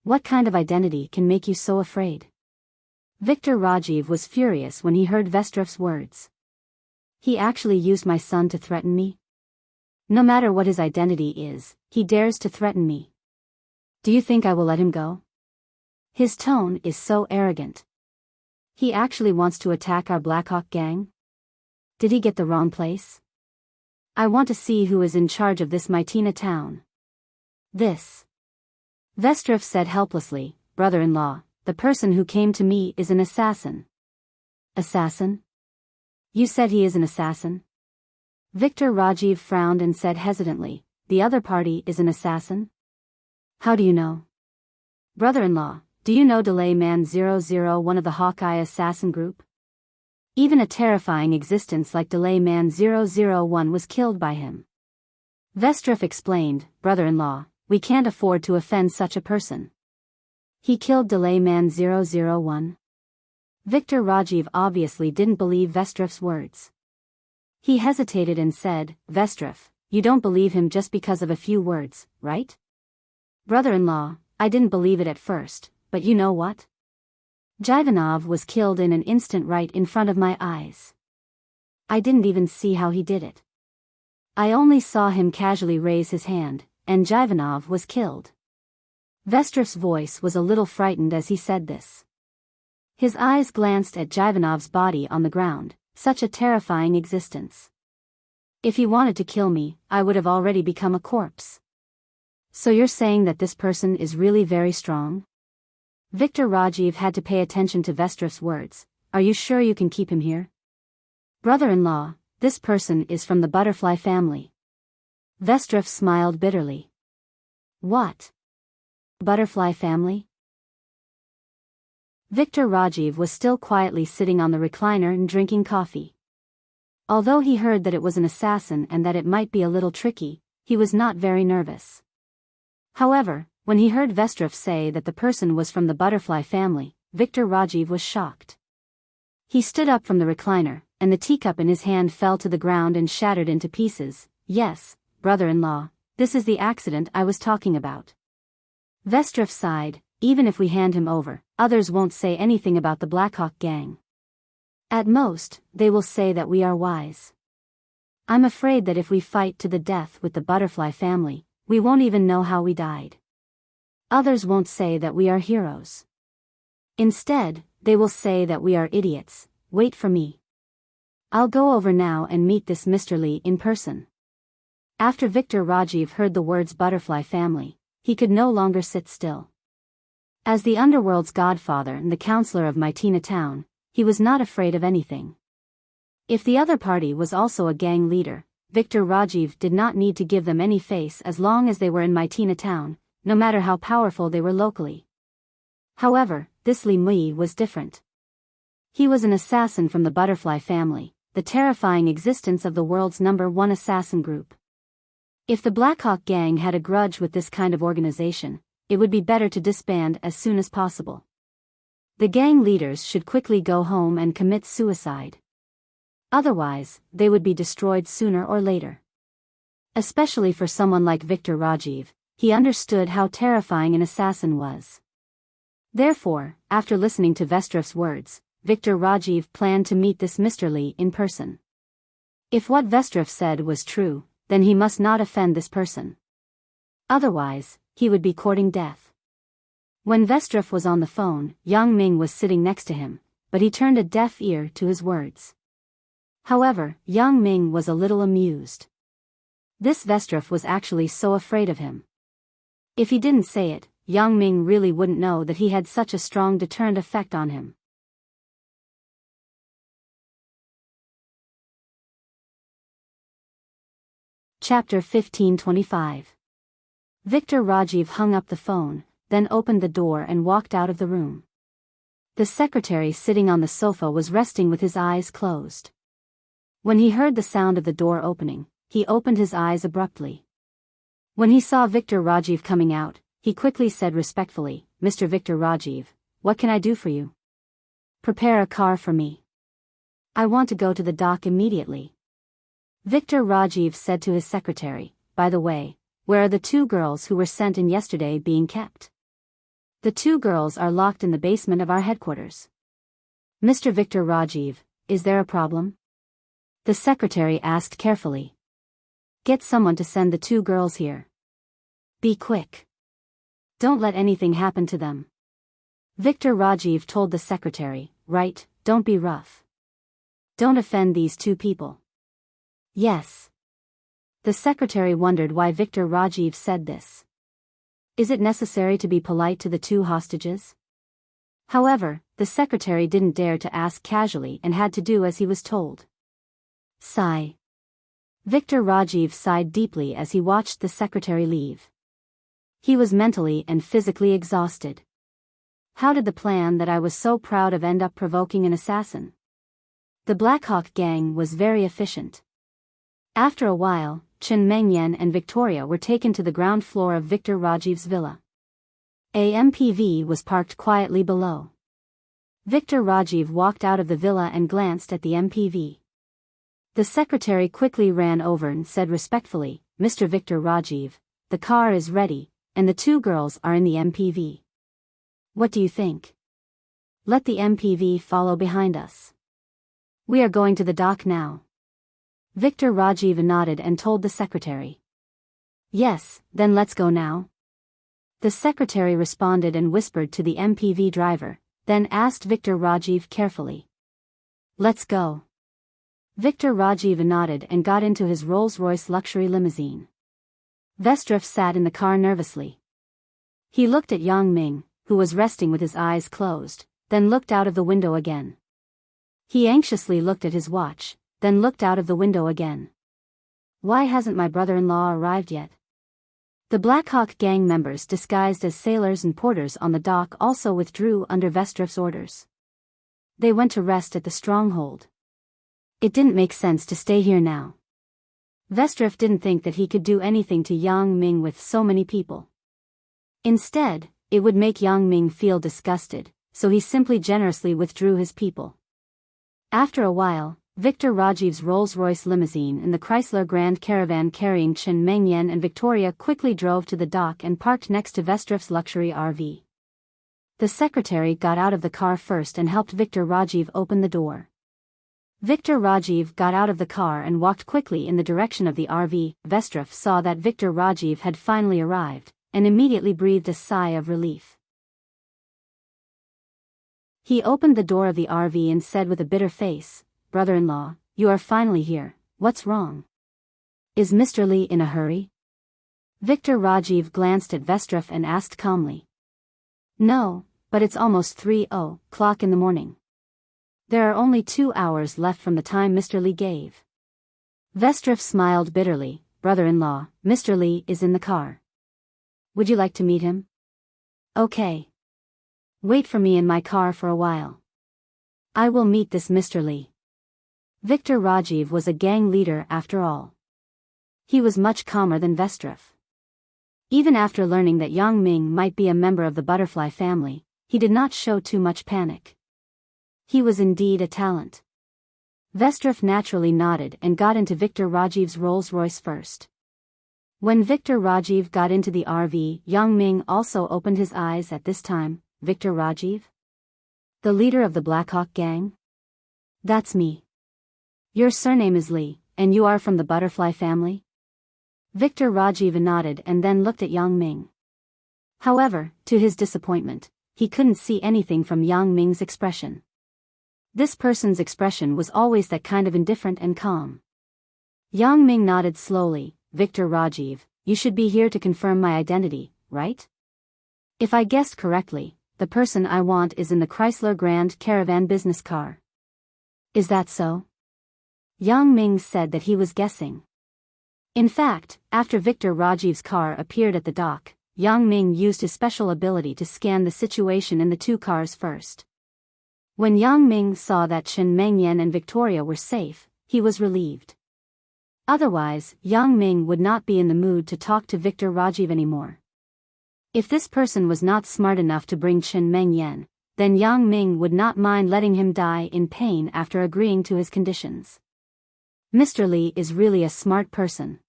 [SPEAKER 1] What kind of identity can make you so afraid? Victor Rajiv was furious when he heard Vestrev's words. He actually used my son to threaten me? No matter what his identity is, he dares to threaten me. Do you think I will let him go? His tone is so arrogant. He actually wants to attack our Blackhawk gang? Did he get the wrong place? I want to see who is in charge of this Mytina town. This. Vestrev said helplessly, brother-in-law, the person who came to me is an assassin. Assassin? You said he is an assassin? Victor Rajiv frowned and said hesitantly, the other party is an assassin? How do you know? Brother-in-law, do you know Delay Man 001 of the Hawkeye assassin group? Even a terrifying existence like Delay Man 001 was killed by him. Vestrev explained, brother-in-law, we can't afford to offend such a person. He killed Delay Man 001? Victor Rajiv obviously didn't believe Vestrev's words. He hesitated and said, Vestrev, you don't believe him just because of a few words, right? Brother-in-law, I didn't believe it at first, but you know what? Jivanov was killed in an instant right in front of my eyes. I didn't even see how he did it. I only saw him casually raise his hand, and Jivanov was killed. Vestrev's voice was a little frightened as he said this. His eyes glanced at Jivanov's body on the ground, such a terrifying existence. If he wanted to kill me, I would have already become a corpse. So you're saying that this person is really very strong? Victor Rajiv had to pay attention to Vestrev's words. Are you sure you can keep him here? Brother-in-law, this person is from the butterfly family. Vestrev smiled bitterly. What? Butterfly family? Victor Rajiv was still quietly sitting on the recliner and drinking coffee. Although he heard that it was an assassin and that it might be a little tricky, he was not very nervous. However, when he heard Vestrev say that the person was from the butterfly family, Victor Rajiv was shocked. He stood up from the recliner, and the teacup in his hand fell to the ground and shattered into pieces. Yes, brother-in-law, this is the accident I was talking about. Vestrev sighed, even if we hand him over, others won't say anything about the Blackhawk gang. At most, they will say that we are wise. I'm afraid that if we fight to the death with the butterfly family, we won't even know how we died. Others won't say that we are heroes. Instead, they will say that we are idiots. Wait for me. I'll go over now and meet this Mr. Lee in person. After Victor Rajiv heard the words butterfly family, he could no longer sit still. As the underworld's godfather and the counselor of Mytina town, he was not afraid of anything. If the other party was also a gang leader, Victor Rajiv did not need to give them any face as long as they were in Mytina town, no matter how powerful they were locally. However, this Lee Mui was different. He was an assassin from the Butterfly family, the terrifying existence of the world's #1 assassin group. If the Blackhawk gang had a grudge with this kind of organization, it would be better to disband as soon as possible. The gang leaders should quickly go home and commit suicide. Otherwise, they would be destroyed sooner or later. Especially for someone like Victor Rajiv, he understood how terrifying an assassin was. Therefore, after listening to Vestrov's words, Victor Rajiv planned to meet this Mr. Lee in person. If what Vestrov said was true, then he must not offend this person. Otherwise, he would be courting death. When Vestrov was on the phone, Yang Ming was sitting next to him, but he turned a deaf ear to his words. However, Yang Ming was a little amused. This Vestrov was actually so afraid of him. If he didn't say it, Yang Ming really wouldn't know that he had such a strong deterrent effect on him. Chapter 1525. Victor Rajiv hung up the phone, then opened the door and walked out of the room. The secretary sitting on the sofa was resting with his eyes closed. When he heard the sound of the door opening, he opened his eyes abruptly. When he saw Victor Rajiv coming out, he quickly said respectfully, "Mr. Victor Rajiv, what can I do for you?" "Prepare a car for me. I want to go to the dock immediately." Victor Rajiv said to his secretary, "By the way, where are the 2 girls who were sent in yesterday being kept?" "The 2 girls are locked in the basement of our headquarters." "Mr. Victor Rajiv, is there a problem?" The secretary asked carefully. "Get someone to send the 2 girls here. Be quick. Don't let anything happen to them." Victor Rajiv told the secretary, "Right, don't be rough. Don't offend these 2 people." "Yes." The secretary wondered why Victor Rajiv said this. Is it necessary to be polite to the 2 hostages? However, the secretary didn't dare to ask casually and had to do as he was told. Sigh. Victor Rajiv sighed deeply as he watched the secretary leave. He was mentally and physically exhausted. How did the plan that I was so proud of end up provoking an assassin? The Blackhawk gang was very efficient. After a while, Chen Mengyan and Victoria were taken to the ground floor of Victor Rajiv's villa. A MPV was parked quietly below. Victor Rajiv walked out of the villa and glanced at the MPV. The secretary quickly ran over and said respectfully, "Mr. Victor Rajiv, the car is ready, and the 2 girls are in the MPV. What do you think? Let the MPV follow behind us. We are going to the dock now." Victor Rajiv nodded and told the secretary. "Yes, then let's go now." The secretary responded and whispered to the MPV driver, then asked Victor Rajiv carefully. "Let's go." Victor Rajiv nodded and got into his Rolls-Royce luxury limousine. Vestrov sat in the car nervously. He looked at Yang Ming, who was resting with his eyes closed, then looked out of the window again. He anxiously looked at his watch, then looked out of the window again. Why hasn't my brother-in-law arrived yet? The Blackhawk gang members disguised as sailors and porters on the dock also withdrew under Vestrov's orders. They went to rest at the stronghold. It didn't make sense to stay here now. Vestrov didn't think that he could do anything to Yang Ming with so many people. Instead, it would make Yang Ming feel disgusted, so he simply generously withdrew his people. After a while, Victor Rajiv's Rolls-Royce limousine and the Chrysler Grand Caravan carrying Chen Mengyan and Victoria quickly drove to the dock and parked next to Vestrov's luxury RV. The secretary got out of the car first and helped Victor Rajiv open the door. Victor Rajiv got out of the car and walked quickly in the direction of the RV. Vestrov saw that Victor Rajiv had finally arrived, and immediately breathed a sigh of relief. He opened the door of the RV and said with a bitter face, "Brother-in-law, you are finally here. What's wrong? Is Mr. Lee in a hurry?" Victor Rajiv glanced at Vestrov and asked calmly. "No, but it's almost 3:00 in the morning. There are only 2 hours left from the time Mr. Lee gave." Vestrov smiled bitterly. "Brother-in-law, Mr. Lee is in the car. Would you like to meet him?" "Okay. Wait for me in my car for a while. I will meet this Mr. Lee." Victor Rajiv was a gang leader after all. He was much calmer than Vestrov. Even after learning that Yang Ming might be a member of the butterfly family, he did not show too much panic. He was indeed a talent. Vestrov naturally nodded and got into Victor Rajiv's Rolls-Royce first. When Victor Rajiv got into the RV, Yang Ming also opened his eyes at this time. "Victor Rajiv? The leader of the Blackhawk gang? That's me. Your surname is Lee, and you are from the butterfly family?" Victor Rajiv nodded and then looked at Yang Ming. However, to his disappointment, he couldn't see anything from Yang Ming's expression. This person's expression was always that kind of indifferent and calm. Yang Ming nodded slowly. "Victor Rajiv, you should be here to confirm my identity, right? If I guessed correctly, the person I want is in the Chrysler Grand Caravan business car. Is that so?" Yang Ming said that he was guessing. In fact, after Victor Rajiv's car appeared at the dock, Yang Ming used his special ability to scan the situation in the 2 cars first. When Yang Ming saw that Chen Mengyan and Victoria were safe, he was relieved. Otherwise, Yang Ming would not be in the mood to talk to Victor Rajiv anymore. If this person was not smart enough to bring Chen Mengyan, then Yang Ming would not mind letting him die in pain after agreeing to his conditions. Mr. Lee is really a smart person.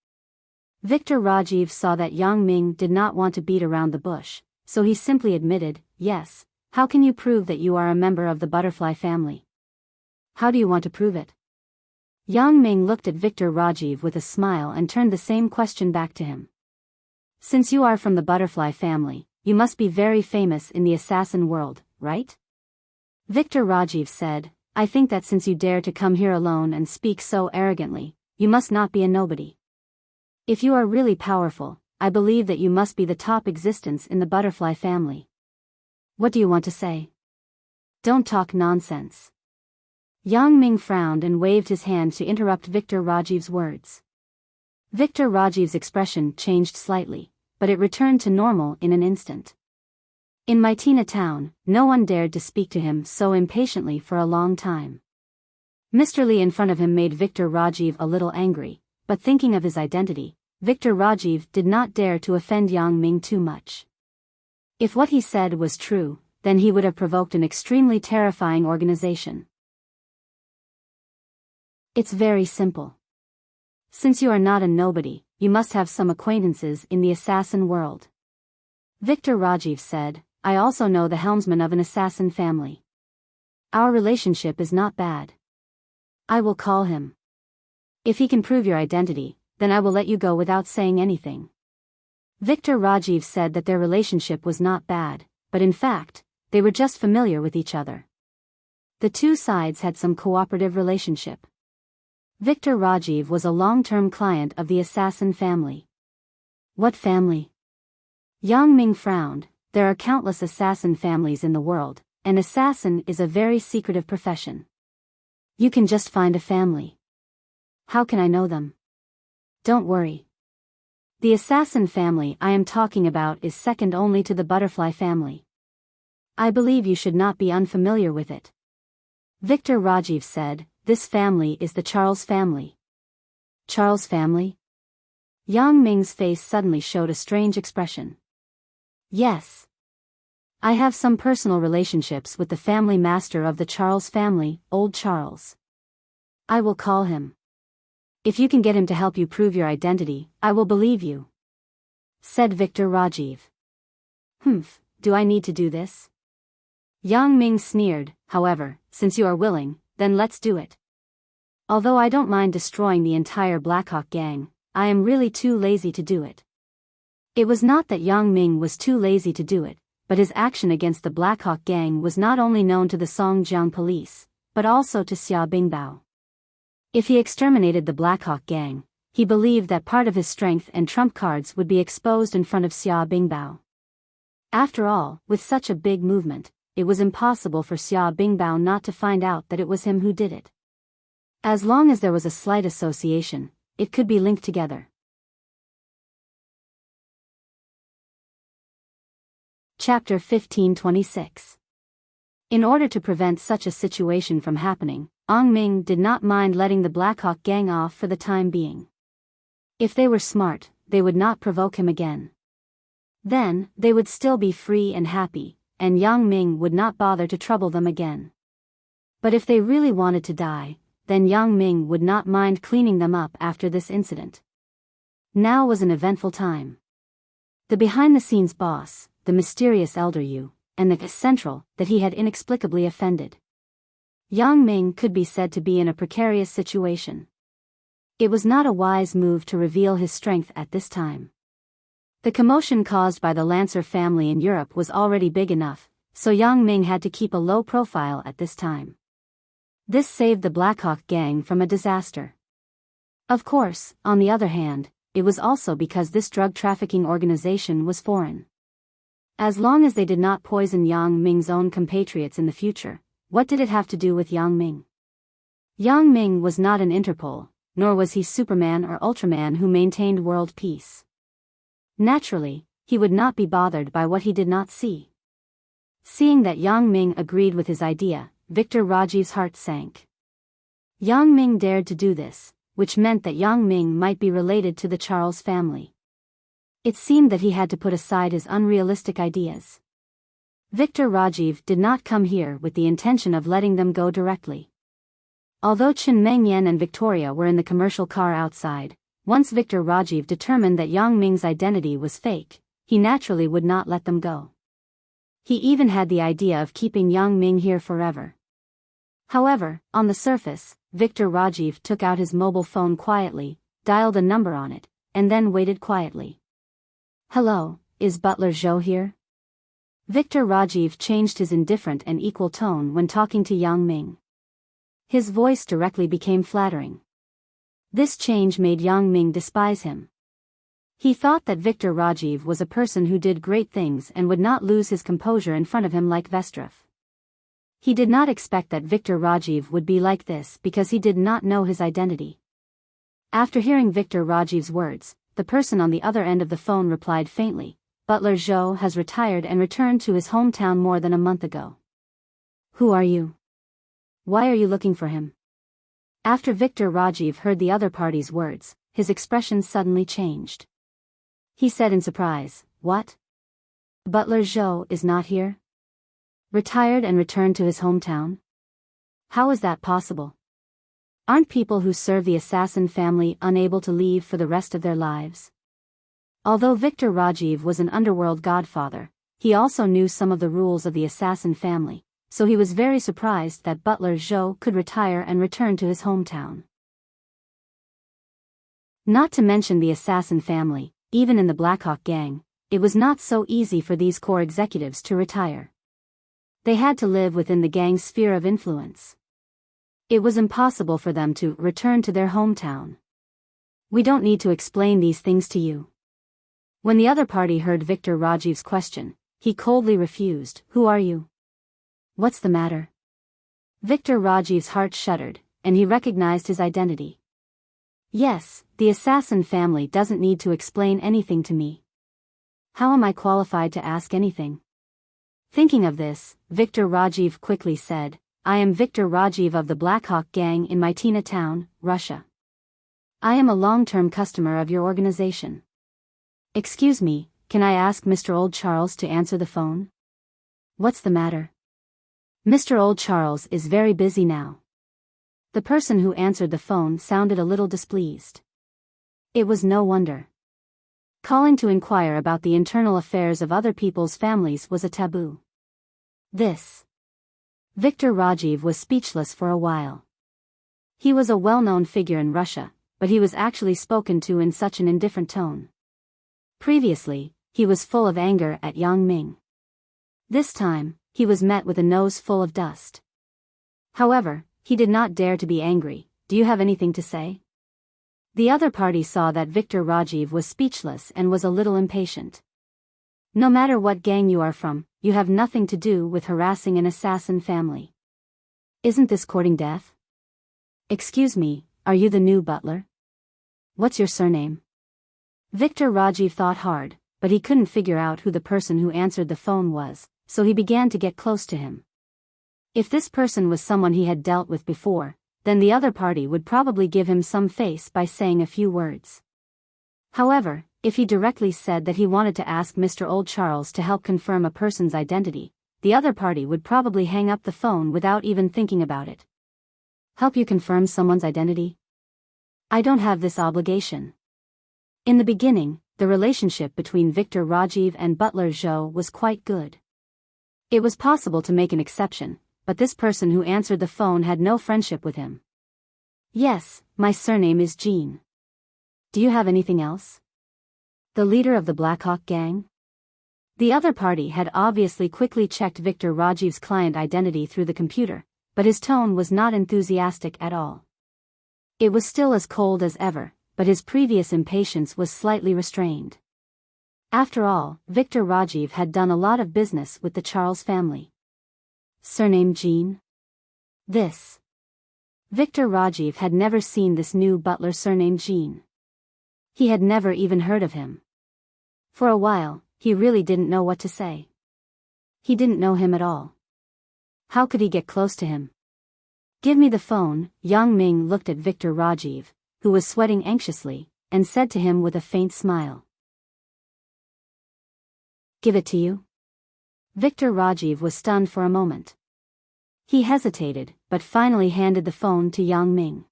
[SPEAKER 1] Victor Rajiv saw that Yang Ming did not want to beat around the bush, so he simply admitted, "Yes, how can you prove that you are a member of the butterfly family? How do you want to prove it?" Yang Ming looked at Victor Rajiv with a smile and turned the same question back to him. "Since you are from the butterfly family, you must be very famous in the assassin world, right?" Victor Rajiv said, "I think that since you dare to come here alone and speak so arrogantly, you must not be a nobody. If you are really powerful, I believe that you must be the top existence in the butterfly family. What do you want to say? Don't talk nonsense." Yang Ming frowned and waved his hand to interrupt Victor Rajiv's words. Victor Rajiv's expression changed slightly, but it returned to normal in an instant. In Mytina town, no one dared to speak to him so impatiently for a long time. Mr. Lee in front of him made Victor Rajiv a little angry, but thinking of his identity, Victor Rajiv did not dare to offend Yang Ming too much. If what he said was true, then he would have provoked an extremely terrifying organization. It's very simple. Since you are not a nobody, you must have some acquaintances in the assassin world. Victor Rajiv said, "I also know the helmsman of an assassin family. Our relationship is not bad. I will call him. If he can prove your identity, then I will let you go without saying anything." Victor Rajiv said that their relationship was not bad, but in fact, they were just familiar with each other. The 2 sides had some cooperative relationship. Victor Rajiv was a long-term client of the assassin family. "What family?" Yang Ming frowned. "There are countless assassin families in the world, and assassin is a very secretive profession. You can just find a family. How can I know them?" "Don't worry. The assassin family I am talking about is second only to the butterfly family. I believe you should not be unfamiliar with it." Victor Rajiv said, "This family is the Charles family." "Charles family?" Yang Ming's face suddenly showed a strange expression. "Yes. I have some personal relationships with the family master of the Charles family, old Charles. I will call him. If you can get him to help you prove your identity, I will believe you," said Victor Rajiv. "Humph, do I need to do this?" Yang Ming sneered. "However, since you are willing, then let's do it. Although I don't mind destroying the entire Blackhawk gang, I am really too lazy to do it. It was not that Yang Ming was too lazy to do it, but his action against the Black Hawk gang was not only known to the Songjiang police, but also to Xia Bingbao. If he exterminated the Black Hawk gang, he believed that part of his strength and trump cards would be exposed in front of Xia Bingbao. After all, with such a big movement, it was impossible for Xia Bingbao not to find out that it was him who did it. As long as there was a slight association, it could be linked together. Chapter 1526. In order to prevent such a situation from happening, Ong Ming did not mind letting the Black Hawk gang off for the time being. If they were smart, they would not provoke him again. Then, they would still be free and happy, and Yang Ming would not bother to trouble them again. But if they really wanted to die, then Yang Ming would not mind cleaning them up after this incident. Now was an eventful time. The behind-the-scenes boss, the mysterious elder Yu, and the central that he had inexplicably offended. Yang Ming could be said to be in a precarious situation. It was not a wise move to reveal his strength at this time. The commotion caused by the Lancer family in Europe was already big enough, so Yang Ming had to keep a low profile at this time. This saved the Black Hawk gang from a disaster. Of course, on the other hand, it was also because this drug trafficking organization was foreign. As long as they did not poison Yang Ming's own compatriots in the future, what did it have to do with Yang Ming? Yang Ming was not an Interpol, nor was he Superman or Ultraman who maintained world peace. Naturally, he would not be bothered by what he did not see. Seeing that Yang Ming agreed with his idea, Victor Rajiv's heart sank. Yang Ming dared to do this, which meant that Yang Ming might be related to the Charles family. It seemed that he had to put aside his unrealistic ideas. Victor Rajiv did not come here with the intention of letting them go directly. Although Chen Mengyan and Victoria were in the commercial car outside, once Victor Rajiv determined that Yang Ming's identity was fake, he naturally would not let them go. He even had the idea of keeping Yang Ming here forever. However, on the surface, Victor Rajiv took out his mobile phone quietly, dialed a number on it, and then waited quietly. "Hello, is Butler Zhou here?" Victor Rajiv changed his indifferent and equal tone when talking to Yang Ming. His voice directly became flattering. This change made Yang Ming despise him. He thought that Victor Rajiv was a person who did great things and would not lose his composure in front of him like Vestrov. He did not expect that Victor Rajiv would be like this because he did not know his identity. After hearing Victor Rajiv's words, the person on the other end of the phone replied faintly, "Butler Zhou has retired and returned to his hometown more than a month ago." "Who are you? Why are you looking for him?" After Victor Rajiv heard the other party's words, his expression suddenly changed. He said in surprise, "What? Butler Zhou is not here? Retired and returned to his hometown? How is that possible? Aren't people who serve the assassin family unable to leave for the rest of their lives?" Although Victor Rajiv was an underworld godfather, he also knew some of the rules of the assassin family, so he was very surprised that Butler Zhou could retire and return to his hometown. Not to mention the assassin family, even in the Black Hawk gang, it was not so easy for these core executives to retire. They had to live within the gang's sphere of influence. It was impossible for them to return to their hometown. "We don't need to explain these things to you." When the other party heard Victor Rajiv's question, he coldly refused, "Who are you? What's the matter?" Victor Rajiv's heart shuddered, and he recognized his identity. "Yes, the assassin family doesn't need to explain anything to me. How am I qualified to ask anything?" Thinking of this, Victor Rajiv quickly said, "I am Victor Rajiv of the Black Hawk gang in Mytina town, Russia. I am a long-term customer of your organization. Excuse me, can I ask Mr. Old Charles to answer the phone? What's the matter?" "Mr. Old Charles is very busy now." The person who answered the phone sounded a little displeased. It was no wonder. Calling to inquire about the internal affairs of other people's families was a taboo. Victor Rajiv was speechless for a while. He was a well-known figure in Russia, but he was actually spoken to in such an indifferent tone. Previously, he was full of anger at Yang Ming. This time, he was met with a nose full of dust. However, he did not dare to be angry. Do you have anything to say? The other party saw that Victor Rajiv was speechless and was a little impatient. No matter what gang you are from, you have nothing to do with harassing an assassin family. Isn't this courting death? Excuse me, are you the new butler? What's your surname? Victor Rajiv thought hard, but he couldn't figure out who the person who answered the phone was, so he began to get close to him. If this person was someone he had dealt with before, then the other party would probably give him some face by saying a few words. However, if he directly said that he wanted to ask Mr. Old Charles to help confirm a person's identity, the other party would probably hang up the phone without even thinking about it. Help you confirm someone's identity? I don't have this obligation. In the beginning, the relationship between Victor Rajiv and Butler Zhou was quite good. It was possible to make an exception, but this person who answered the phone had no friendship with him. Yes, my surname is Jean. Do you have anything else? The leader of the Blackhawk gang? The other party had obviously quickly checked Victor Rajiv's client identity through the computer, but his tone was not enthusiastic at all. It was still as cold as ever, but his previous impatience was slightly restrained. After all, Victor Rajiv had done a lot of business with the Charles family. Surname Jean? This. Victor Rajiv had never seen this new butler surnamed Jean. He had never even heard of him. For a while, he really didn't know what to say. He didn't know him at all. How could he get close to him? Give me the phone. Yang Ming looked at Victor Rajiv, who was sweating anxiously, and said to him with a faint smile. Give it to you? Victor Rajiv was stunned for a moment. He hesitated, but finally handed the phone to Yang Ming.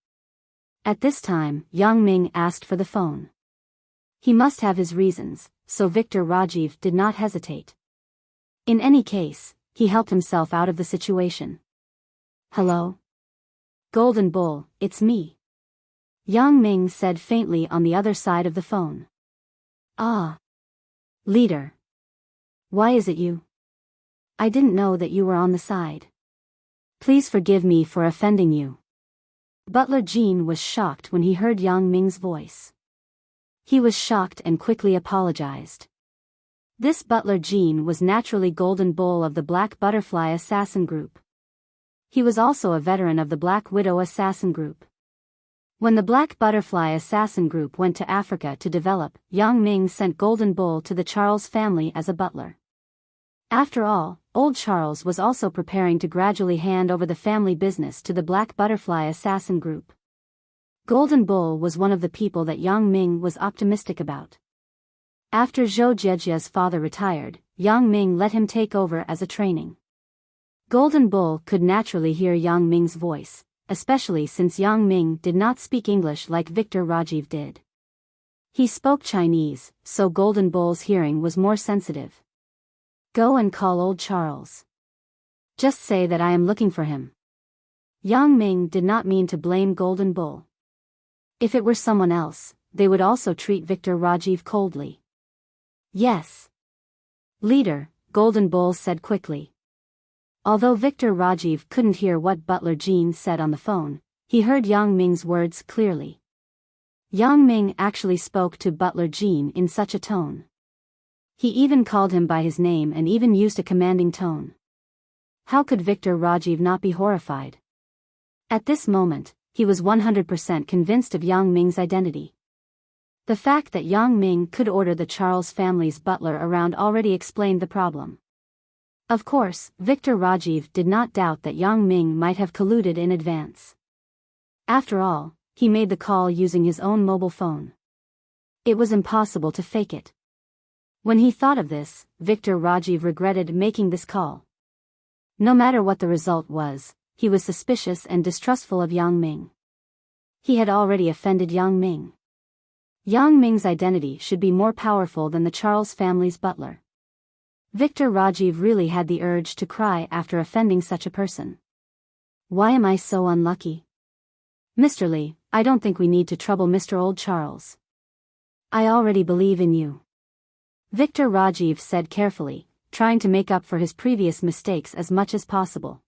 [SPEAKER 1] At this time, Yang Ming asked for the phone. He must have his reasons, so Victor Rajiv did not hesitate. In any case, he helped himself out of the situation. Hello? Golden Bull, it's me. Yang Ming said faintly on the other side of the phone. Ah. Leader. Why is it you? I didn't know that you were on the side. Please forgive me for offending you. Butler Jean was shocked when he heard Yang Ming's voice. He was shocked and quickly apologized. This Butler Jean was naturally Golden Bull of the Black Butterfly Assassin Group. He was also a veteran of the Black Widow Assassin Group. When the Black Butterfly Assassin Group went to Africa to develop, Yang Ming sent Golden Bull to the Charles family as a butler. After all, Old Charles was also preparing to gradually hand over the family business to the Black Butterfly Assassin Group. Golden Bull was one of the people that Yang Ming was optimistic about. After Zhou Jiejia's father retired, Yang Ming let him take over as a training. Golden Bull could naturally hear Yang Ming's voice, especially since Yang Ming did not speak English like Victor Rajiv did. He spoke Chinese, so Golden Bull's hearing was more sensitive. Go and call Old Charles. Just say that I am looking for him. Yang Ming did not mean to blame Golden Bull. If it were someone else, they would also treat Victor Rajiv coldly. Yes. Leader, Golden Bull said quickly. Although Victor Rajiv couldn't hear what Butler Jean said on the phone, he heard Yang Ming's words clearly. Yang Ming actually spoke to Butler Jean in such a tone. He even called him by his name and even used a commanding tone. How could Victor Rajiv not be horrified? At this moment, he was 100% convinced of Yang Ming's identity. The fact that Yang Ming could order the Charles family's butler around already explained the problem. Of course, Victor Rajiv did not doubt that Yang Ming might have colluded in advance. After all, he made the call using his own mobile phone. It was impossible to fake it. When he thought of this, Victor Rajiv regretted making this call. No matter what the result was, he was suspicious and distrustful of Yang Ming. He had already offended Yang Ming. Yang Ming's identity should be more powerful than the Charles family's butler. Victor Rajiv really had the urge to cry after offending such a person. Why am I so unlucky? Mr. Lee, I don't think we need to trouble Mr. Old Charles. I already believe in you. Victor Rajiv said carefully, trying to make up for his previous mistakes as much as possible.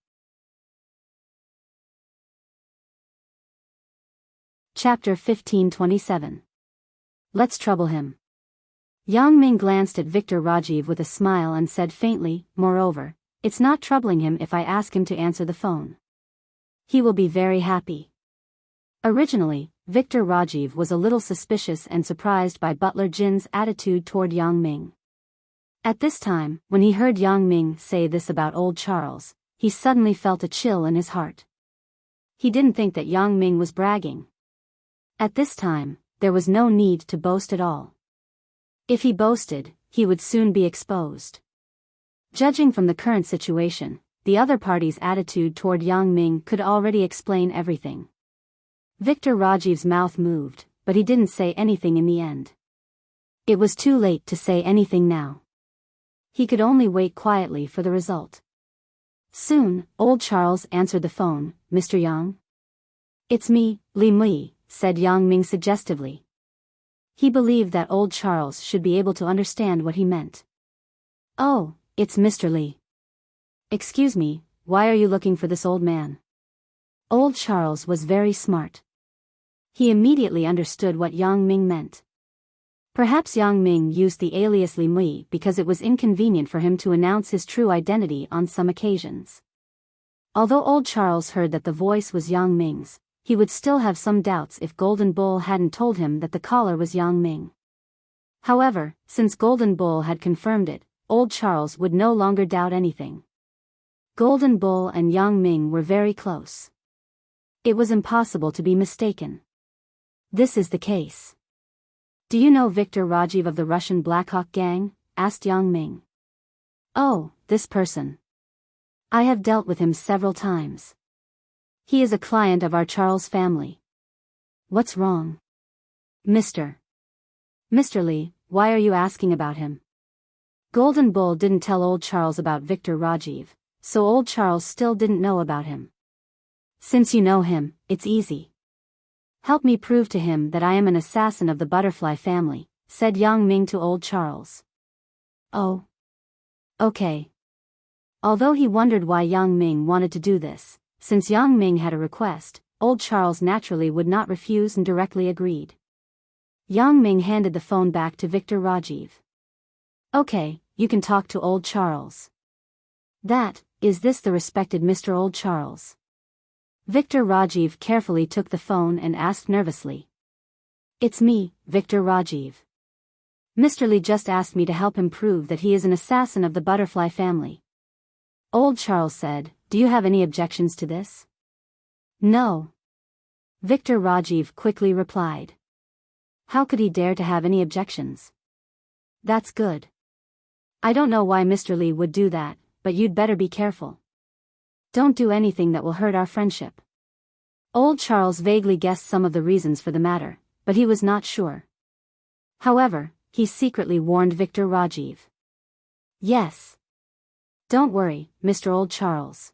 [SPEAKER 1] Chapter 1527. Let's trouble him. Yang Ming glanced at Victor Rajiv with a smile and said faintly, moreover, it's not troubling him if I ask him to answer the phone. He will be very happy. Originally, Victor Rajiv was a little suspicious and surprised by Butler Jin's attitude toward Yang Ming. At this time, when he heard Yang Ming say this about old Charles, he suddenly felt a chill in his heart. He didn't think that Yang Ming was bragging. At this time, there was no need to boast at all. If he boasted, he would soon be exposed. Judging from the current situation, the other party's attitude toward Yang Ming could already explain everything. Victor Rajiv's mouth moved, but he didn't say anything in the end. It was too late to say anything now. He could only wait quietly for the result. Soon, old Charles answered the phone. Mr. Yang? It's me, Li Mui, said Yang Ming suggestively. He believed that old Charles should be able to understand what he meant. Oh, it's Mr. Li. Excuse me, why are you looking for this old man? Old Charles was very smart. He immediately understood what Yang Ming meant. Perhaps Yang Ming used the alias Li Mui because it was inconvenient for him to announce his true identity on some occasions. Although old Charles heard that the voice was Yang Ming's, he would still have some doubts if Golden Bull hadn't told him that the caller was Yang Ming. However, since Golden Bull had confirmed it, old Charles would no longer doubt anything. Golden Bull and Yang Ming were very close. It was impossible to be mistaken. This is the case. Do you know Victor Rajiv of the Russian Blackhawk gang? Asked Yang Ming. Oh, this person. I have dealt with him several times. He is a client of our Charles family. What's wrong? Mr. Li, why are you asking about him? Golden Bull didn't tell old Charles about Victor Rajiv, so old Charles still didn't know about him. Since you know him, it's easy. Help me prove to him that I am an assassin of the butterfly family, said Yang Ming to old Charles. Oh. Okay. Although he wondered why Yang Ming wanted to do this, since Yang Ming had a request, old Charles naturally would not refuse and directly agreed. Yang Ming handed the phone back to Victor Rajiv. Okay, you can talk to old Charles. Is this the respected Mr. Old Charles? Victor Rajiv carefully took the phone and asked nervously. It's me, Victor Rajiv. Mr. Li just asked me to help him prove that he is an assassin of the butterfly family. Old Charles said, do you have any objections to this? No. Victor Rajiv quickly replied. How could he dare to have any objections? That's good. I don't know why Mr. Li would do that, but you'd better be careful. Don't do anything that will hurt our friendship. Old Charles vaguely guessed some of the reasons for the matter, but he was not sure. However, he secretly warned Victor Rajiv. Yes. Don't worry, Mr. Old Charles.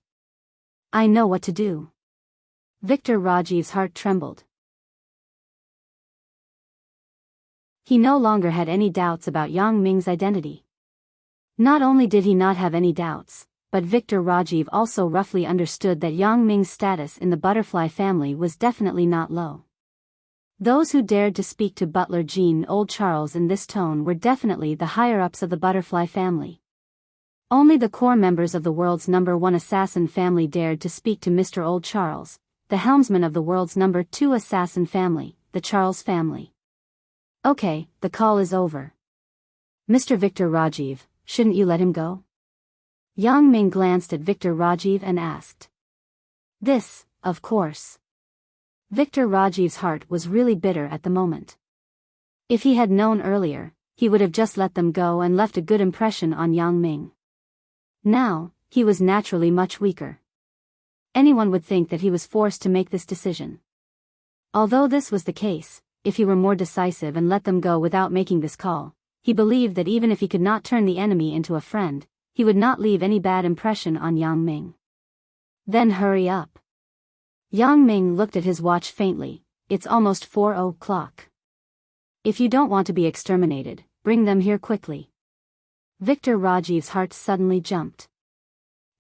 [SPEAKER 1] I know what to do. Victor Rajiv's heart trembled. He no longer had any doubts about Yang Ming's identity. Not only did he not have any doubts, but Victor Rajiv also roughly understood that Yang Ming's status in the butterfly family was definitely not low. Those who dared to speak to Butler Jean Old Charles in this tone were definitely the higher-ups of the butterfly family. Only the core members of the world's #1 assassin family dared to speak to Mr. Old Charles, the helmsman of the world's #2 assassin family, the Charles family. Okay, the call is over. Mr. Victor Rajiv, shouldn't you let him go? Yang Ming glanced at Victor Rajiv and asked. This, of course. Victor Rajiv's heart was really bitter at the moment. If he had known earlier, he would have just let them go and left a good impression on Yang Ming. Now, he was naturally much weaker. Anyone would think that he was forced to make this decision. Although this was the case, if he were more decisive and let them go without making this call, he believed that even if he could not turn the enemy into a friend, he would not leave any bad impression on Yang Ming. Then hurry up. Yang Ming looked at his watch faintly. It's almost 4 o'clock. If you don't want to be exterminated, bring them here quickly. Victor Rajiv's heart suddenly jumped.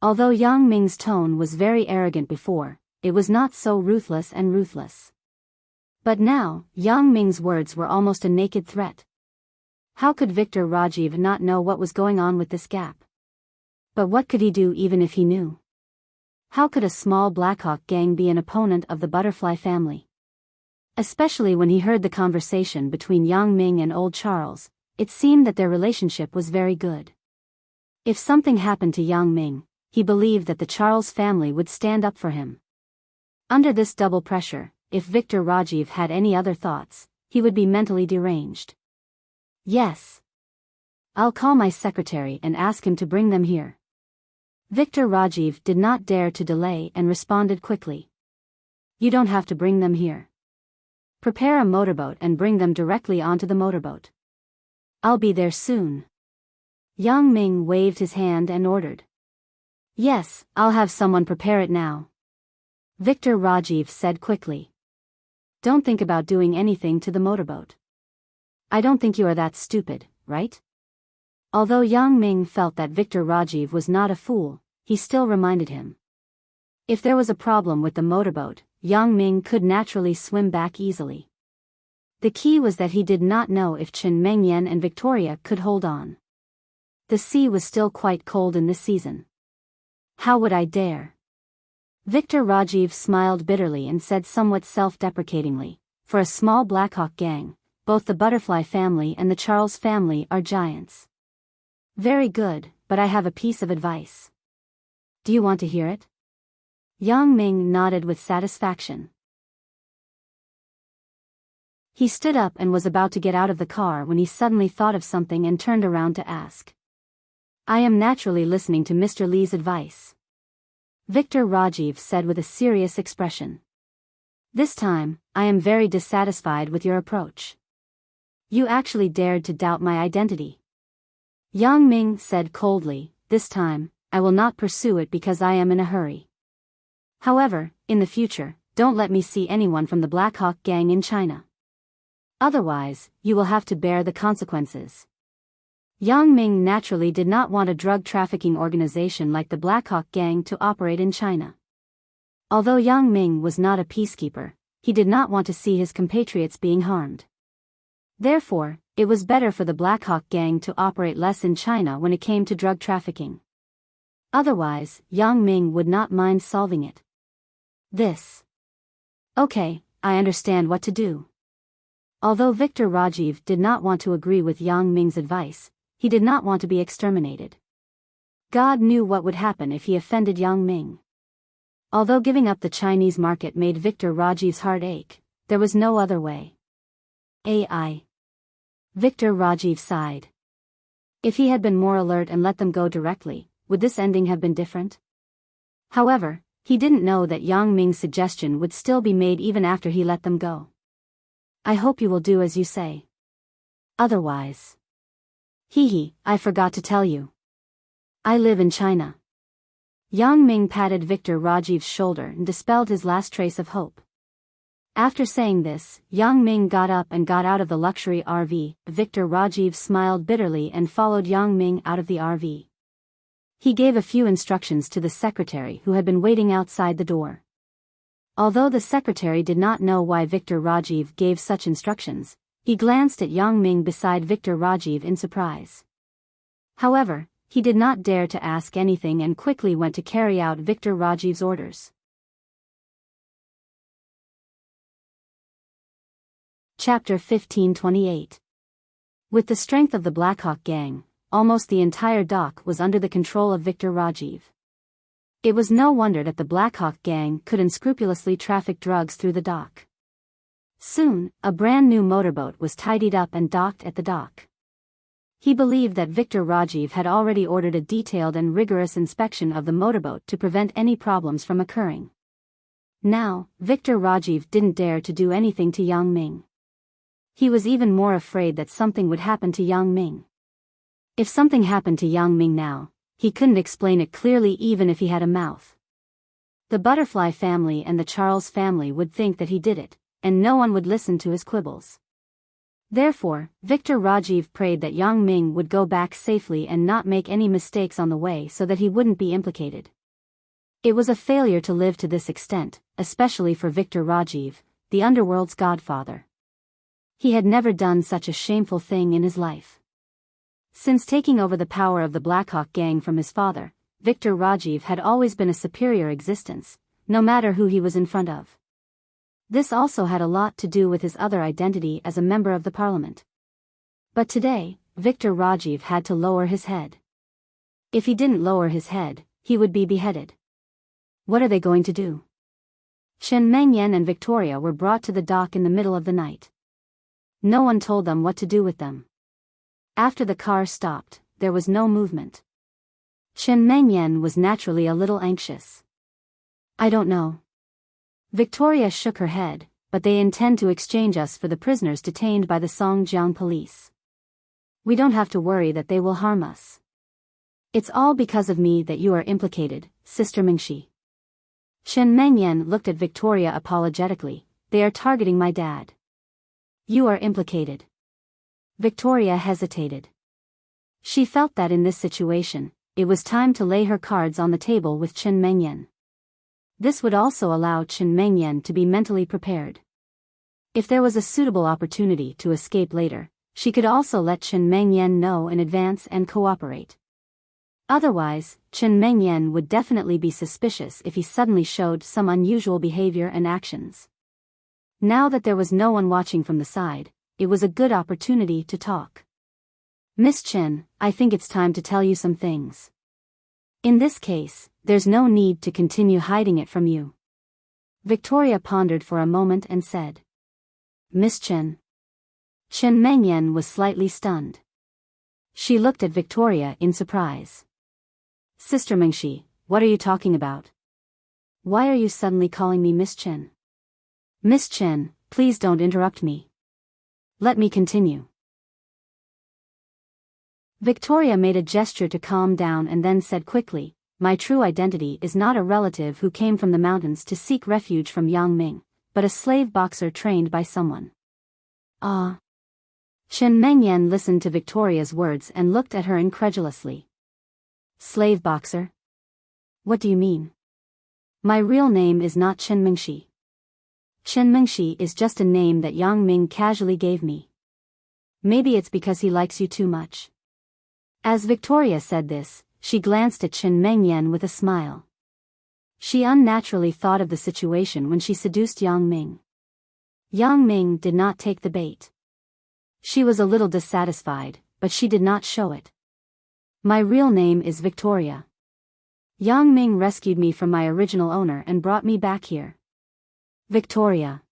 [SPEAKER 1] Although Yang Ming's tone was very arrogant before, it was not so ruthless and ruthless. But now, Yang Ming's words were almost a naked threat. How could Victor Rajiv not know what was going on with this gap? But what could he do even if he knew? How could a small Blackhawk gang be an opponent of the Butterfly family? Especially when he heard the conversation between Yang Ming and old Charles, it seemed that their relationship was very good. If something happened to Yang Ming, he believed that the Charles family would stand up for him. Under this double pressure, if Victor Rajiv had any other thoughts, he would be mentally deranged. Yes. I'll call my secretary and ask him to bring them here. Victor Rajiv did not dare to delay and responded quickly. You don't have to bring them here. Prepare a motorboat and bring them directly onto the motorboat. I'll be there soon. Yang Ming waved his hand and ordered. Yes, I'll have someone prepare it now. Victor Rajiv said quickly. Don't think about doing anything to the motorboat. I don't think you are that stupid, right? Although Yang Ming felt that Victor Rajiv was not a fool, he still reminded him. If there was a problem with the motorboat, Yang Ming could naturally swim back easily. The key was that he did not know if Chen Mengyan and Victoria could hold on. The sea was still quite cold in this season. How would I dare? Victor Rajiv smiled bitterly and said somewhat self-deprecatingly, for a small Blackhawk gang, both the Butterfly family and the Charles family are giants. Very good, but I have a piece of advice. Do you want to hear it? Yang Ming nodded with satisfaction. He stood up and was about to get out of the car when he suddenly thought of something and turned around to ask. I am naturally listening to Mr. Lee's advice. Victor Rajiv said with a serious expression. This time, I am very dissatisfied with your approach. You actually dared to doubt my identity. Yang Ming said coldly, this time, I will not pursue it because I am in a hurry. However, in the future, don't let me see anyone from the Blackhawk gang in China. Otherwise, you will have to bear the consequences. Yang Ming naturally did not want a drug trafficking organization like the Blackhawk gang to operate in China. Although Yang Ming was not a peacekeeper, he did not want to see his compatriots being harmed. Therefore, it was better for the Blackhawk gang to operate less in China when it came to drug trafficking. Otherwise, Yang Ming would not mind solving it. Okay, I understand what to do. Although Victor Rajiv did not want to agree with Yang Ming's advice, he did not want to be exterminated. God knew what would happen if he offended Yang Ming. Although giving up the Chinese market made Victor Rajiv's heart ache, there was no other way. Victor Rajiv sighed. If he had been more alert and let them go directly, would this ending have been different? However, he didn't know that Yang Ming's suggestion would still be made even after he let them go. I hope you will do as you say. Otherwise. I forgot to tell you. I live in China. Yang Ming patted Victor Rajiv's shoulder and dispelled his last trace of hope. After saying this, Yang Ming got up and got out of the luxury RV. Victor Rajiv smiled bitterly and followed Yang Ming out of the RV. He gave a few instructions to the secretary who had been waiting outside the door. Although the secretary did not know why Victor Rajiv gave such instructions, he glanced at Yang Ming beside Victor Rajiv in surprise. However, he did not dare to ask anything and quickly went to carry out Victor Rajiv's orders. Chapter 1528. With the strength of the Blackhawk gang, almost the entire dock was under the control of Victor Rajiv. It was no wonder that the Blackhawk gang could unscrupulously traffic drugs through the dock. Soon, a brand new motorboat was tidied up and docked at the dock. He believed that Victor Rajiv had already ordered a detailed and rigorous inspection of the motorboat to prevent any problems from occurring. Now, Victor Rajiv didn't dare to do anything to Yang Ming. He was even more afraid that something would happen to Yang Ming. If something happened to Yang Ming now, he couldn't explain it clearly even if he had a mouth. The Butterfly family and the Charles family would think that he did it, and no one would listen to his quibbles. Therefore, Victor Rajiv prayed that Yang Ming would go back safely and not make any mistakes on the way so that he wouldn't be implicated. It was a failure to live to this extent, especially for Victor Rajiv, the underworld's godfather. He had never done such a shameful thing in his life. Since taking over the power of the Blackhawk gang from his father, Victor Rajiv had always been a superior existence, no matter who he was in front of. This also had a lot to do with his other identity as a member of the parliament. But today, Victor Rajiv had to lower his head. If he didn't lower his head, he would be beheaded. What are they going to do? Chen Mengyan and Victoria were brought to the dock in the middle of the night. No one told them what to do with them. After the car stopped, there was no movement. Chen Mengyan was naturally a little anxious. I don't know. Victoria shook her head, but they intend to exchange us for the prisoners detained by the Songjiang police. We don't have to worry that they will harm us. It's all because of me that you are implicated, Sister Mingxi. Chen Mengyan looked at Victoria apologetically. They are targeting my dad. You are implicated. Victoria hesitated. She felt that in this situation, it was time to lay her cards on the table with Chen Mengyan. This would also allow Chen Mengyan to be mentally prepared. If there was a suitable opportunity to escape later, she could also let Chen Mengyan know in advance and cooperate. Otherwise, Chen Mengyan would definitely be suspicious if he suddenly showed some unusual behavior and actions. Now that there was no one watching from the side, it was a good opportunity to talk. Miss Chen, I think it's time to tell you some things. In this case, there's no need to continue hiding it from you. Victoria pondered for a moment and said. Miss Chen. Chen Mengyan was slightly stunned. She looked at Victoria in surprise. Sister Mingxi, what are you talking about? Why are you suddenly calling me Miss Chen? Miss Chen, please don't interrupt me. Let me continue. Victoria made a gesture to calm down and then said quickly, my true identity is not a relative who came from the mountains to seek refuge from Yang Ming, but a slave boxer trained by someone. Ah. Chen Mengyan listened to Victoria's words and looked at her incredulously. Slave boxer? What do you mean? My real name is not Chen Mingxi. Chen Mingxi is just a name that Yang Ming casually gave me. Maybe it's because he likes you too much. As Victoria said this, she glanced at Chen Mengyan with a smile. She unnaturally thought of the situation when she seduced Yang Ming. Yang Ming did not take the bait. She was a little dissatisfied, but she did not show it. My real name is Victoria. Yang Ming rescued me from my original owner and brought me back here. Victoria.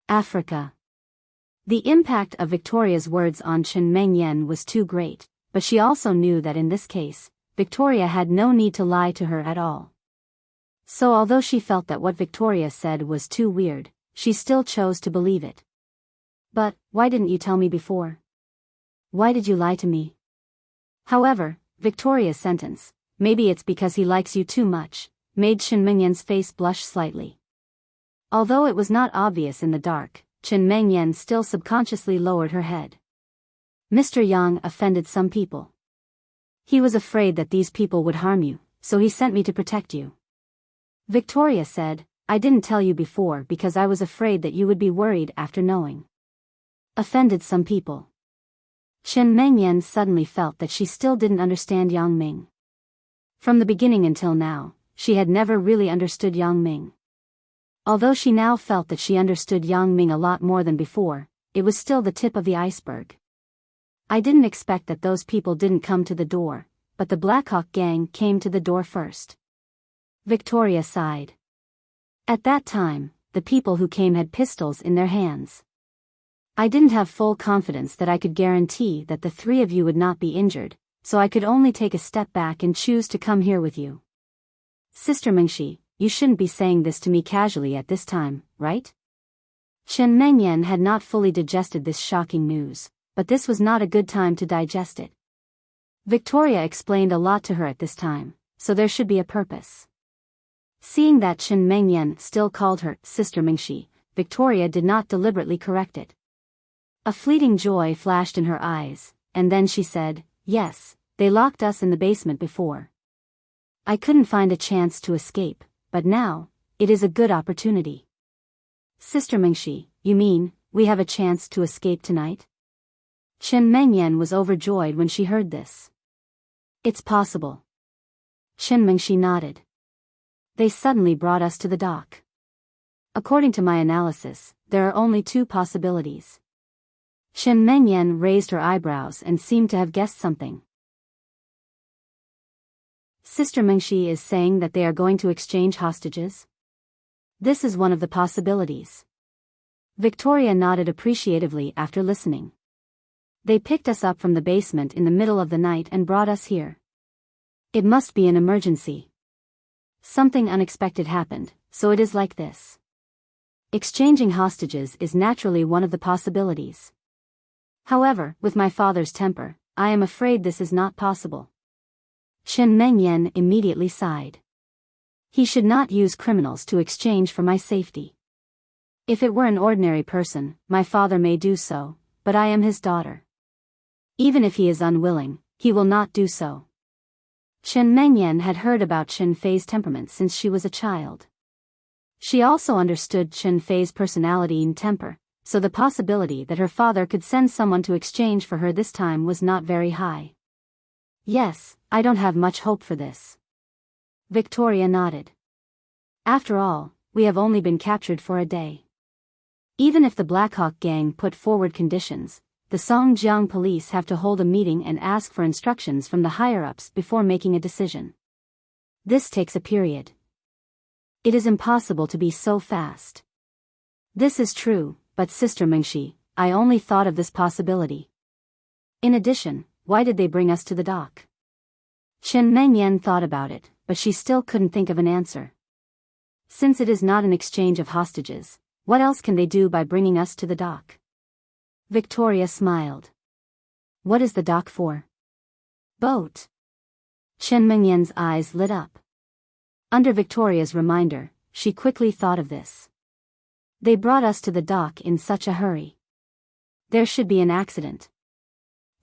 [SPEAKER 1] Africa. The impact of Victoria's words on Chen Mengyan was too great, but she also knew that in this case, Victoria had no need to lie to her at all. So although she felt that what Victoria said was too weird, she still chose to believe it. But, why didn't you tell me before? Why did you lie to me? However, Victoria's sentence, maybe it's because he likes you too much, made Chen Mengyan's face blush slightly. Although it was not obvious in the dark, Chen Mengyan still subconsciously lowered her head. Mr. Yang offended some people. He was afraid that these people would harm you, so he sent me to protect you. Victoria said, I didn't tell you before because I was afraid that you would be worried after knowing. Offended some people. Chen Mengyan suddenly felt that she still didn't understand Yang Ming. From the beginning until now, she had never really understood Yang Ming. Although she now felt that she understood Yang Ming a lot more than before, it was still the tip of the iceberg. I didn't expect that those people didn't come to the door, but the Blackhawk gang came to the door first. Victoria sighed. At that time, the people who came had pistols in their hands. I didn't have full confidence that I could guarantee that the three of you would not be injured, so I could only take a step back and choose to come here with you. Sister Mingxi, you shouldn't be saying this to me casually at this time, right? Chen Mengyan had not fully digested this shocking news, but this was not a good time to digest it. Victoria explained a lot to her at this time, so there should be a purpose. Seeing that Chen Mengyan still called her Sister Mingxi, Victoria did not deliberately correct it. A fleeting joy flashed in her eyes, and then she said, "Yes, they locked us in the basement before. I couldn't find a chance to escape, but now, it is a good opportunity." "Sister Mingxi, you mean, we have a chance to escape tonight?" Chen Mengyan was overjoyed when she heard this. "It's possible." Chen Mingxi nodded. "They suddenly brought us to the dock. According to my analysis, there are only two possibilities." Chen Mengyan raised her eyebrows and seemed to have guessed something. "Sister Mingxi is saying that they are going to exchange hostages?" "This is one of the possibilities." Victoria nodded appreciatively after listening. "They picked us up from the basement in the middle of the night and brought us here. It must be an emergency. Something unexpected happened, so it is like this. Exchanging hostages is naturally one of the possibilities. However, with my father's temper, I am afraid this is not possible." Chen Mengyan immediately sighed. "He should not use criminals to exchange for my safety. If it were an ordinary person, my father may do so, but I am his daughter. Even if he is unwilling, he will not do so." Chen Mengyan had heard about Chen Fei's temperament since she was a child. She also understood Chen Fei's personality and temper, so the possibility that her father could send someone to exchange for her this time was not very high. "Yes, I don't have much hope for this." Victoria nodded. "After all, we have only been captured for a day. Even if the Blackhawk gang put forward conditions, the Songjiang police have to hold a meeting and ask for instructions from the higher-ups before making a decision. This takes a period. It is impossible to be so fast." "This is true, but Sister Mingxi, I only thought of this possibility. In addition, why did they bring us to the dock?" Chen Mengyan thought about it, but she still couldn't think of an answer. "Since it is not an exchange of hostages, what else can they do by bringing us to the dock?" Victoria smiled. "What is the dock for?" "Boat." Chen Mengyan's eyes lit up. Under Victoria's reminder, she quickly thought of this. "They brought us to the dock in such a hurry. There should be an accident.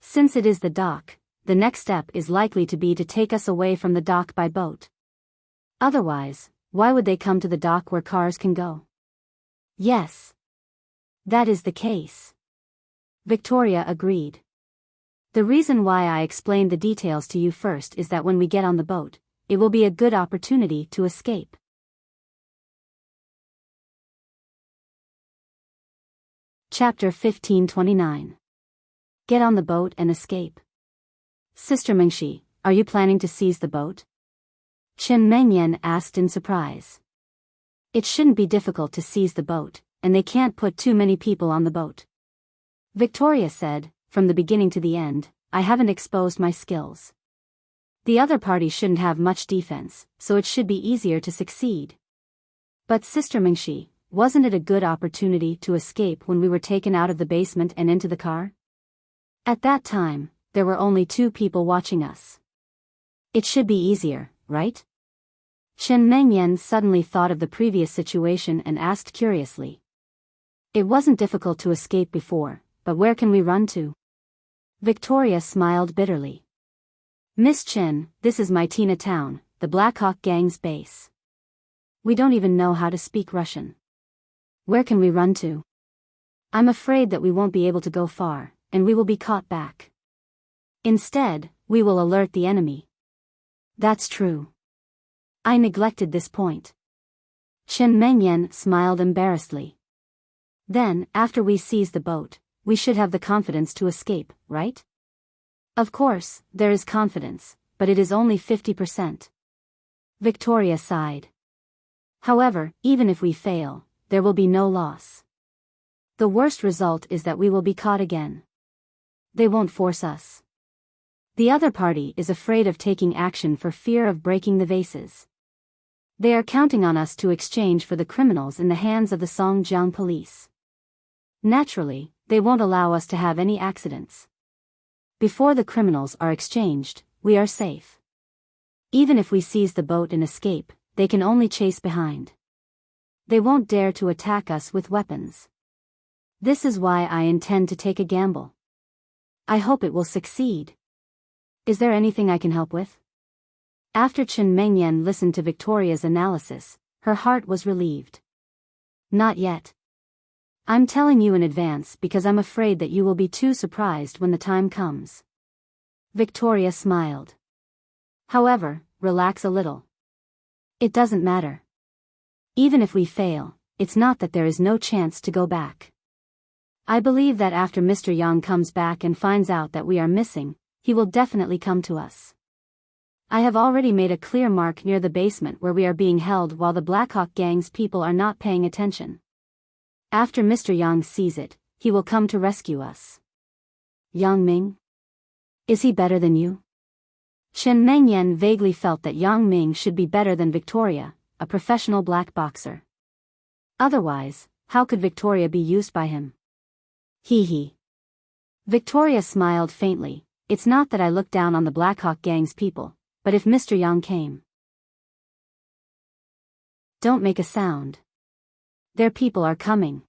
[SPEAKER 1] Since it is the dock, the next step is likely to be to take us away from the dock by boat. Otherwise, why would they come to the dock where cars can go?" "Yes. That is the case." Victoria agreed. "The reason why I explained the details to you first is that when we get on the boat, it will be a good opportunity to escape." Chapter 1529. Get on the boat and escape. "Sister Mingxi, are you planning to seize the boat?" Chen Mengyan asked in surprise. "It shouldn't be difficult to seize the boat, and they can't put too many people on the boat." Victoria said, "From the beginning to the end, I haven't exposed my skills. The other party shouldn't have much defense, so it should be easier to succeed." "But Sister Mingxi, wasn't it a good opportunity to escape when we were taken out of the basement and into the car? At that time, there were only 2 people watching us. It should be easier, right?" Chen Mengyan suddenly thought of the previous situation and asked curiously. "It wasn't difficult to escape before, but where can we run to?" Victoria smiled bitterly. "Miss Chen, this is my Tina town, the Blackhawk gang's base. We don't even know how to speak Russian. Where can we run to? I'm afraid that we won't be able to go far, and we will be caught back. Instead, we will alert the enemy." "That's true. I neglected this point." Chen Mengyan smiled embarrassedly. "Then, after we seize the boat, we should have the confidence to escape, right?" "Of course, there is confidence, but it is only 50%. Victoria sighed. "However, even if we fail, there will be no loss. The worst result is that we will be caught again. They won't force us. The other party is afraid of taking action for fear of breaking the vases. They are counting on us to exchange for the criminals in the hands of the Songjiang police. Naturally, they won't allow us to have any accidents. Before the criminals are exchanged, we are safe. Even if we seize the boat and escape, they can only chase behind. They won't dare to attack us with weapons. This is why I intend to take a gamble. I hope it will succeed. Is there anything I can help with? After Chen Mengyan listened to Victoria's analysis, her heart was relieved. Not yet. I'm telling you in advance because I'm afraid that you will be too surprised when the time comes. Victoria smiled. However, relax a little. It doesn't matter. Even if we fail, it's not that there is no chance to go back. I believe that after Mr. Yang comes back and finds out that we are missing, he will definitely come to us. I have already made a clear mark near the basement where we are being held while the Blackhawk gang's people are not paying attention. After Mr. Yang sees it, he will come to rescue us. Yang Ming? Is he better than you? Chen Mengyan vaguely felt that Yang Ming should be better than Victoria, a professional black boxer. Otherwise, how could Victoria be used by him? Hee. Victoria smiled faintly. It's not that I look down on the Blackhawk gang's people, but if Mr. Yang came. Don't make a sound. Their people are coming.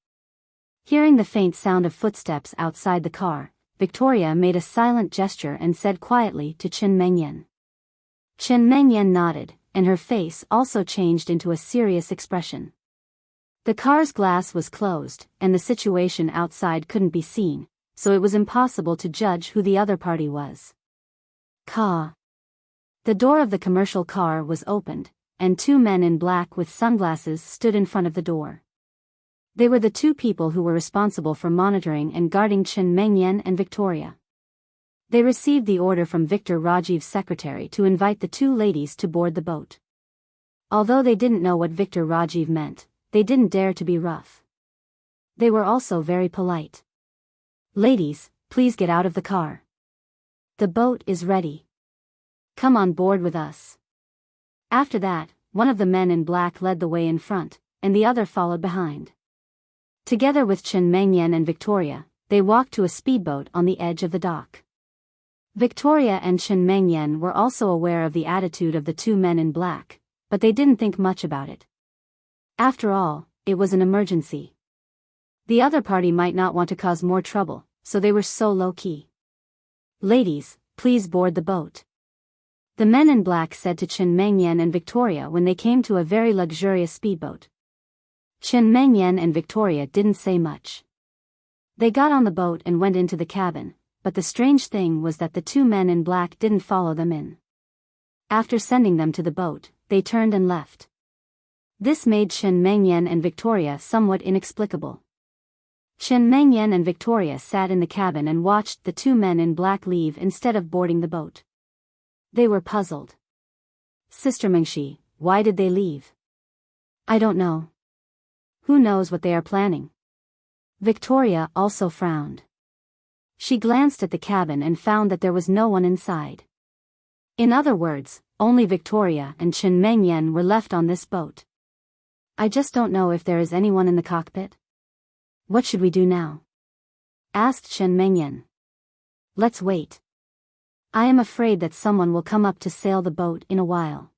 [SPEAKER 1] Hearing the faint sound of footsteps outside the car, Victoria made a silent gesture and said quietly to Chen Mengyan. Chen Mengyan nodded, and her face also changed into a serious expression. The car's glass was closed, and the situation outside couldn't be seen, so it was impossible to judge who the other party was. The door of the commercial car was opened, and two men in black with sunglasses stood in front of the door. They were the two people who were responsible for monitoring and guarding Chen Mengyan and Victoria. They received the order from Victor Rajiv's secretary to invite the two ladies to board the boat. Although they didn't know what Victor Rajiv meant, they didn't dare to be rough. They were also very polite. Ladies, please get out of the car. The boat is ready. Come on board with us. After that, one of the men in black led the way in front, and the other followed behind. Together with Chen Mengyan and Victoria, they walked to a speedboat on the edge of the dock. Victoria and Chen Mengyan were also aware of the attitude of the two men in black, but they didn't think much about it. After all, it was an emergency. The other party might not want to cause more trouble, so they were so low-key. Ladies, please board the boat. The men in black said to Chen Mengyan and Victoria when they came to a very luxurious speedboat. Chen Mengyan and Victoria didn't say much. They got on the boat and went into the cabin, but the strange thing was that the two men in black didn't follow them in. After sending them to the boat, they turned and left. This made Chen Mengyan and Victoria somewhat inexplicable. Chen Mengyan and Victoria sat in the cabin and watched the two men in black leave instead of boarding the boat. They were puzzled. Sister Mengshi, why did they leave? I don't know. Who knows what they are planning? Victoria also frowned. She glanced at the cabin and found that there was no one inside. In other words, only Victoria and Chen Mengyan were left on this boat. I just don't know if there is anyone in the cockpit. What should we do now? Asked Chen Mengyan. Let's wait. I am afraid that someone will come up to sail the boat in a while.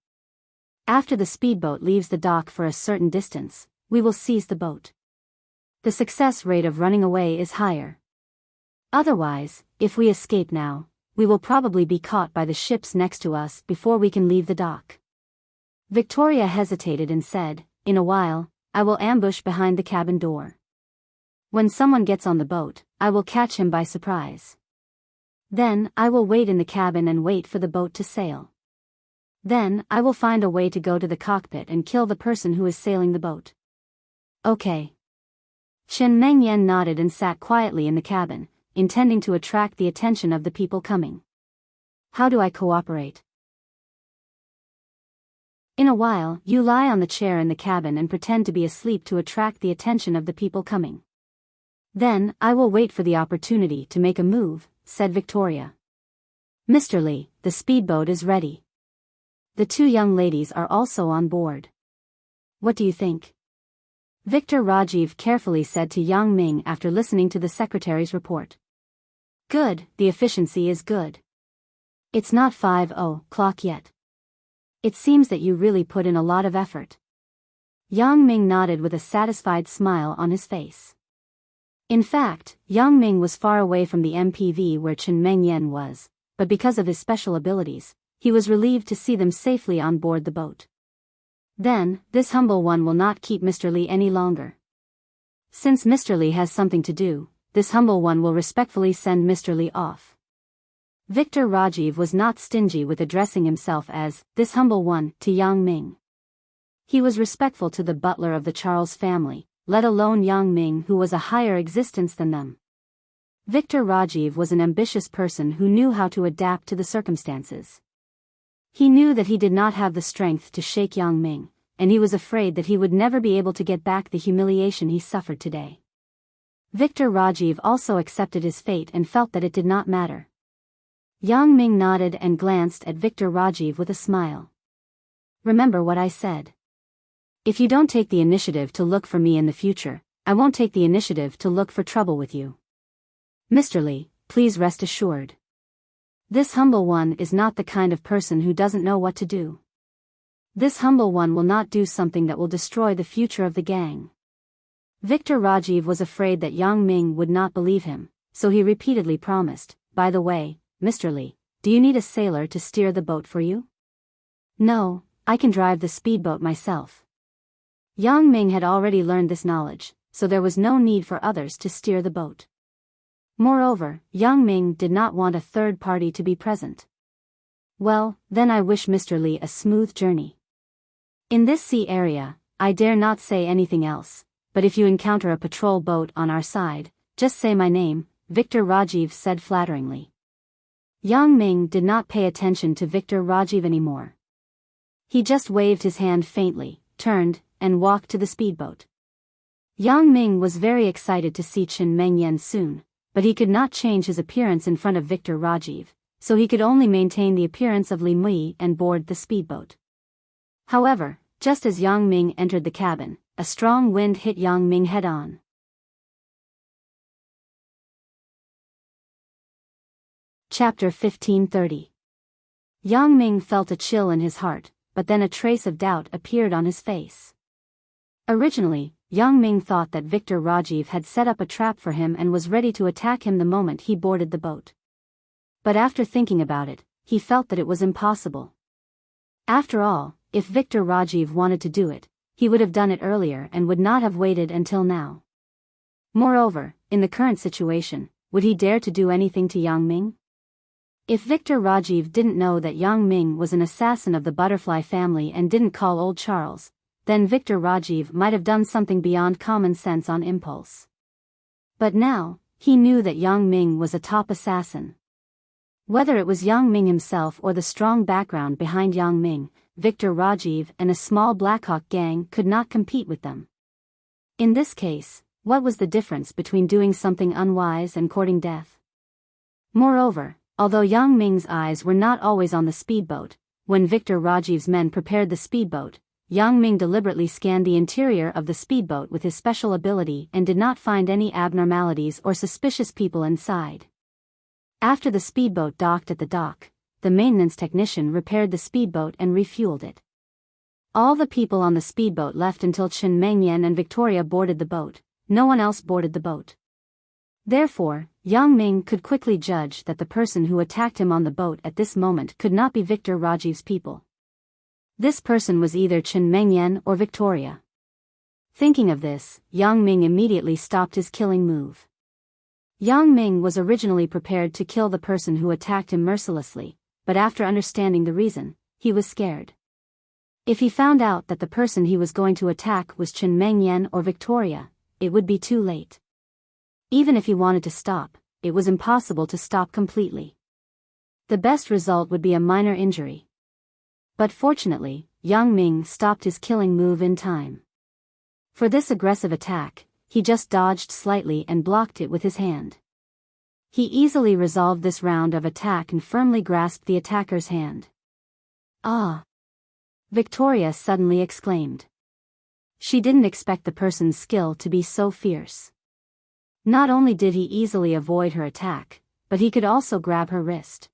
[SPEAKER 1] After the speedboat leaves the dock for a certain distance, we will seize the boat. The success rate of running away is higher. Otherwise, if we escape now, we will probably be caught by the ships next to us before we can leave the dock. Victoria hesitated and said, in a while, I will ambush behind the cabin door. When someone gets on the boat, I will catch him by surprise. Then, I will wait in the cabin and wait for the boat to sail. Then, I will find a way to go to the cockpit and kill the person who is sailing the boat. Okay. Chen Mengyan nodded and sat quietly in the cabin, intending to attract the attention of the people coming. How do I cooperate? In a while, you lie on the chair in the cabin and pretend to be asleep to attract the attention of the people coming. Then, I will wait for the opportunity to make a move, said Victoria. Mr. Li, the speedboat is ready. The two young ladies are also on board. What do you think? Victor Rajiv carefully said to Yang Ming after listening to the secretary's report. Good, the efficiency is good. It's not 5:00 yet. It seems that you really put in a lot of effort. Yang Ming nodded with a satisfied smile on his face. In fact, Yang Ming was far away from the MPV where Chen Mengyan was, but because of his special abilities, he was relieved to see them safely on board the boat. Then, this humble one will not keep Mr. Li any longer. Since Mr. Li has something to do, this humble one will respectfully send Mr. Li off. Victor Rajiv was not stingy with addressing himself as, this humble one, to Yang Ming. He was respectful to the butler of the Charles family, let alone Yang Ming, who was a higher existence than them. Victor Rajiv was an ambitious person who knew how to adapt to the circumstances. He knew that he did not have the strength to shake Yang Ming, and he was afraid that he would never be able to get back the humiliation he suffered today. Victor Rajiv also accepted his fate and felt that it did not matter. Yang Ming nodded and glanced at Victor Rajiv with a smile. Remember what I said. If you don't take the initiative to look for me in the future, I won't take the initiative to look for trouble with you. Mr. Li, please rest assured. This humble one is not the kind of person who doesn't know what to do. This humble one will not do something that will destroy the future of the gang. Victor Rajiv was afraid that Yang Ming would not believe him, so he repeatedly promised, by the way, Mr. Li, do you need a sailor to steer the boat for you? No, I can drive the speedboat myself. Yang Ming had already learned this knowledge, so there was no need for others to steer the boat. Moreover, Yang Ming did not want a third party to be present. Well, then I wish Mr. Li a smooth journey. In this sea area, I dare not say anything else, but if you encounter a patrol boat on our side, just say my name, Victor Rajiv said flatteringly. Yang Ming did not pay attention to Victor Rajiv anymore. He just waved his hand faintly, turned, and walked to the speedboat. Yang Ming was very excited to see Chen Mengyan soon, but he could not change his appearance in front of Victor Rajiv, so he could only maintain the appearance of Li Mui and board the speedboat. However, just as Yang Ming entered the cabin, a strong wind hit Yang Ming head-on. Chapter 1530. Yang Ming felt a chill in his heart, but then a trace of doubt appeared on his face. Originally, Yang Ming thought that Victor Rajiv had set up a trap for him and was ready to attack him the moment he boarded the boat. But after thinking about it, he felt that it was impossible. After all, if Victor Rajiv wanted to do it, he would have done it earlier and would not have waited until now. Moreover, in the current situation, would he dare to do anything to Yang Ming? If Victor Rajiv didn't know that Yang Ming was an assassin of the Butterfly family and didn't call old Charles, then Victor Rajiv might have done something beyond common sense on impulse. But now, he knew that Yang Ming was a top assassin. Whether it was Yang Ming himself or the strong background behind Yang Ming, Victor Rajiv and a small Blackhawk gang could not compete with them. In this case, what was the difference between doing something unwise and courting death? Moreover, although Yang Ming's eyes were not always on the speedboat, when Victor Rajiv's men prepared the speedboat, Yang Ming deliberately scanned the interior of the speedboat with his special ability and did not find any abnormalities or suspicious people inside. After the speedboat docked at the dock, the maintenance technician repaired the speedboat and refueled it. All the people on the speedboat left until Chen Mengyan and Victoria boarded the boat. No one else boarded the boat. Therefore, Yang Ming could quickly judge that the person who attacked him on the boat at this moment could not be Victor Rajiv's people. This person was either Chen Mengyan or Victoria. Thinking of this, Yang Ming immediately stopped his killing move. Yang Ming was originally prepared to kill the person who attacked him mercilessly, but after understanding the reason, he was scared. If he found out that the person he was going to attack was Chen Mengyan or Victoria, it would be too late. Even if he wanted to stop, it was impossible to stop completely. The best result would be a minor injury. But fortunately, Yang Ming stopped his killing move in time. For this aggressive attack, he just dodged slightly and blocked it with his hand. He easily resolved this round of attack and firmly grasped the attacker's hand. Ah! Victoria suddenly exclaimed. She didn't expect the person's skill to be so fierce. Not only did he easily avoid her attack, but he could also grab her wrist.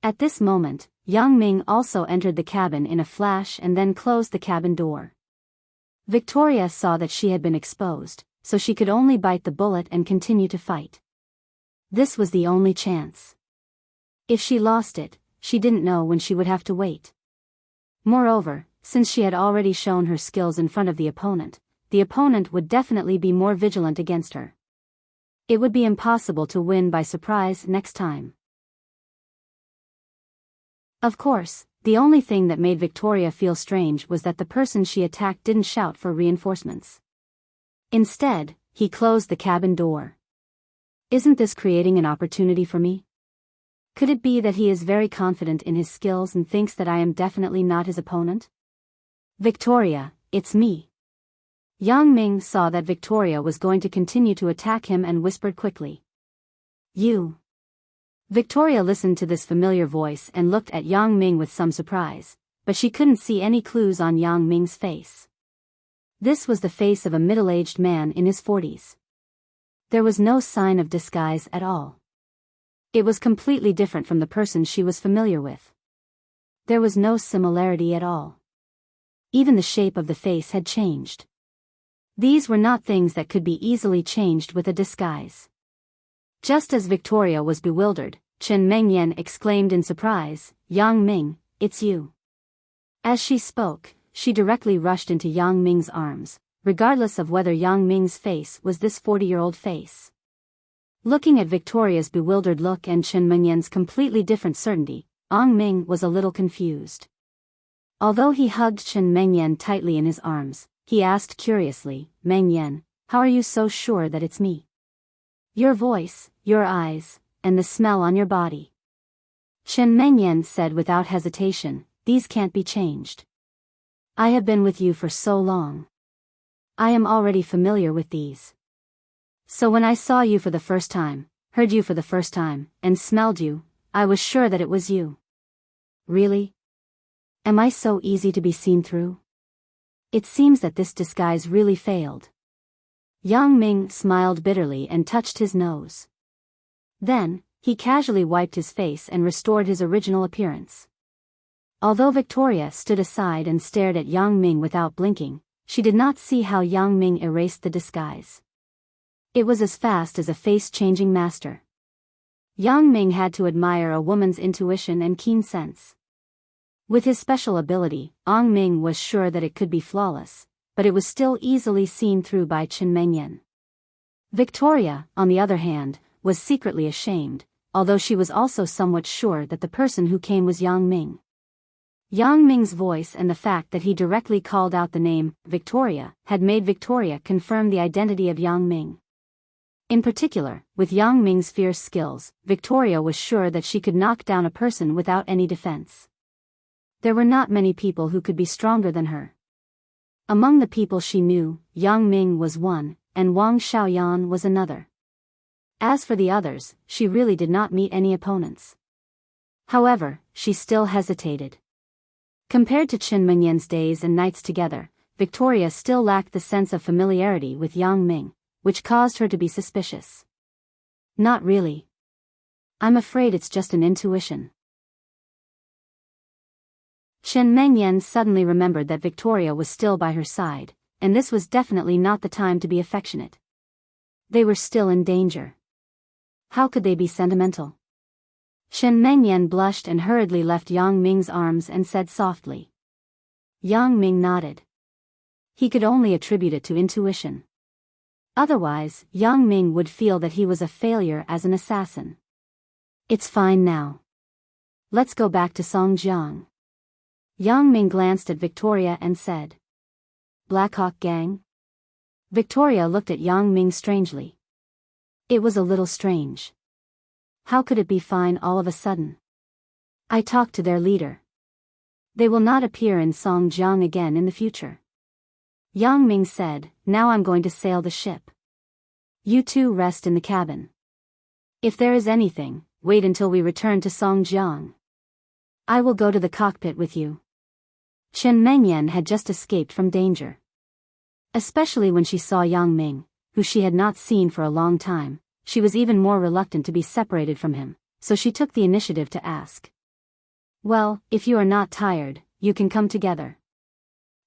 [SPEAKER 1] At this moment, Yang Ming also entered the cabin in a flash and then closed the cabin door. Victoria saw that she had been exposed, so she could only bite the bullet and continue to fight. This was the only chance. If she lost it, she didn't know when she would have to wait. Moreover, since she had already shown her skills in front of the opponent would definitely be more vigilant against her. It would be impossible to win by surprise next time. Of course, the only thing that made Victoria feel strange was that the person she attacked didn't shout for reinforcements. Instead, he closed the cabin door. Isn't this creating an opportunity for me? Could it be that he is very confident in his skills and thinks that I am definitely not his opponent? Victoria, it's me. Yang Ming saw that Victoria was going to continue to attack him and whispered quickly. You. Victoria listened to this familiar voice and looked at Yang Ming with some surprise, but she couldn't see any clues on Yang Ming's face. This was the face of a middle-aged man in his 40s. There was no sign of disguise at all. It was completely different from the person she was familiar with. There was no similarity at all. Even the shape of the face had changed. These were not things that could be easily changed with a disguise. Just as Victoria was bewildered, Chen Mengyan exclaimed in surprise, "Yang Ming, it's you." As she spoke, she directly rushed into Yang Ming's arms, regardless of whether Yang Ming's face was this 40-year-old face. Looking at Victoria's bewildered look and Chen Mengyan's completely different certainty, Yang Ming was a little confused. Although he hugged Chen Mengyan tightly in his arms, he asked curiously, "Mengyan, how are you so sure that it's me? Your voice, your eyes, and the smell on your body." Chen Mengyan said without hesitation, "These can't be changed. I have been with you for so long. I am already familiar with these. So when I saw you for the first time, heard you for the first time, and smelled you, I was sure that it was you." Really? Am I so easy to be seen through? It seems that this disguise really failed. Yang Ming smiled bitterly and touched his nose. Then, he casually wiped his face and restored his original appearance. Although Victoria stood aside and stared at Yang Ming without blinking, she did not see how Yang Ming erased the disguise. It was as fast as a face-changing master. Yang Ming had to admire a woman's intuition and keen sense. With his special ability, Yang Ming was sure that it could be flawless, but it was still easily seen through by Chen Mengyan. Victoria, on the other hand, was secretly ashamed, although she was also somewhat sure that the person who came was Yang Ming. Yang Ming's voice and the fact that he directly called out the name, Victoria, had made Victoria confirm the identity of Yang Ming. In particular, with Yang Ming's fierce skills, Victoria was sure that she could knock down a person without any defense. There were not many people who could be stronger than her. Among the people she knew, Yang Ming was one, and Wang Xiaoyan was another. As for the others, she really did not meet any opponents. However, she still hesitated. Compared to Chen Mengyan's days and nights together, Victoria still lacked the sense of familiarity with Yang Ming, which caused her to be suspicious. "Not really. I'm afraid it's just an intuition." Chen Mengyan suddenly remembered that Victoria was still by her side, and this was definitely not the time to be affectionate. They were still in danger. How could they be sentimental? Chen Mengyan blushed and hurriedly left Yang Ming's arms and said softly. Yang Ming nodded. He could only attribute it to intuition. Otherwise, Yang Ming would feel that he was a failure as an assassin. "It's fine now. Let's go back to Songjiang." Yang Ming glanced at Victoria and said. "Black Hawk Gang?" Victoria looked at Yang Ming strangely. It was a little strange. How could it be fine all of a sudden? "I talked to their leader. They will not appear in Songjiang again in the future." Yang Ming said, "Now I'm going to sail the ship. You two rest in the cabin. If there is anything, wait until we return to Songjiang. I will go to the cockpit with you." Chen Mengyan had just escaped from danger. Especially when she saw Yang Ming, who she had not seen for a long time, she was even more reluctant to be separated from him, so she took the initiative to ask. "Well, if you are not tired, you can come together."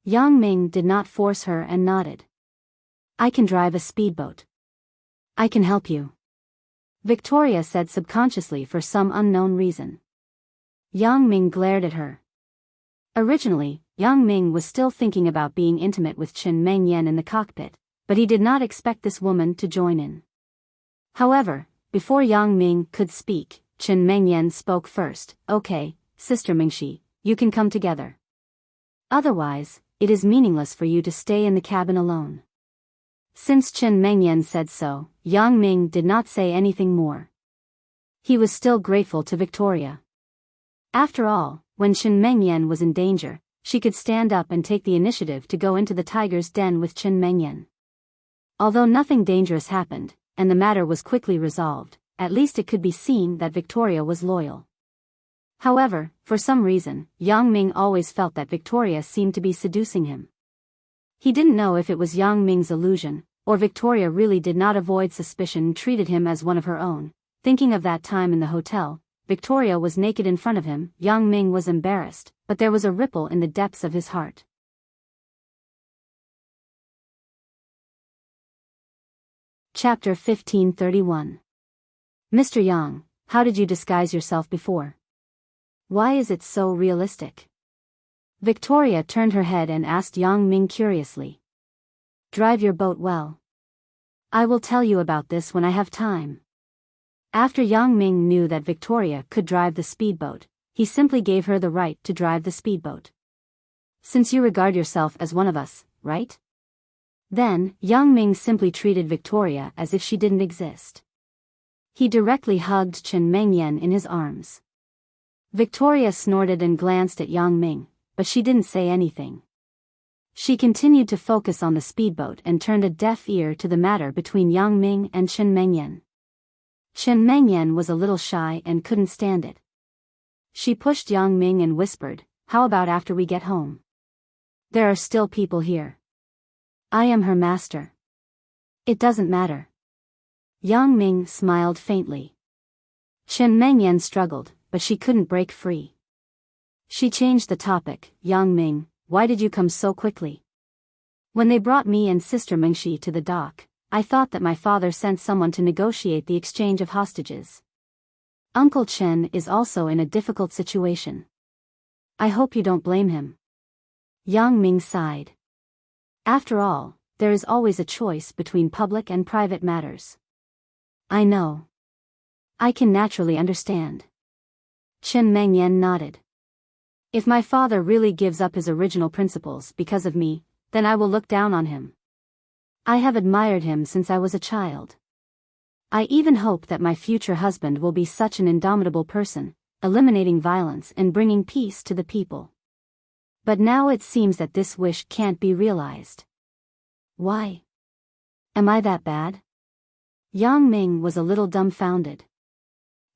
[SPEAKER 1] Yang Ming did not force her and nodded. I can drive a speedboat. I can help you. Victoria said subconsciously for some unknown reason. Yang Ming glared at her. Originally, Yang Ming was still thinking about being intimate with Chen Mengyan in the cockpit, but he did not expect this woman to join in. However, before Yang Ming could speak, Chen Mengyan spoke first. Okay, Sister Mingxi, you can come together. Otherwise, it is meaningless for you to stay in the cabin alone. Since Chen Mengyan said so, Yang Ming did not say anything more. He was still grateful to Victoria. After all, when Chen Mengyan was in danger, she could stand up and take the initiative to go into the tiger's den with Chen Mengyan. Although nothing dangerous happened, and the matter was quickly resolved, at least it could be seen that Victoria was loyal. However, for some reason, Yang Ming always felt that Victoria seemed to be seducing him. He didn't know if it was Yang Ming's illusion, or Victoria really did not avoid suspicion and treated him as one of her own. Thinking of that time in the hotel, Victoria was naked in front of him. Yang Ming was embarrassed, but there was a ripple in the depths of his heart. Chapter 1531. Mr. Yang, how did you disguise yourself before? Why is it so realistic? Victoria turned her head and asked Yang Ming curiously. Drive your boat well. I will tell you about this when I have time. After Yang Ming knew that Victoria could drive the speedboat, he simply gave her the right to drive the speedboat. Since you regard yourself as one of us, right? Then, Yang Ming simply treated Victoria as if she didn't exist. He directly hugged Chen Mengyan in his arms. Victoria snorted and glanced at Yang Ming, but she didn't say anything. She continued to focus on the speedboat and turned a deaf ear to the matter between Yang Ming and Chen Mengyan. Chen Mengyan was a little shy and couldn't stand it. She pushed Yang Ming and whispered, how about after we get home? There are still people here. I am her master. It doesn't matter. Yang Ming smiled faintly. Chen Mengyan struggled, but she couldn't break free. She changed the topic. Yang Ming, why did you come so quickly? When they brought me and Sister Mingxi to the dock, I thought that my father sent someone to negotiate the exchange of hostages. Uncle Chen is also in a difficult situation. I hope you don't blame him. Yang Ming sighed. After all, there is always a choice between public and private matters. I know. I can naturally understand. Chen Mengyan nodded. If my father really gives up his original principles because of me, then I will look down on him. I have admired him since I was a child. I even hope that my future husband will be such an indomitable person, eliminating violence and bringing peace to the people. But now it seems that this wish can't be realized. Why? Am I that bad? Yang Ming was a little dumbfounded.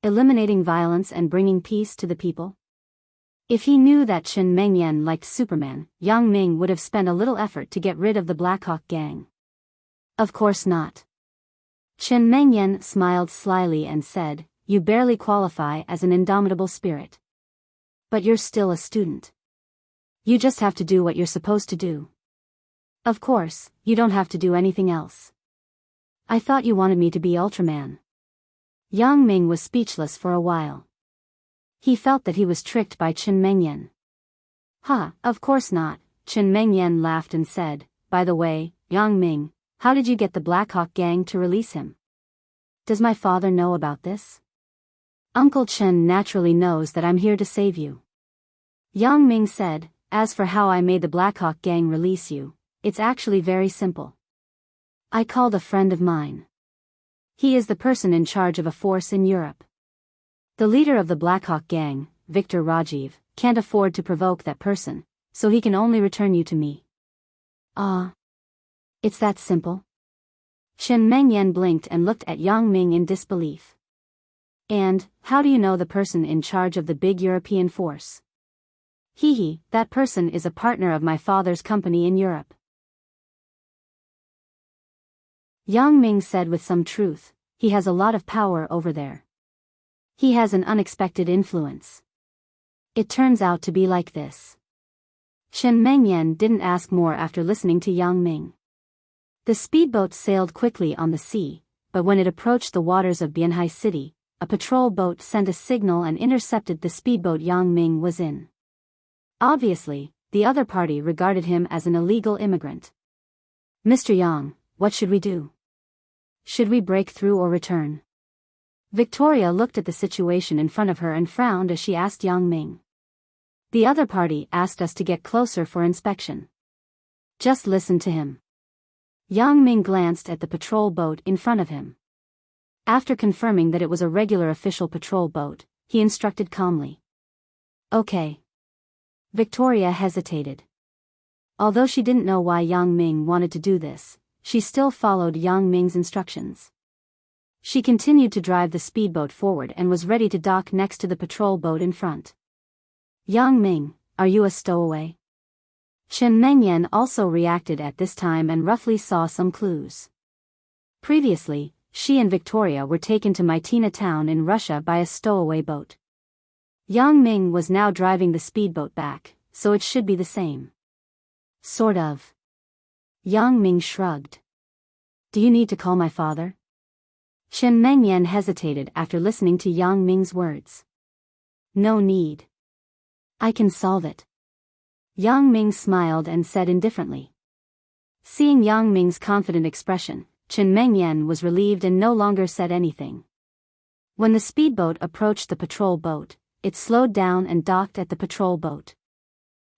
[SPEAKER 1] Eliminating violence and bringing peace to the people? If he knew that Chen Mengyan liked Superman, Yang Ming would have spent a little effort to get rid of the Blackhawk gang. Of course not. Chen Mengyan smiled slyly and said, you barely qualify as an indomitable spirit. But you're still a student. You just have to do what you're supposed to do. Of course, you don't have to do anything else. I thought you wanted me to be Ultraman. Yang Ming was speechless for a while. He felt that he was tricked by Chen Mengyan. Of course not, Chen Mengyan laughed and said, by the way, Yang Ming, how did you get the Blackhawk gang to release him? Does my father know about this? Uncle Chen naturally knows that I'm here to save you. Yang Ming said, as for how I made the Blackhawk gang release you, it's actually very simple. I called a friend of mine. He is the person in charge of a force in Europe. The leader of the Blackhawk gang, Victor Rajiv, can't afford to provoke that person, so he can only return you to me. It's that simple? Chen Mengyan blinked and looked at Yang Ming in disbelief. And, how do you know the person in charge of the big European force? That person is a partner of my father's company in Europe. Yang Ming said with some truth, he has a lot of power over there. He has an unexpected influence. It turns out to be like this. Chen Mengyan didn't ask more after listening to Yang Ming. The speedboat sailed quickly on the sea, but when it approached the waters of Bianhai City, a patrol boat sent a signal and intercepted the speedboat Yang Ming was in. Obviously, the other party regarded him as an illegal immigrant. "Mr. Yang, what should we do? Should we break through or return?" Victoria looked at the situation in front of her and frowned as she asked Yang Ming. "The other party asked us to get closer for inspection. Just listen to him." Yang Ming glanced at the patrol boat in front of him. After confirming that it was a regular official patrol boat, he instructed calmly. "Okay." Victoria hesitated. Although she didn't know why Yang Ming wanted to do this, she still followed Yang Ming's instructions. She continued to drive the speedboat forward and was ready to dock next to the patrol boat in front. "Yang Ming, are you a stowaway?" Chen Mengyan also reacted at this time and roughly saw some clues. Previously, she and Victoria were taken to Mytina town in Russia by a stowaway boat. Yang Ming was now driving the speedboat back, so it should be the same. "Sort of." Yang Ming shrugged. "Do you need to call my father?" Chen Mengyan hesitated after listening to Yang Ming's words. "No need. I can solve it." Yang Ming smiled and said indifferently. Seeing Yang Ming's confident expression, Chen Mengyan was relieved and no longer said anything. When the speedboat approached the patrol boat, it slowed down and docked at the patrol boat.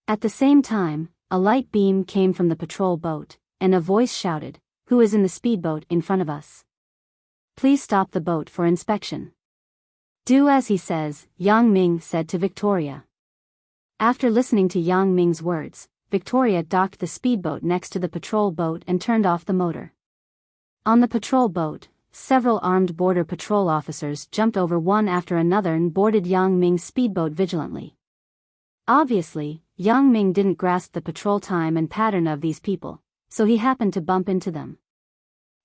[SPEAKER 1] At the same time, a light beam came from the patrol boat, and a voice shouted, "Who is in the speedboat in front of us? Please stop the boat for inspection." "Do as he says," Yang Ming said to Victoria. After listening to Yang Ming's words, Victoria docked the speedboat next to the patrol boat and turned off the motor. On the patrol boat, several armed border patrol officers jumped over one after another and boarded Yang Ming's speedboat vigilantly. Obviously, Yang Ming didn't grasp the patrol time and pattern of these people, so he happened to bump into them.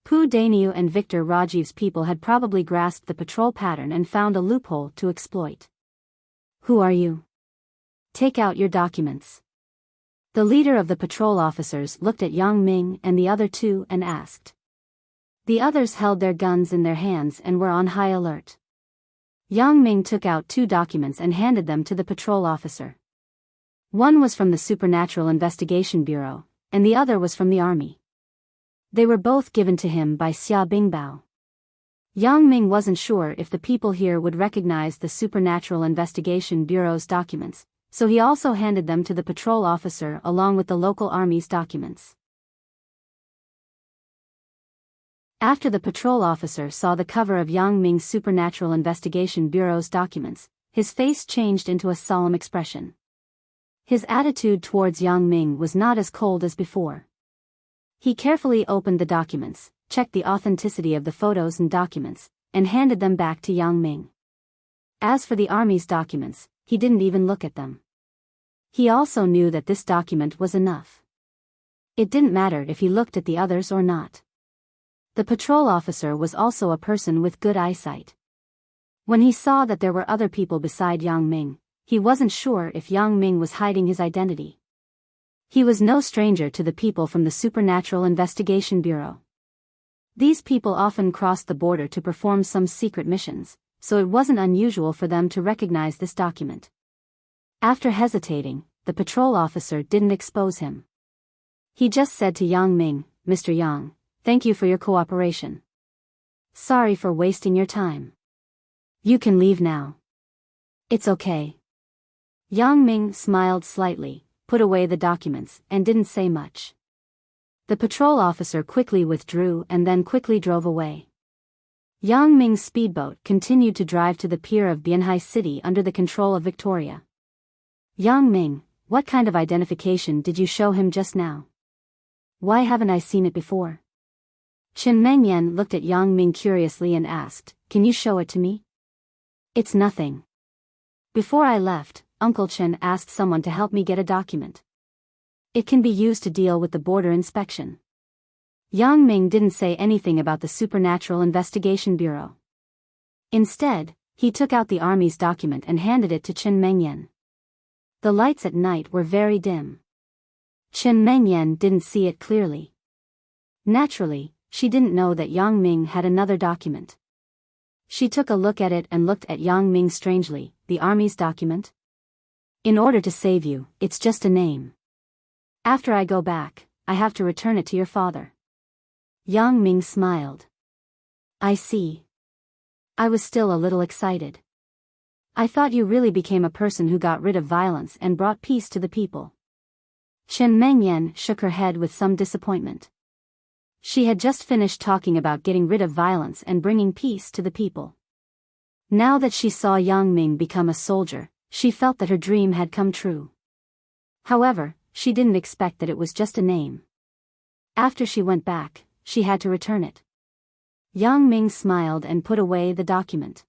[SPEAKER 1] Pu Dainiu and Victor Rajiv's people had probably grasped the patrol pattern and found a loophole to exploit. "Who are you? Take out your documents." The leader of the patrol officers looked at Yang Ming and the other two and asked. The others held their guns in their hands and were on high alert. Yang Ming took out 2 documents and handed them to the patrol officer. One was from the Supernatural Investigation Bureau, and the other was from the army. They were both given to him by Xia Bingbao. Yang Ming wasn't sure if the people here would recognize the Supernatural Investigation Bureau's documents, so he also handed them to the patrol officer along with the local army's documents. After the patrol officer saw the cover of Yang Ming's Supernatural Investigation Bureau's documents, his face changed into a solemn expression. His attitude towards Yang Ming was not as cold as before. He carefully opened the documents, checked the authenticity of the photos and documents, and handed them back to Yang Ming. As for the army's documents, he didn't even look at them. He also knew that this document was enough. It didn't matter if he looked at the others or not. The patrol officer was also a person with good eyesight. When he saw that there were other people beside Yang Ming, he wasn't sure if Yang Ming was hiding his identity. He was no stranger to the people from the Supernatural Investigation Bureau. These people often crossed the border to perform some secret missions, so it wasn't unusual for them to recognize this document. After hesitating, the patrol officer didn't expose him. He just said to Yang Ming, "Mr. Yang, thank you for your cooperation. Sorry for wasting your time. You can leave now." "It's okay." Yang Ming smiled slightly, put away the documents, and didn't say much. The patrol officer quickly withdrew and then quickly drove away. Yang Ming's speedboat continued to drive to the pier of Bianhai City under the control of Victoria. "Yang Ming, what kind of identification did you show him just now? Why haven't I seen it before?" Chen Mengyan looked at Yang Ming curiously and asked, "Can you show it to me?" "It's nothing. Before I left, Uncle Chen asked someone to help me get a document. It can be used to deal with the border inspection." Yang Ming didn't say anything about the Supernatural Investigation Bureau. Instead, he took out the army's document and handed it to Chen Mengyan. The lights at night were very dim. Chen Mengyan didn't see it clearly. Naturally, she didn't know that Yang Ming had another document. She took a look at it and looked at Yang Ming strangely. The army's document? In order to save you, it's just a name. After I go back, I have to return it to your father. Yang Ming smiled. I see. I was still a little excited. I thought you really became a person who got rid of violence and brought peace to the people. Chen Mengyan shook her head with some disappointment. She had just finished talking about getting rid of violence and bringing peace to the people. Now that she saw Yang Ming become a soldier, she felt that her dream had come true. However, she didn't expect that it was just a name. After she went back, she had to return it. Yang Ming smiled and put away the document.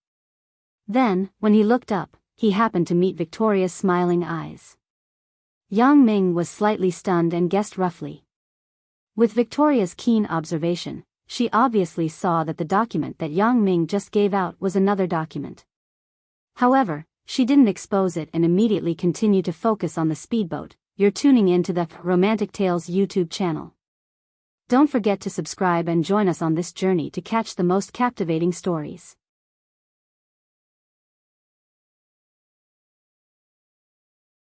[SPEAKER 1] Then, when he looked up, he happened to meet Victoria's smiling eyes. Yang Ming was slightly stunned and guessed roughly. With Victoria's keen observation, she obviously saw that the document that Yang Ming just gave out was another document. However, she didn't expose it and immediately continued to focus on the speedboat. You're tuning in to the Romantic Tales YouTube channel. Don't forget to subscribe and join us on this journey to catch the most captivating stories.